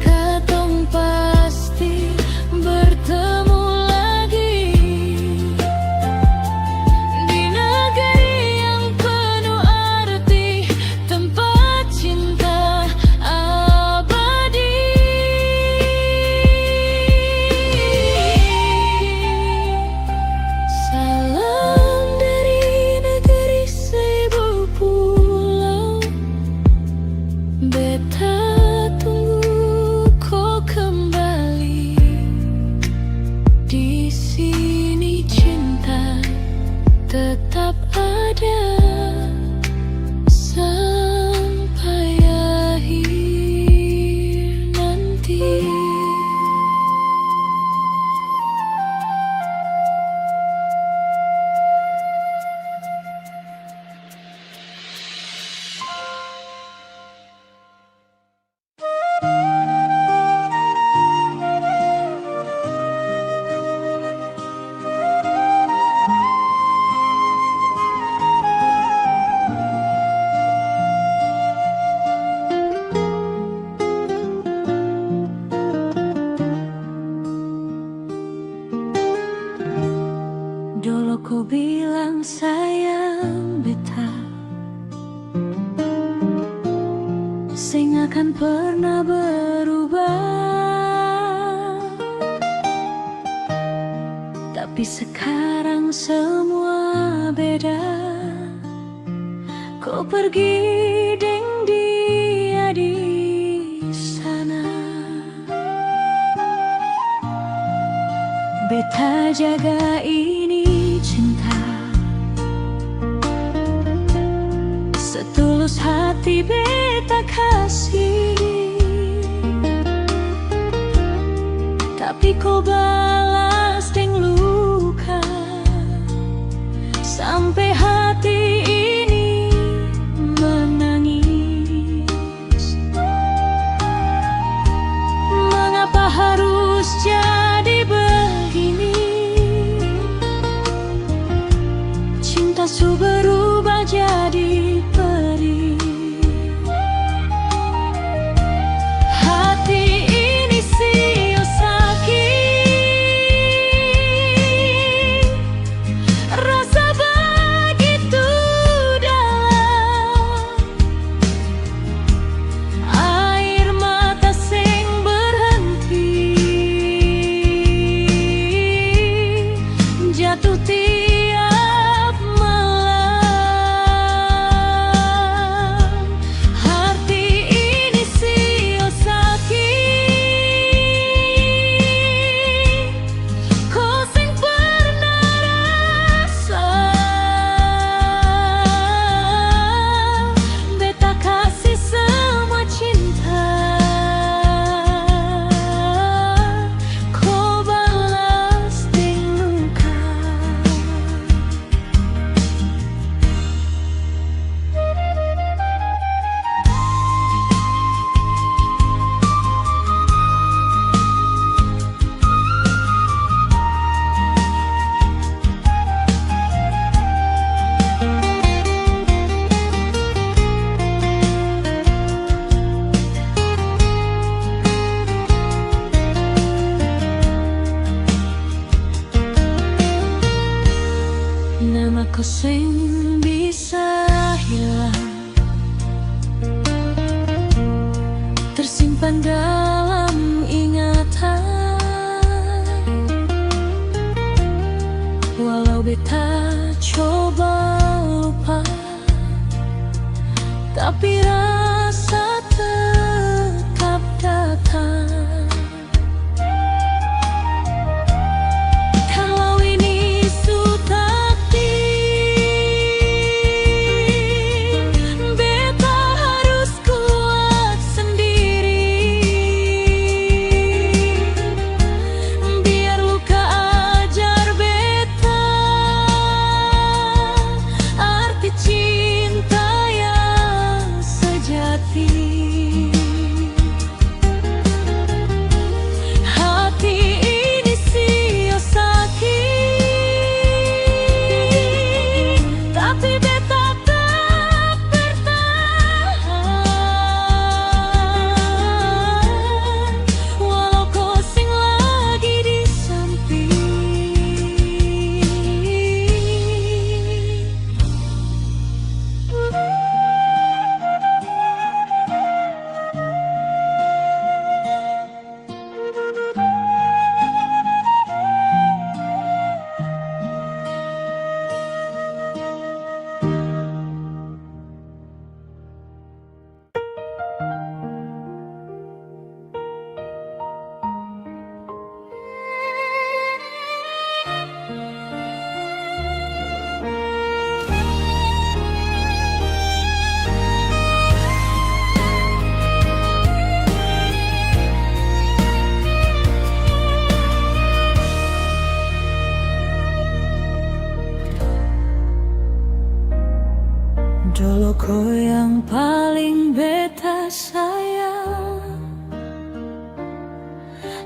Speaker 1: katong pasti bertemu lagi di negeri yang penuh arti, tempat cinta abadi. Salam dari negeri seribu pulau, beta tunggu kau kembali. Di sini cinta tetap ada sampai akhir nanti. Dulu ku bilang sayang beta, sing akan pernah berubah. Tapi sekarang semua beda. Kau pergi deng dia di sana, beta jaga ini cinta setulus hati beta kasih. Tapi kau balas deng luka, sampai hati ini menangis. Mengapa harus jadi begini? Cinta su berubah jadi perih. Hati ini sio sakit,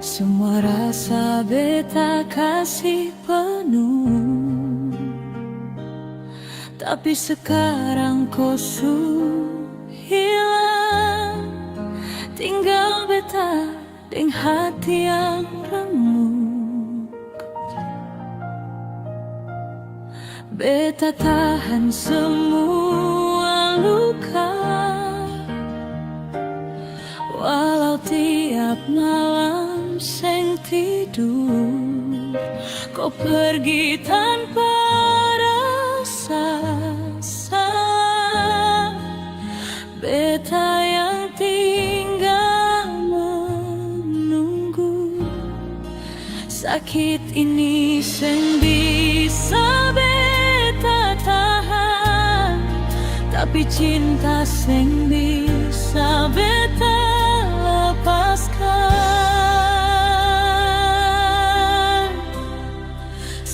Speaker 1: Semua rasa beta kasih penuh, tapi sekarang kau su hilang. Tinggal beta deng hati yang remuk. Beta tahan semua luka, walau tiap malam seng tidur. Kau pergi tanpa rasa salah. Beta yang tinggal menunggu. Sakit ini seng bisa beta tahan, tapi cinta seng bisa beta lepaskan.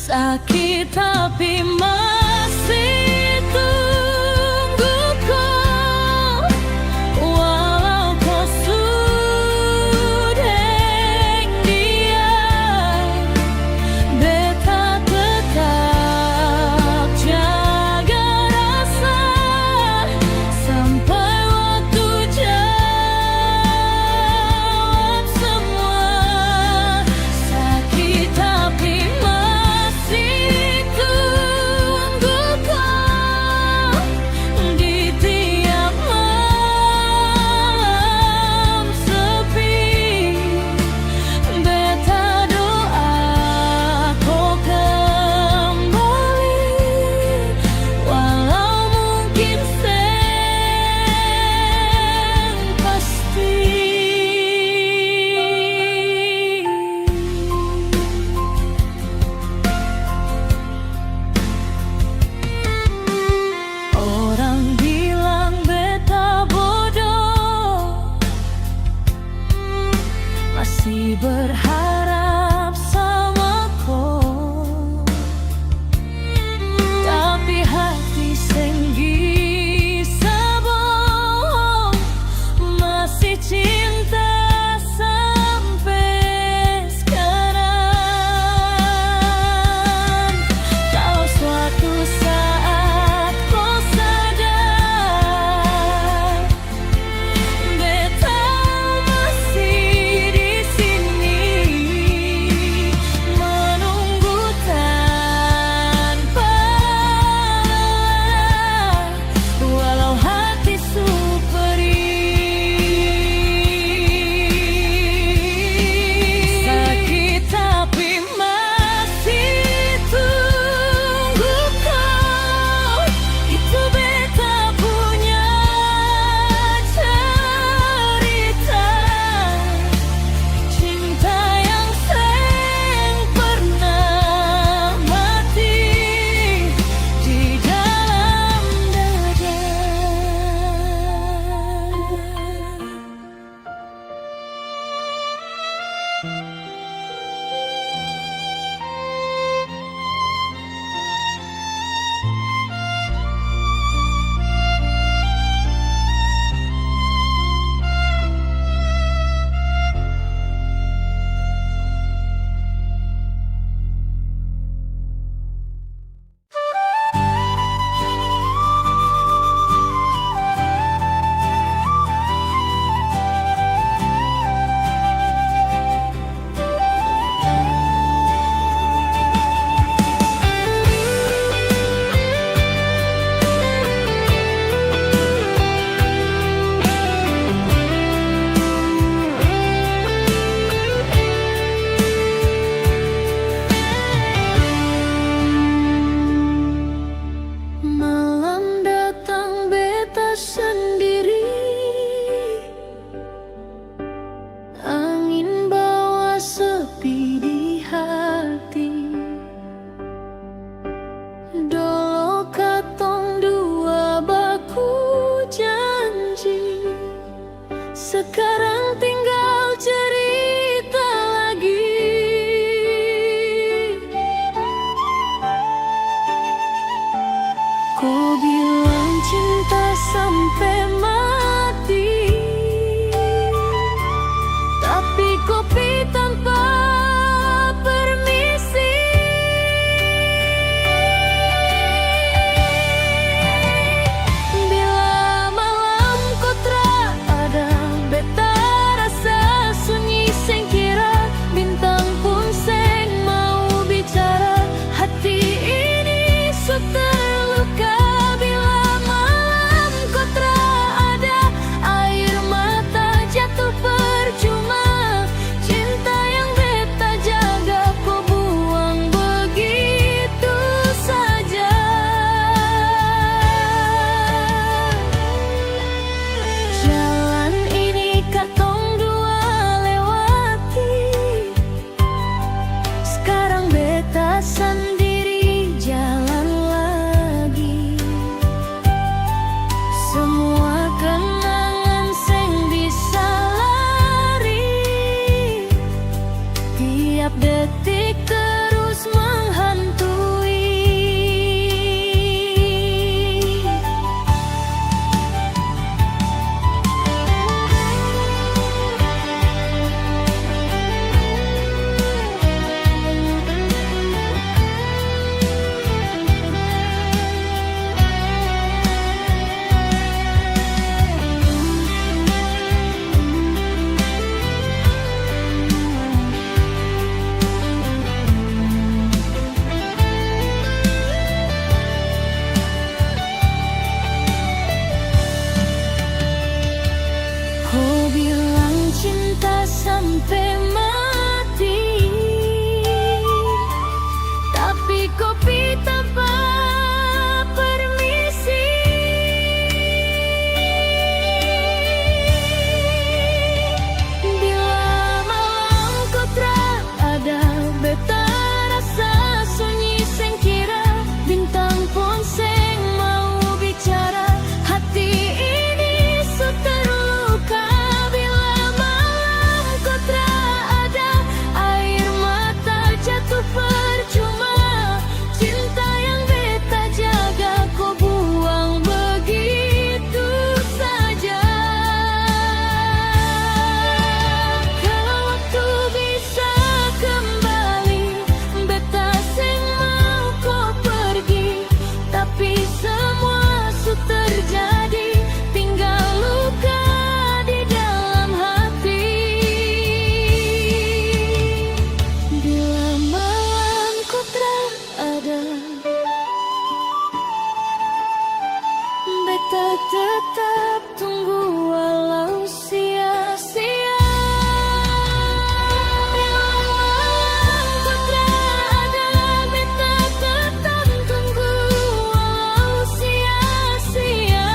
Speaker 1: Sakit tapi masih tunggu kau, walau kau sudah dia. Beta tetap jaga rasa sampai waktu jawab semua. Sakit tapi masih tunggu kau di tiap malam sepi. Beta doa kau kembali, walau mungkin seng pasti. Orang bilang beta bodoh, masih berharap sama kau, tapi hati seng bisa bohong. Masih cinta sampai sekarang. Kalau suatu saat kau sadar, beta masih di sini. sing kira, bintang pun sing mau bicara. Hati ini terluka bila malam kau ada, air mata jatuh percuma. Cinta yang beta jaga kau buang begitu saja. Jalan ini katong dua lewati, sekarang beta sendiri jalan lagi. Semua kenangan sing bisa lari, tiap detik terus menghantui. Kau bilang cinta sampai mati, tapi kopi tanpa permisi. Bila malam kau ada, beta rasa sunyi sing kira, bintang pun sing mau bicara. Hati ini terluka bila malam kau ada, air mata jatuh percuma. Cinta yang beta jaga kau buang begitu saja. Kalau waktu bisa kembali, beta sing mau kau pergi, tapi semua terjadi, tinggal luka di dalam hati. Bila malam kau ada, beta tetap tunggu walau sia-sia. Bila malam kau ada, beta tetap tunggu walau sia-sia.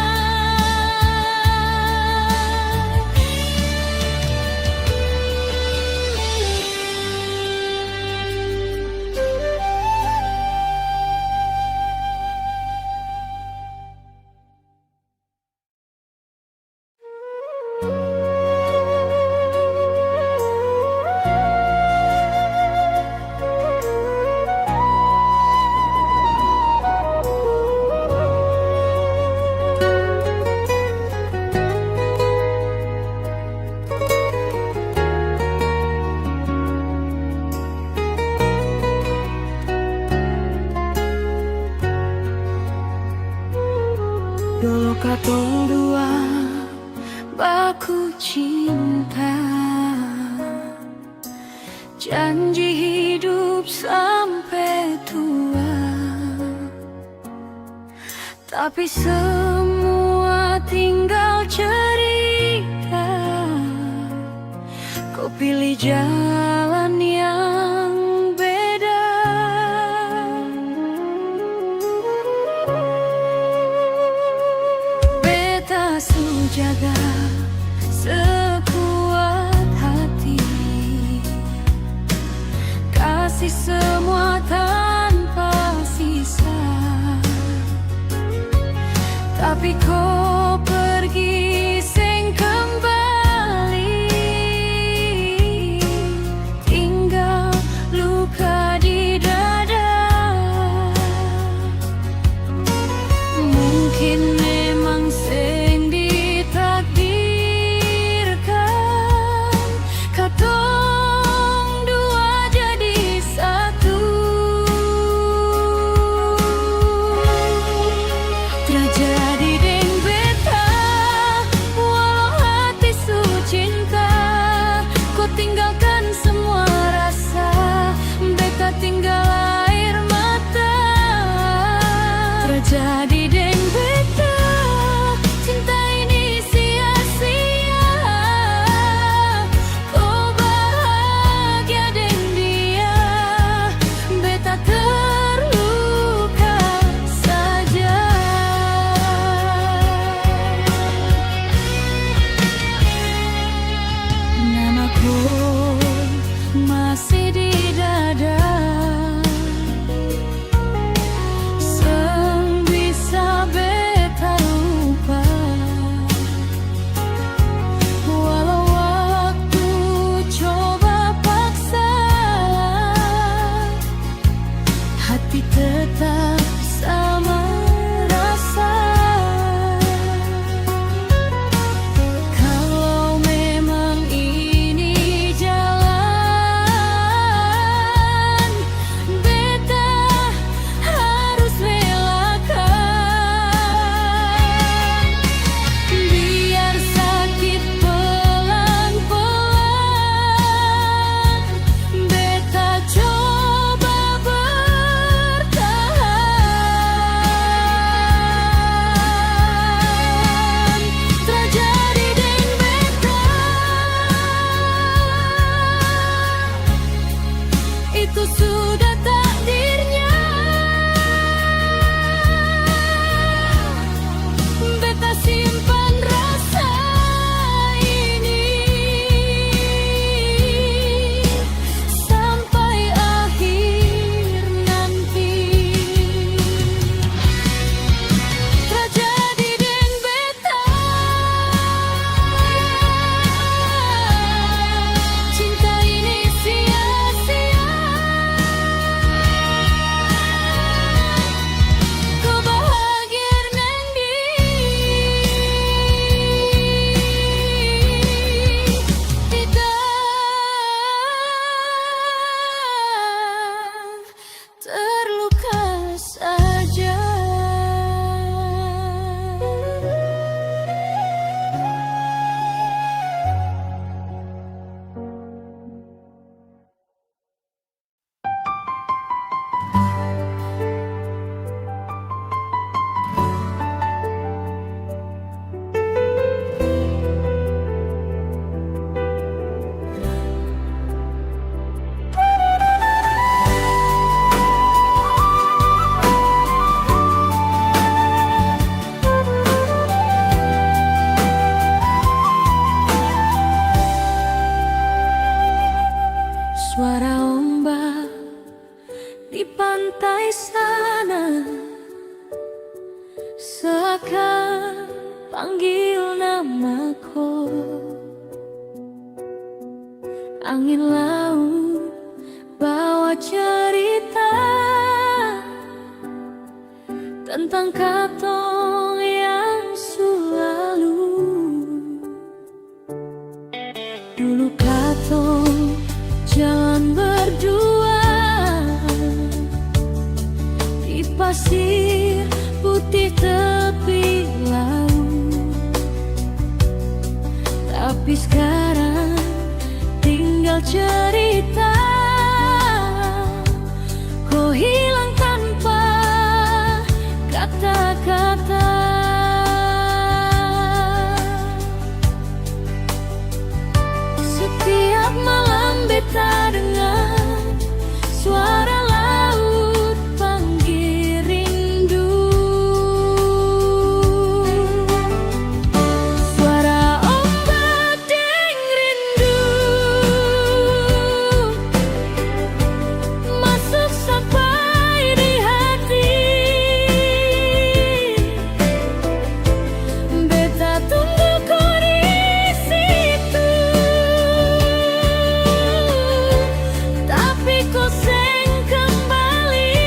Speaker 1: Dulu katong dua baku cinta, janji hidup sampai tua. Tapi semua tinggal cerita, kau pilih jalan yang beda. Beta jaga sekuat hati, kasih semua tanpa sisa. Tapi kau pergi sing kembali, tinggal luka di dada. Mungkin memang sing ditakdirkan, katong dua jadi satu. Terjadi deng itu sudah takdirnya. Beta simpan rasa ini sampai akhir nanti. Tragedi deng beta, cinta ini sia-sia. Ku bahagia neng di tidak terluka saja. Suara ombak di pantai sana seakan panggil namaku. Angin laut bawa cerita tentang katong yang selalu. Dulu katong jalan berdua di pasir putih tepi laut. Tapi sekarang tinggal cerita, kau hilang tanpa kata-kata. Setiap malam beta dengar suara laut panggil rindu. Suara ombak deng rindu masuk sampai di hati. Beta tunggu kau di situ, tapi kau seng kembali.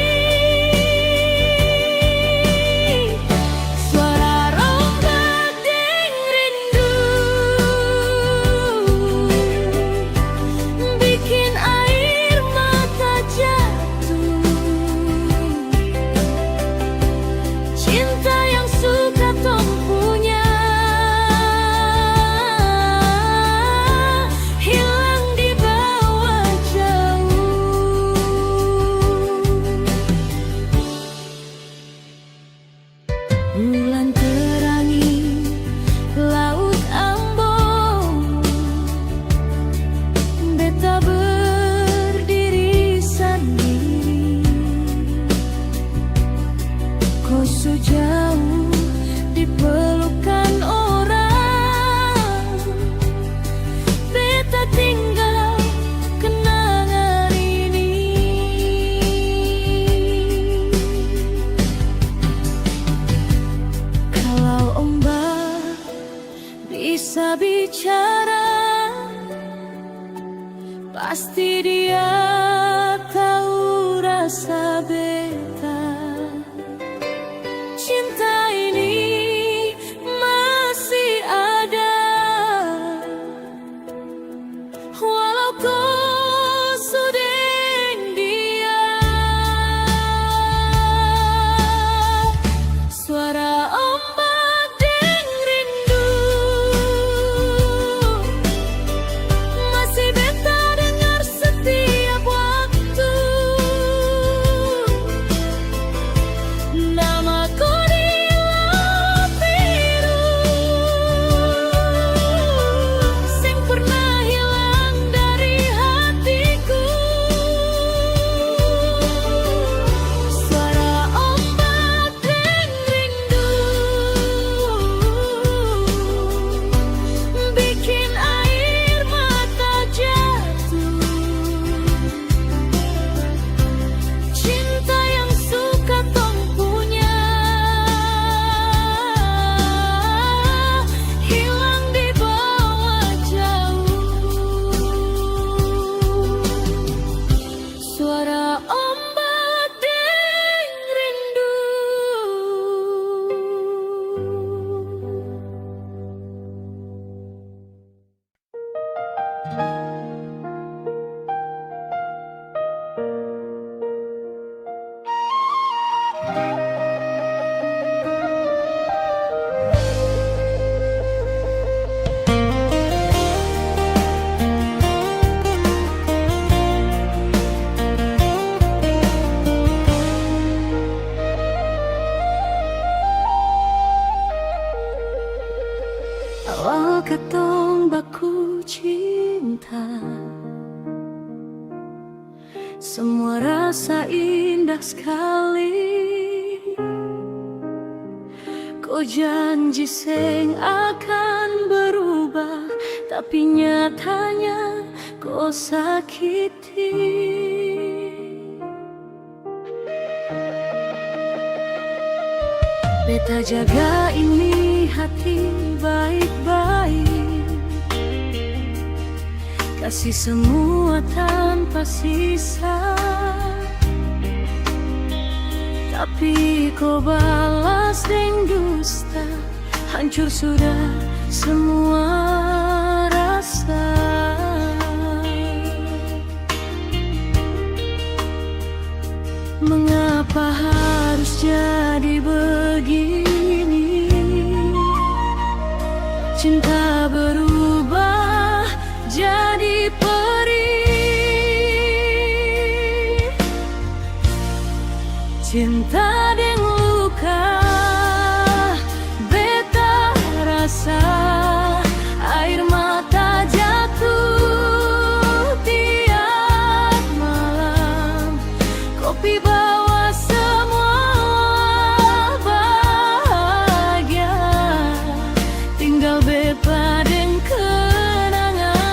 Speaker 1: Suara ombak deng rindu bikin air mata jatuh. Cinta yang suka tong punya hilang di bawah jauh. Bulan terangi laut ambon, beta berdiri sendiri. Kau sejauh di pelukan orang, beta tinggal kenangan ini. Kalau ombak bisa bicara, pasti dia tahu rasa beta. Cinta ini masih ada, walau kau sudah dia. Suara ombak deng rindu masih beta dengar setiap waktu. semua rasa indah sekali. Kau janji sing akan berubah, tapi nyatanya kau sakiti. Beta jaga ini hati baik-baik, kasih semua tanpa sisa. Tapi kau balas dengan dusta, hancur sudah semua rasa. Mengapa harus jadi begini? Cinta berubah jadi perih, cinta deng luka. Beta rasa air mata jatuh tiap malam. Kopi bawa semua bahagia, tinggal beta deng kenangan.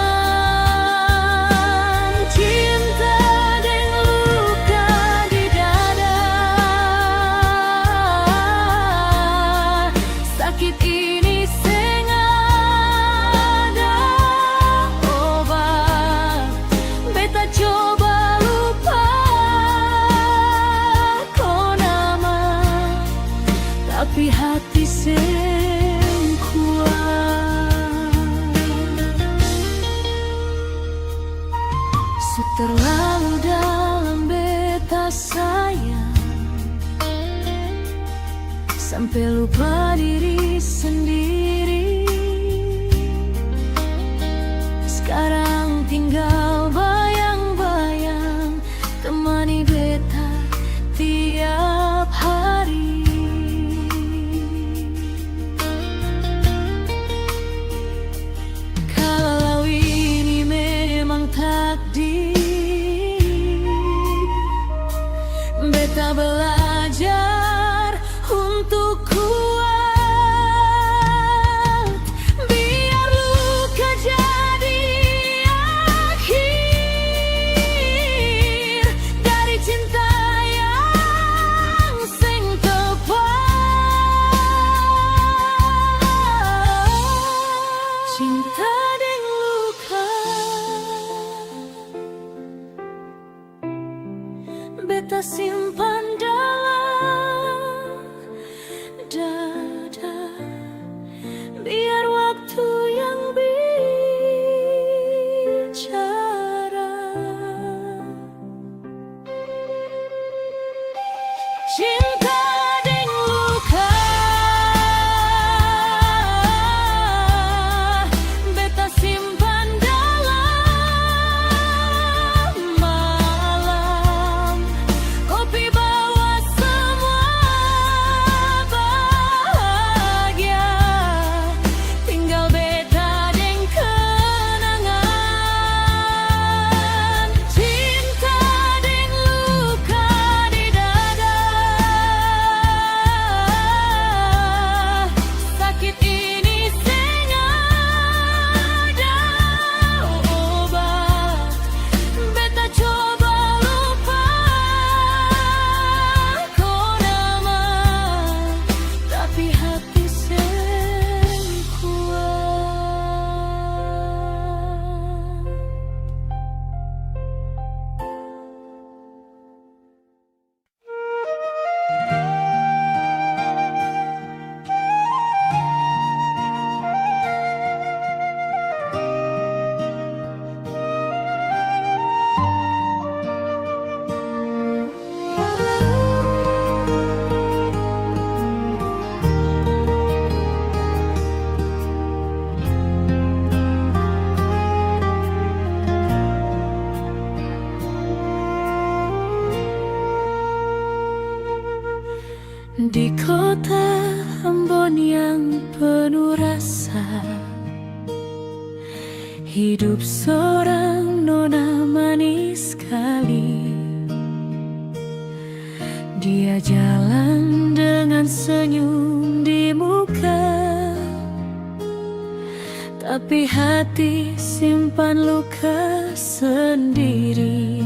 Speaker 1: Cinta deng luka di dada, sakit ini seng ada obat. Beta coba lupa kau nama, tapi hati seng kuat. Terlalu dalam beta sayang, sampai lupa diri sendiri. Sekarang tinggal bayang-bayang, temani beta tiap hari. Kalau ini memang takdir, beta belajar untuk kuat. Biar luka jadi akhir dari cinta yang sing tepat. Cinta deng luka, beta simpan dalam dada, biar waktu yang bicara. Cinta deng luka, beta simpan dalam malam. Kopi bawa semua bahagia, tinggal beta deng kenangan. Cinta deng luka di dada, sakit ini seng ada obat. Beta coba lupa kau nama, tapi hati seng kuat. Di kota Ambon yang penuh rasa, hidup seorang nona manis sekali. Dia jalan dengan senyum di muka, tapi hati simpan luka sendiri.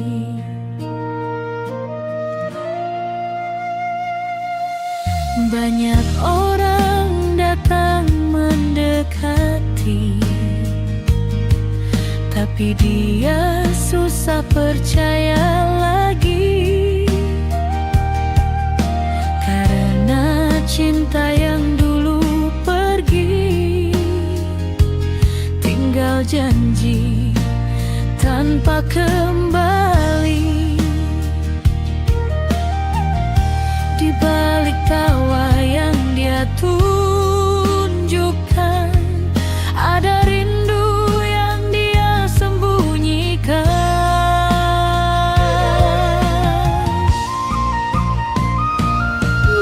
Speaker 1: Banyak orang datang mendekati, tapi dia susah percaya lagi. Karena cinta yang dulu pergi, tinggal janji tanpa kembali. Di balik tawa yang dia tunjukkan, ada rindu yang dia sembunyikan.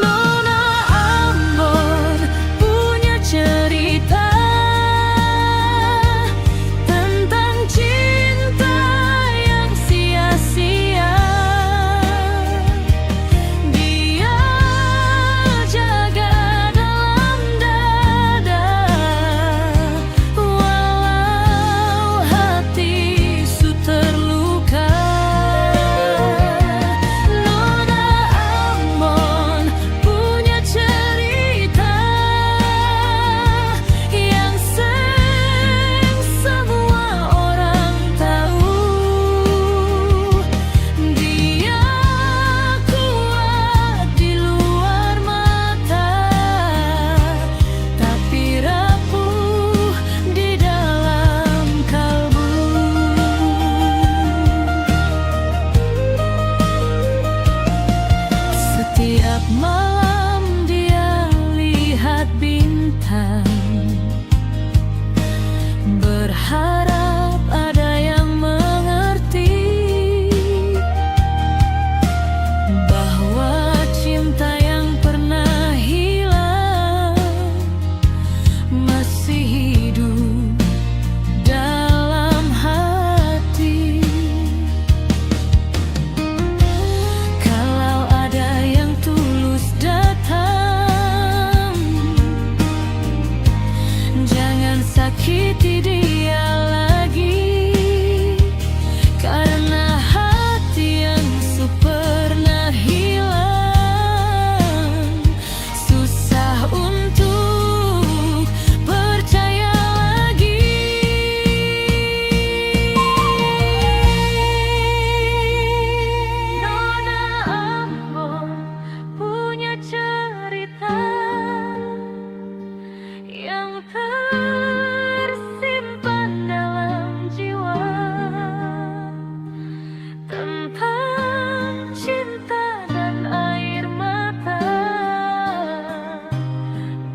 Speaker 1: Nona Ambon punya cerita tentang cinta yang sia-sia. Dia jaga dalam dada, walau hati su terluka. Nona Ambon punya cerita yang sering semua orang tahu. Dia kuat di luar mata, tapi rapuh di dalam kalbu. Setiap malam dia lihat bintang, berharap ada yang mengerti bahwa cinta yang pernah hilang masih hidup dalam hati. Kalau ada yang tulus datang, jangan sakiti dia lagi. Karena hati yang su pernah hilang susah untuk percaya lagi. Nona Ambon punya cerita yang tersimpan dalam jiwa, tentang cinta dan air mata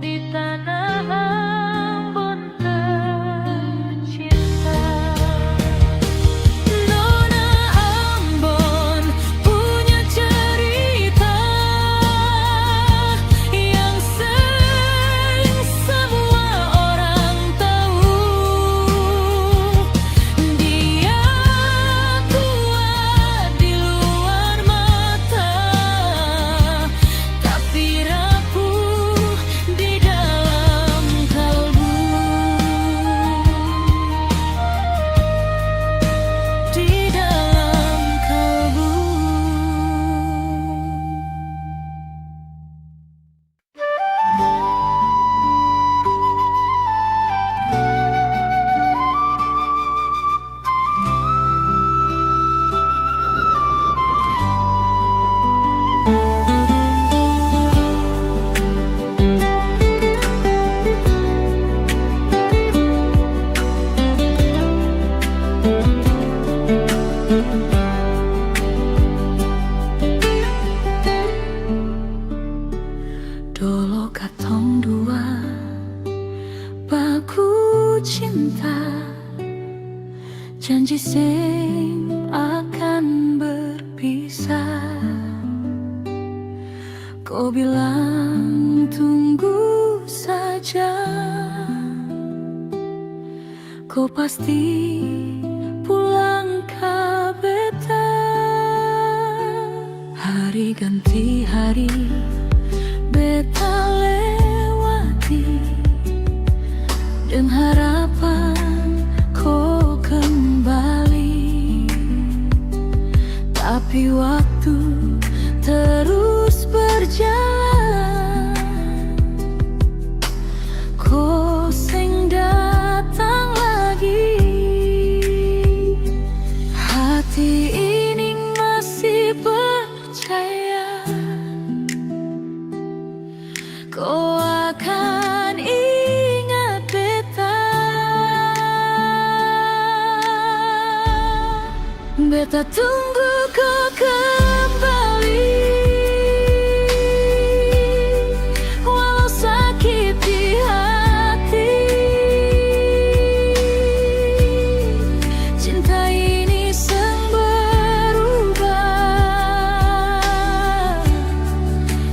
Speaker 1: di tanah Ambon tercinta. Nona Ambon punya cerita yang sering semua orang tahu. Dia kuat di luar mata, tapi rapuh di dalam kalbu. Di dalam kalbu. Dolo katong dua baku cinta, janji sing akan berpisah. Kau bilang tunggu saja, kau pasti pulang ke beta. Hari ganti hari beta lewati dengan harapan kau kembali. Tapi waktu terus berjalan, kau seng datang lagi. Hati ini masih percaya kau akan ingat beta. Beta tunggu kau kembali, walau sakit di hati. Cinta ini seng berubah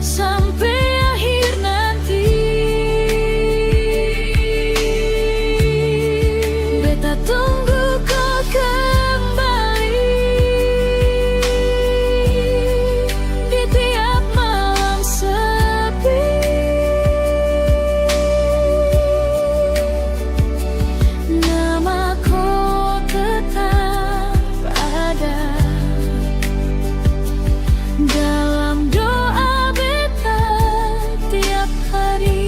Speaker 1: sampai akhir nanti. Beta tunggu kau kembali di tiap malam sepi. Nama kau tetap ada dalam doa beta tiap hari.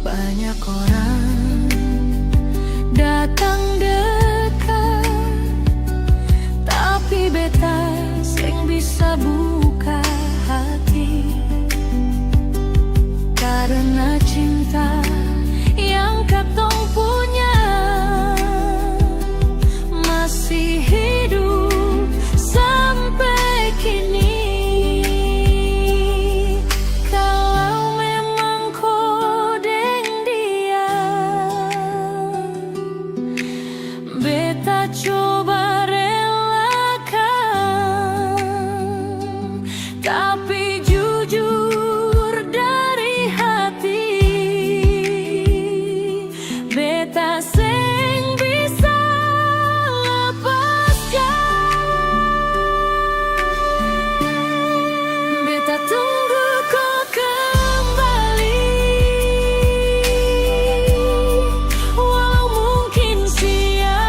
Speaker 1: Banyak orang datang dekat, tapi beta seng bisa buka hati. Karena cinta yang katong punya masih hidup sampai kini. Kalau memang kau deng dia, beta coba relakan, tapi jujur dari hati, beta seng bisa lepaskan. Beta tunggu kau kembali, walau mungkin sia-sia.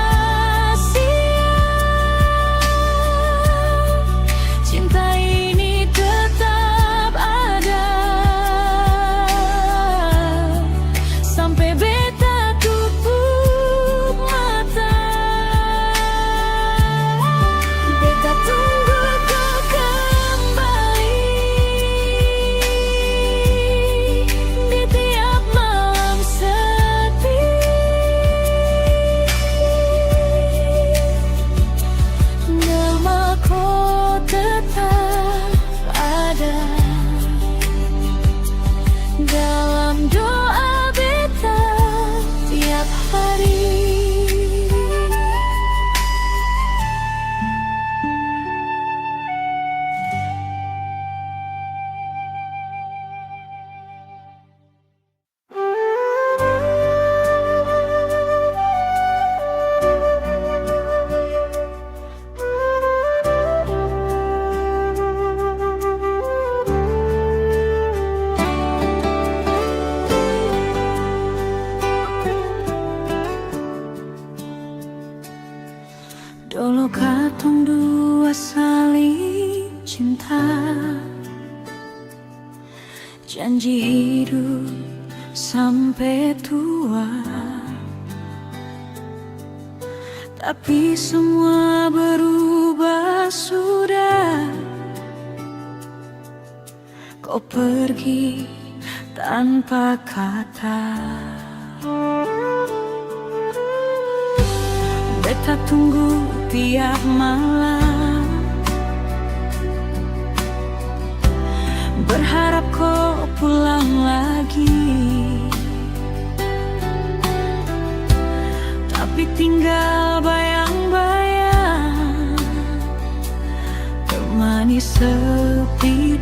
Speaker 1: Cinta ini tetap ada sampai beta tutup mata. Beta tunggu kau kembali di tiap malam sepi. Nama kau tetap ada dalam doa beta tiap hari. Dulu katong dua saling cinta, janji hidup sampai tua. Tapi semua berubah sudah. Kau pergi tanpa kata. Beta tunggu tiap malam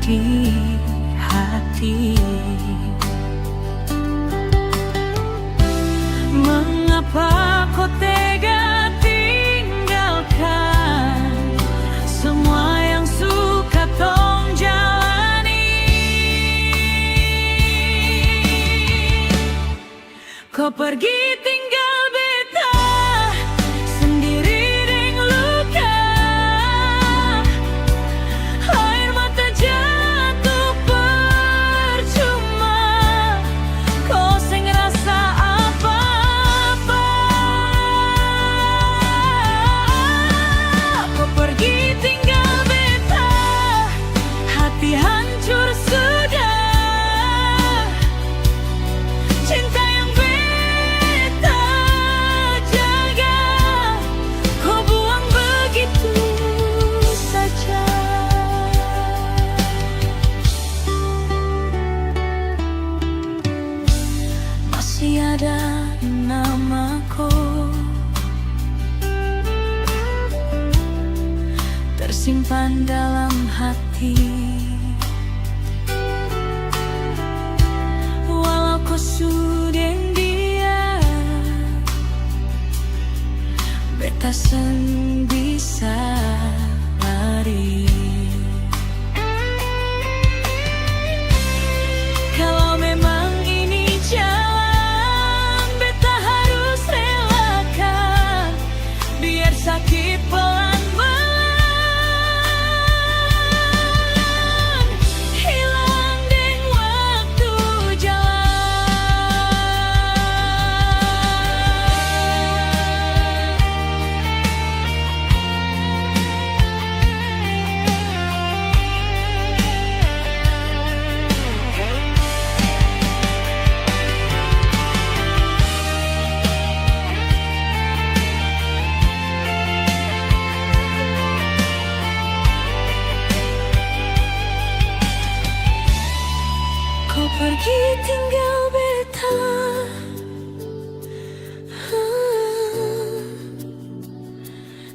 Speaker 1: di hati. Mengapa kau tega tinggalkan semua yang suka tong jalani? Kau pergi tinggal beta sendiri deng luka, air mata jatuh percuma, kau seng ngerasa apa-apa. Kau pergi tinggal beta, hati hancur sudah. Cinta yang beta jaga, kau buang begitu saja. Masih ada namaku tersimpan dalam hati, walau kau sudah dia, beta seng bisa lari. Kalau memang ini jalan, beta harus relakan, biar sakit pelan-pelan hilang deng waktu kau pergi tinggal beta,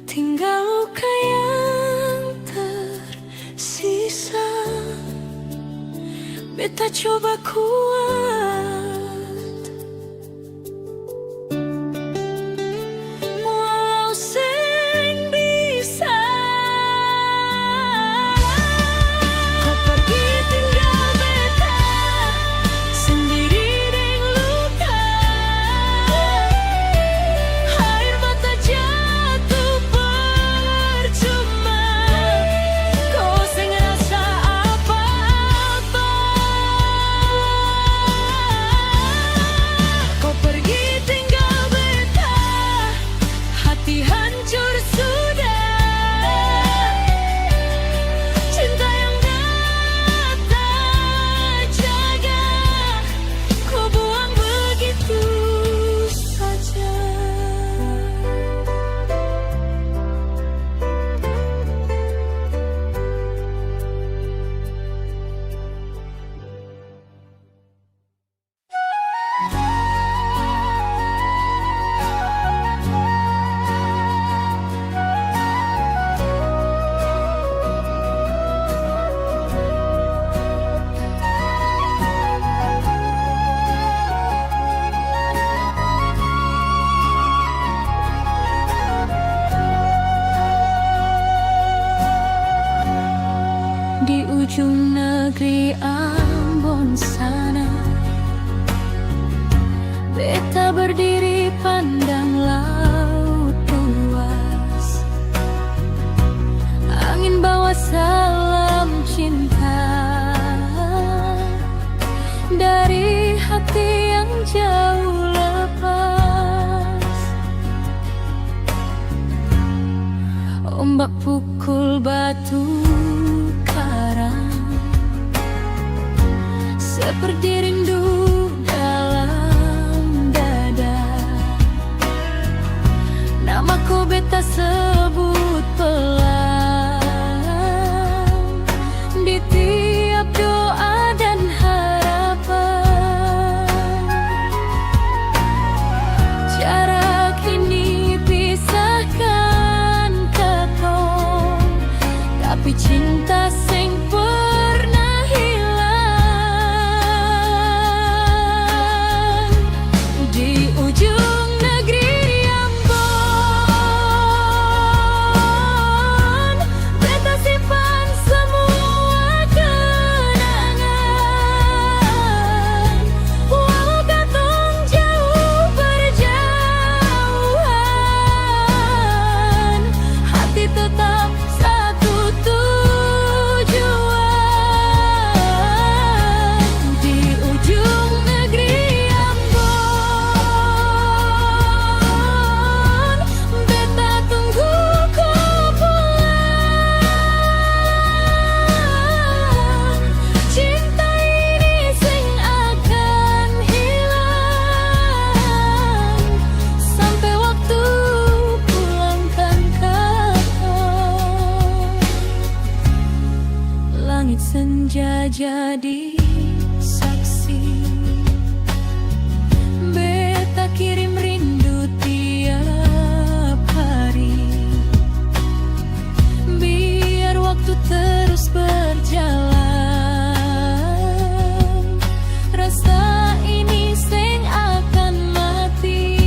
Speaker 1: tinggal luka yang tersisa. Beta coba kuat, walau seng bisa. Kau pergi tinggal beta sendiri deng luka, air mata jatuh percuma, kau seng ngerasa apa-apa. Kau pergi tinggal beta, hati hancur sudah. Cinta yang beta jaga, kau buang begitu saja. Di ujung negeri Ambon sana, beta berdiri pandang laut luas. Angin bawa salam cinta dari hati yang jauh lepas. Ombak pukul batu seperti rindu dalam dada. Namaku beta sebut pelan di tiap doa dan harapan. Jarak ini pisahkan ketong, tapi cinta sing pernah senja jadi saksi. Beta kirim rindu tiap hari, biar waktu terus berjalan. Rasa ini sing akan mati.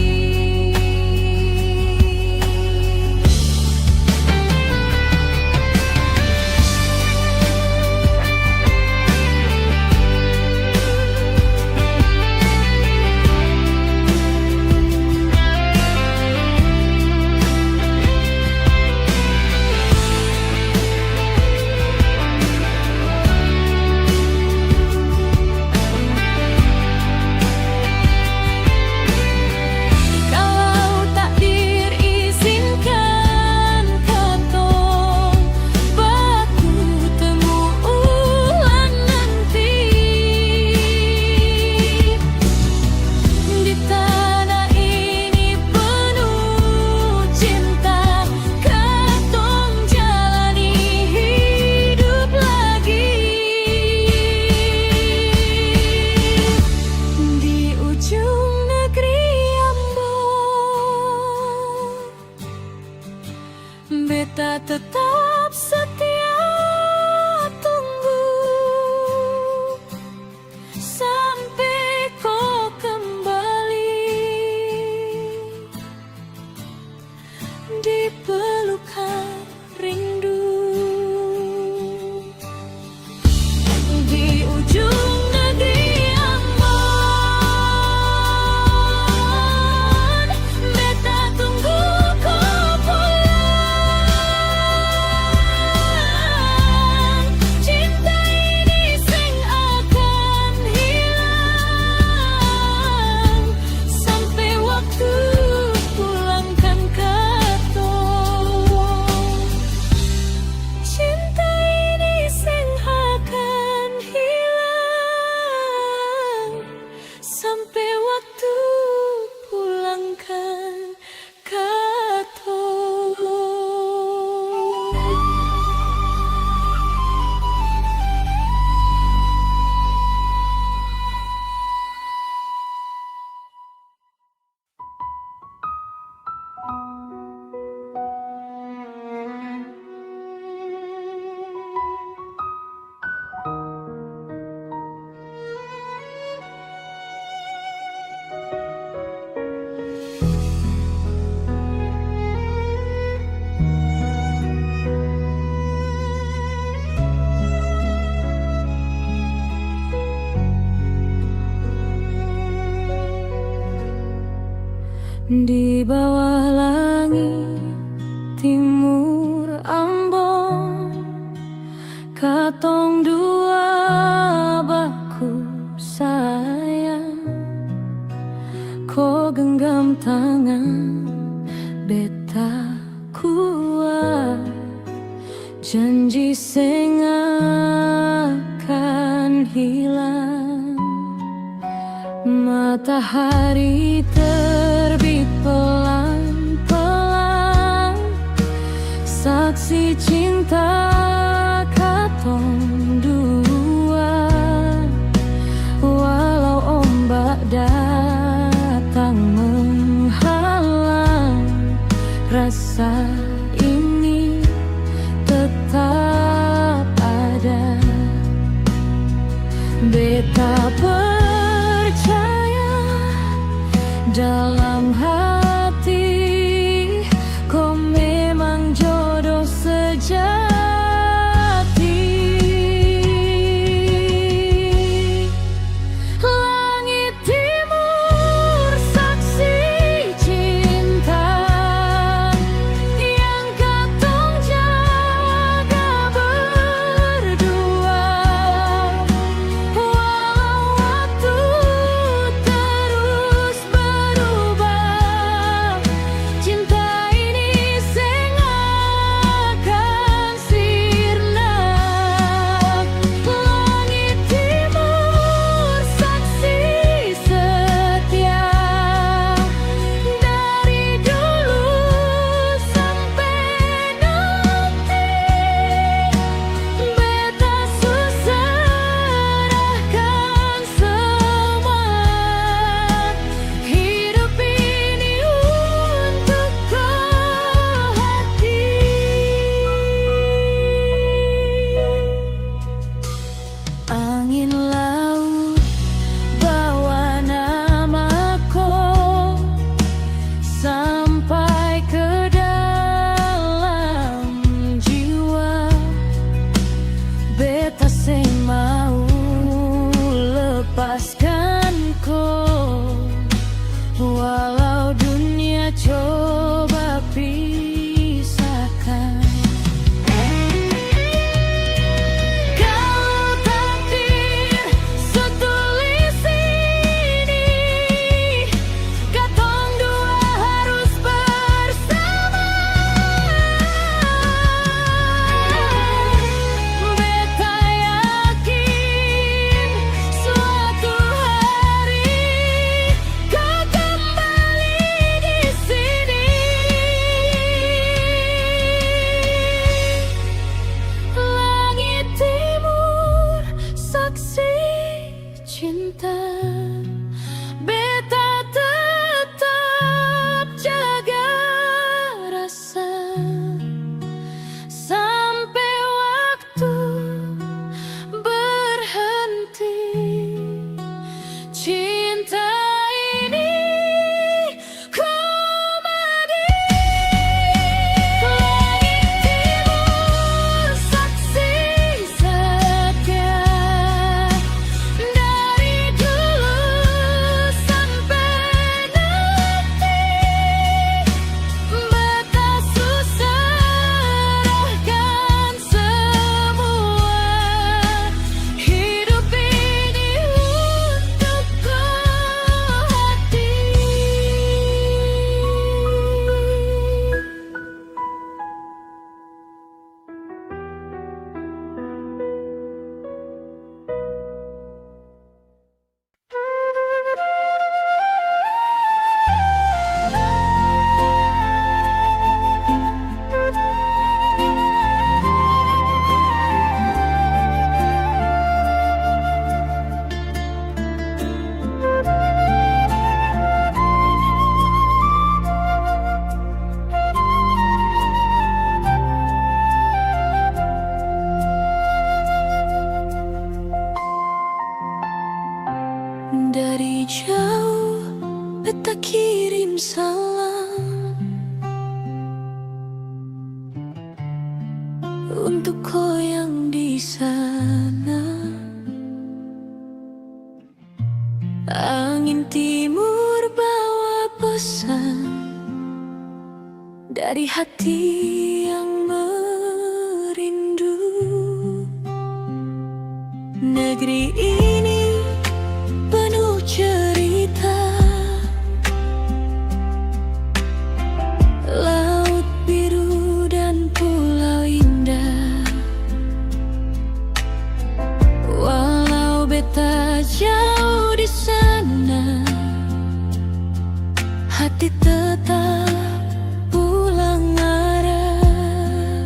Speaker 1: Beta tetap setia tunggu sampai kau kembali di pelukan rindu. Di ujung negeri aman, beta tunggu kau pulang. Cinta ini sing akan hilang sampai waktu pulangkan katong. Cinta ini sing akan hilang sampai waktu pulangkan katong. Di bawah langit timur Ambon, katong dua baku sayang. Ko genggam tangan beta kuat, janji sing akan hilang. Matahari terbit pelan-pelan, saksi cinta katong dua. Walau ombak datang menghalang, rasa ini tetap ada. Beta percaya dalam hati, kau memang jodoh sejati. Langit timur saksi cinta kirim salam untuk kau yang di sana. Angin timur bawa pesan dari hati yang merindu. Negeri ini penuh cerita, laut biru dan pulau indah. Walau beta jauh di sana, hati tetap pulang arah.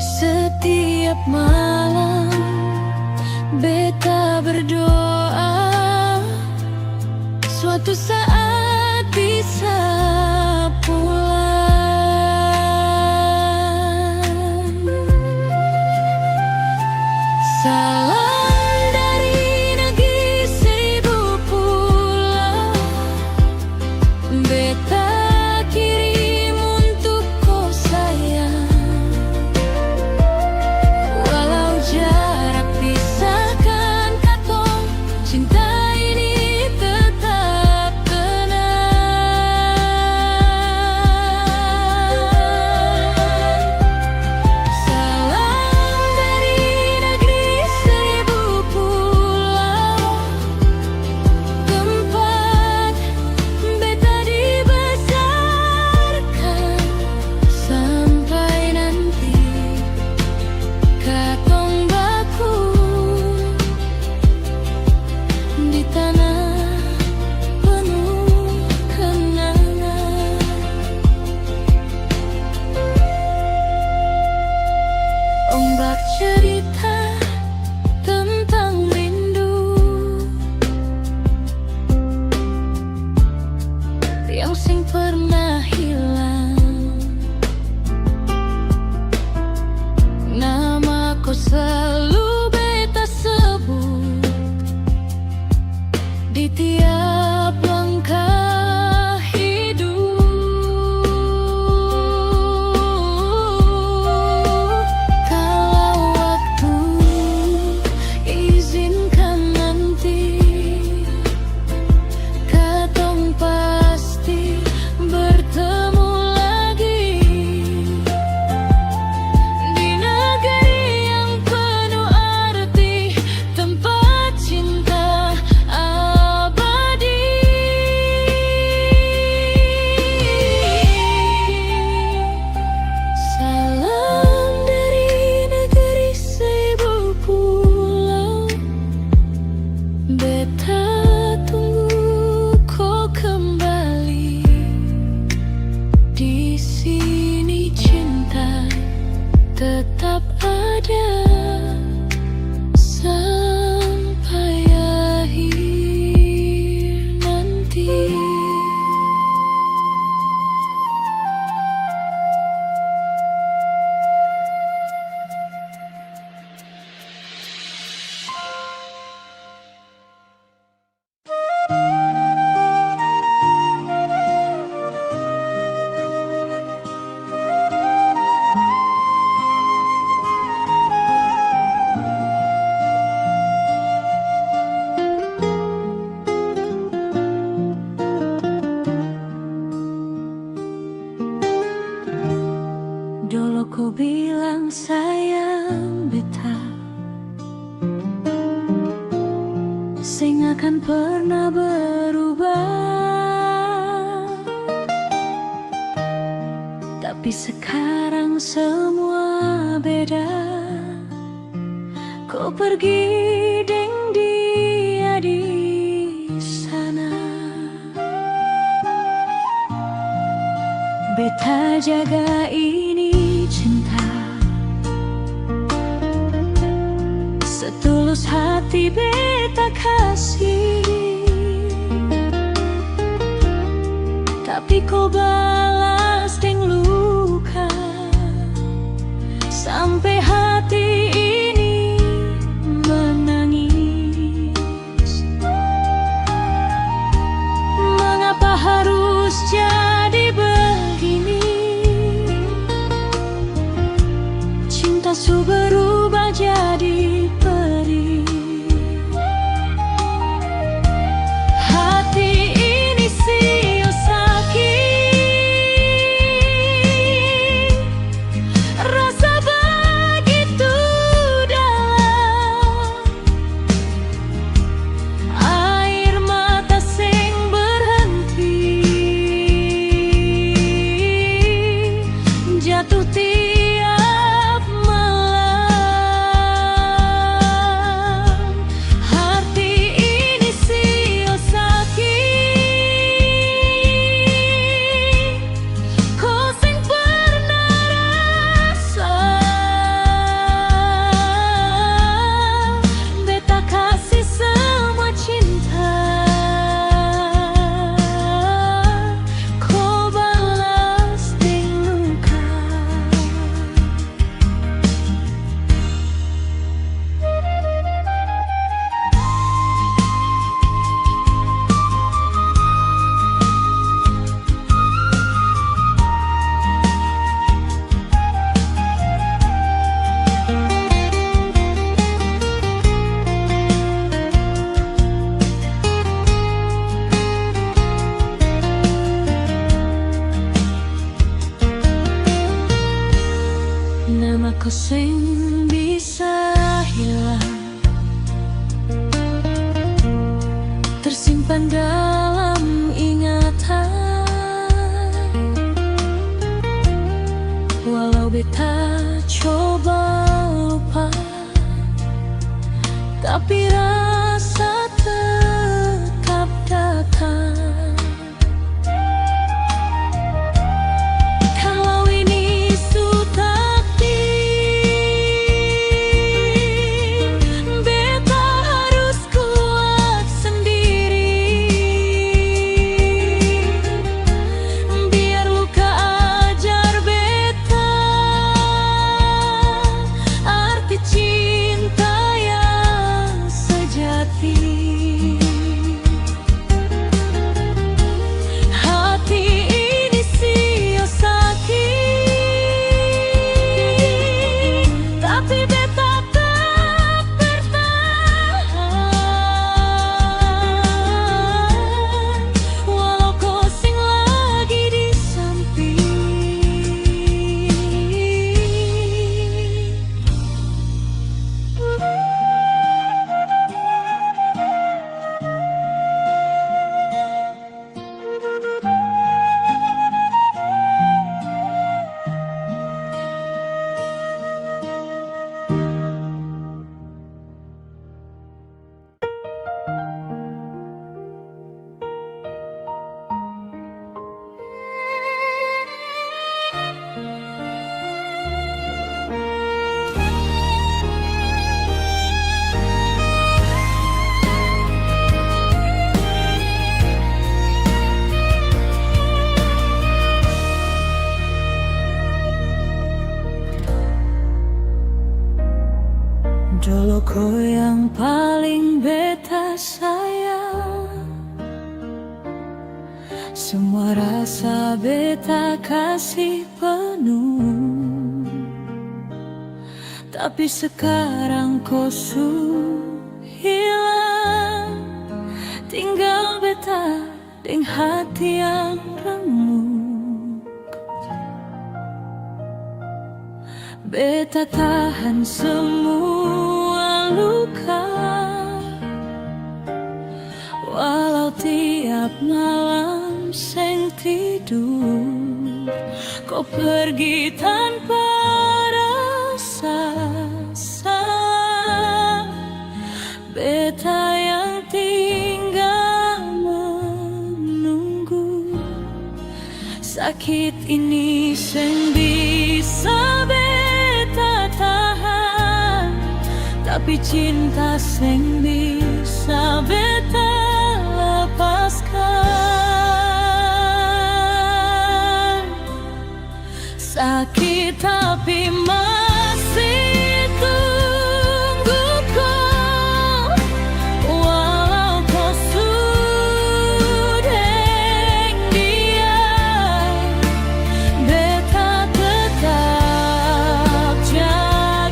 Speaker 1: Setiap malam beta berdoa suatu saat bisa pulang. Salam dari negeri seribu pulau, beta kirim untuk kau sayang. Walau jarak pisahkan katong, cinta ini tetap tenang. Salam dari negeri seribu pulau, tempat beta dibesarkan. Sampai nanti katong baku di tanah penuh kenangan. Ombak cerita tentang rindu yang sing pernah hilang. Nama kau selalu beta sebut di tiap langkah hidup. Kalau waktu izinkan nanti, katong pasti bertemu lagi di negeri yang penuh arti, tempat cinta abadi. Salam dari negeri seribu pulau, beta tunggu kau kembali. Di sini cinta tetap ada sampai akhir nanti. Dulu ku bilang sayang beta, sing akan pernah berubah. Tapi sekarang semua beda. Kau pergi deng dia di sana, beta jaga ini cinta setulus hati beta kasih. Tapi kau balas deng luka, sampai hati ini menangis. Mengapa harus Matasu berubah jadi perih. Hati ini sio sakit, rasa begitu dalam. Air mata sing berhenti, jatuh tiap malam. Hati ini sio sakit, kau sing pernah rasa. Beta kasih semua cinta, kau balas dengan luka. Namaku sing bisa hilang, tersimpan dalam ingatan. Walau beta coba lupa, tapi rasa tetap datang. Kalau ini sudah takdir, beta harus kuat sendiri. Biar luka ajar beta arti cinta yang sejati. Hati ini sio sakit, tapi beta tetap bertahan. Walau kau sing lagi di samping. Dulu kau yang paling beta sayang, semua rasa beta kasih penuh. Tapi sekarang kau hilang, tinggal beta deng hati yang remuk. Beta tahan semua luka, walau tiap malam seng tidur. Kau pergi tanpa rasa salah, beta yang tinggal menunggu. Sakit ini seng bisa beta tahan, tapi cinta seng bisa beta lepaskan. Sakit tapi masih tunggu kau, walau kau sudah dia. Beta tetap jaga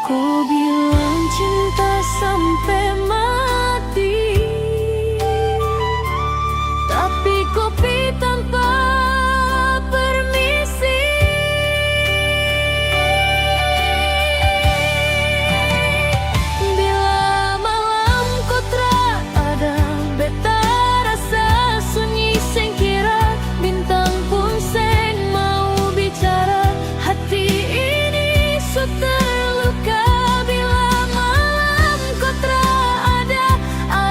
Speaker 1: Kau bilang cinta sampai mati, tapi kopi tanpa permisi. Bila malam kau tak ada, beta rasa sunyi sengkira. Bintang pun seng mau bicara, hati ini sudah terluka. Bila malam kau tak ada,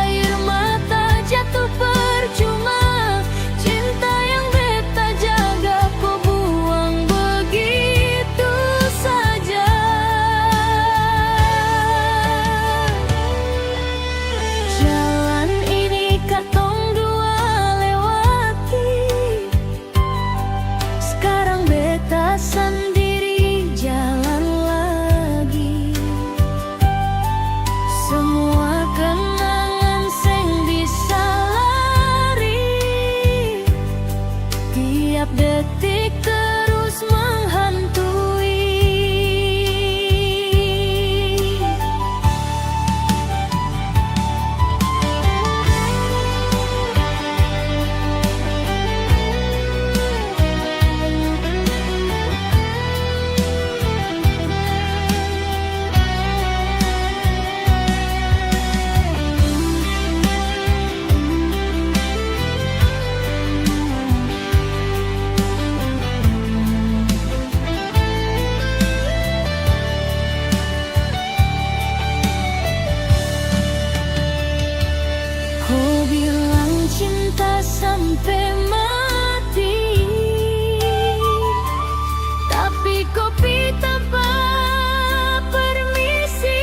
Speaker 1: air mata jatuh percuma. Cinta yang beta jaga kau buang begitu saja. Jalan ini katong dua lewati, sekarang beta sendiri jalan lagi. Semua kenangan seng bisa lari, tiap detik terus menghantui. Kau bilang cinta sampai mati, tapi kopi tanpa permisi.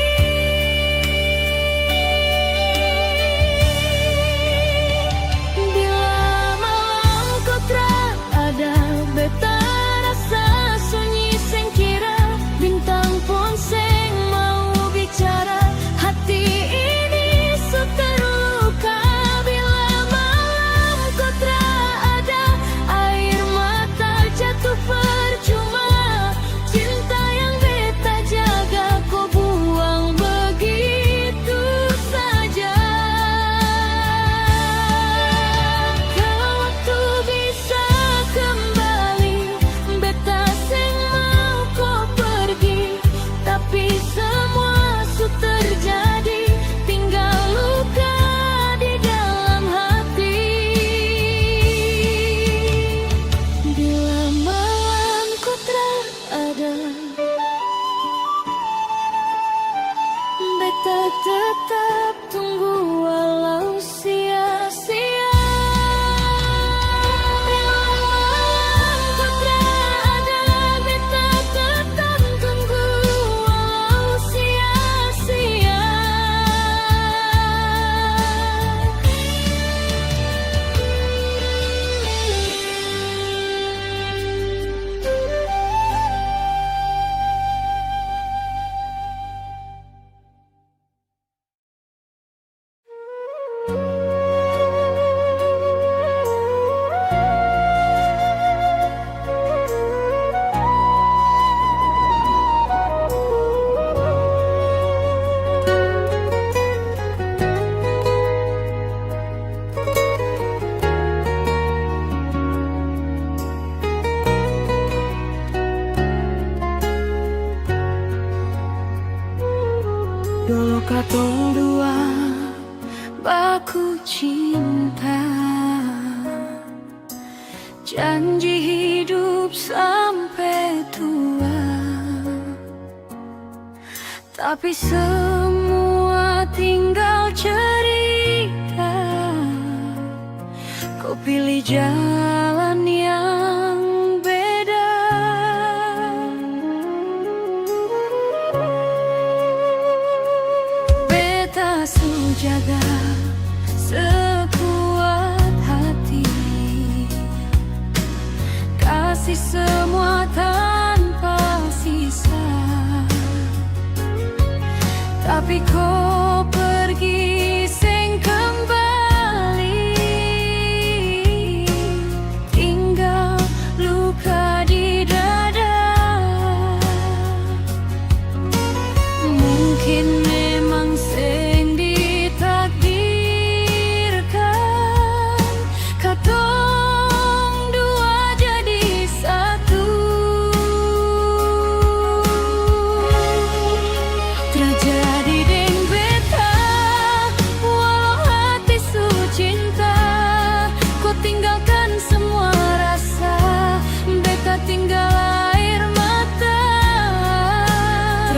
Speaker 1: Bila malam kau tak ada, beta rasa sunyi sengkira. Bintang pun seng mau bicara, hati ini sudah terluka. Bila malam kau tak ada, air mata jatuh percuma. Cinta yang beta jaga kau buang begitu saja. Kalau waktu bisa kembali, beta seng mau kau pergi, tapi semua sudah terjadi, tinggal luka di dalam hati. Bila malam kau tak ada, beta tetap tunggu walau sia-sia. Bila malam kau tak ada, beta tetap tunggu walau sia-sia. Dulu katong dua baku cinta, janji hidup sampai tua. Tapi semua tinggal cerita. Kau pilih jalan yang beda. Beta sujaga sekuat hati, kasih semua tanpa sisa. Tapi kau pergi seng kembali, tinggal luka di dada.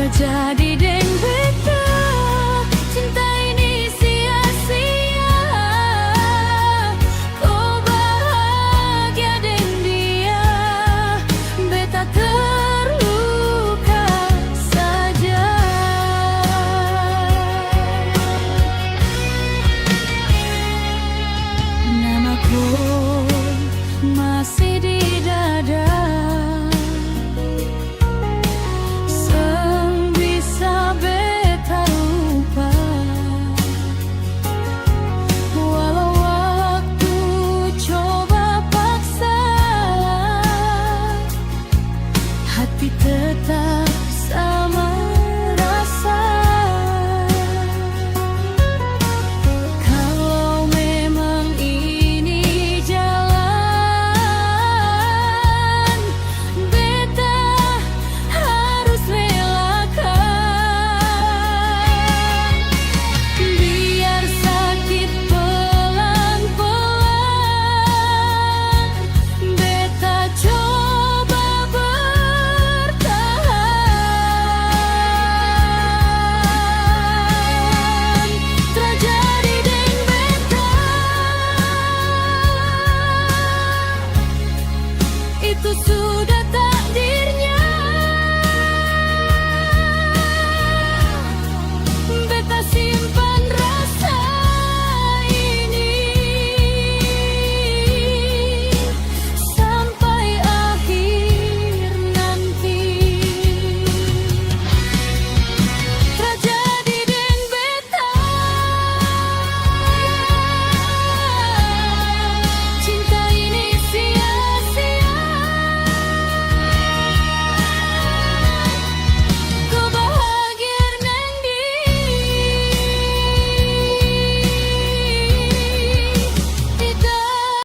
Speaker 1: terjadi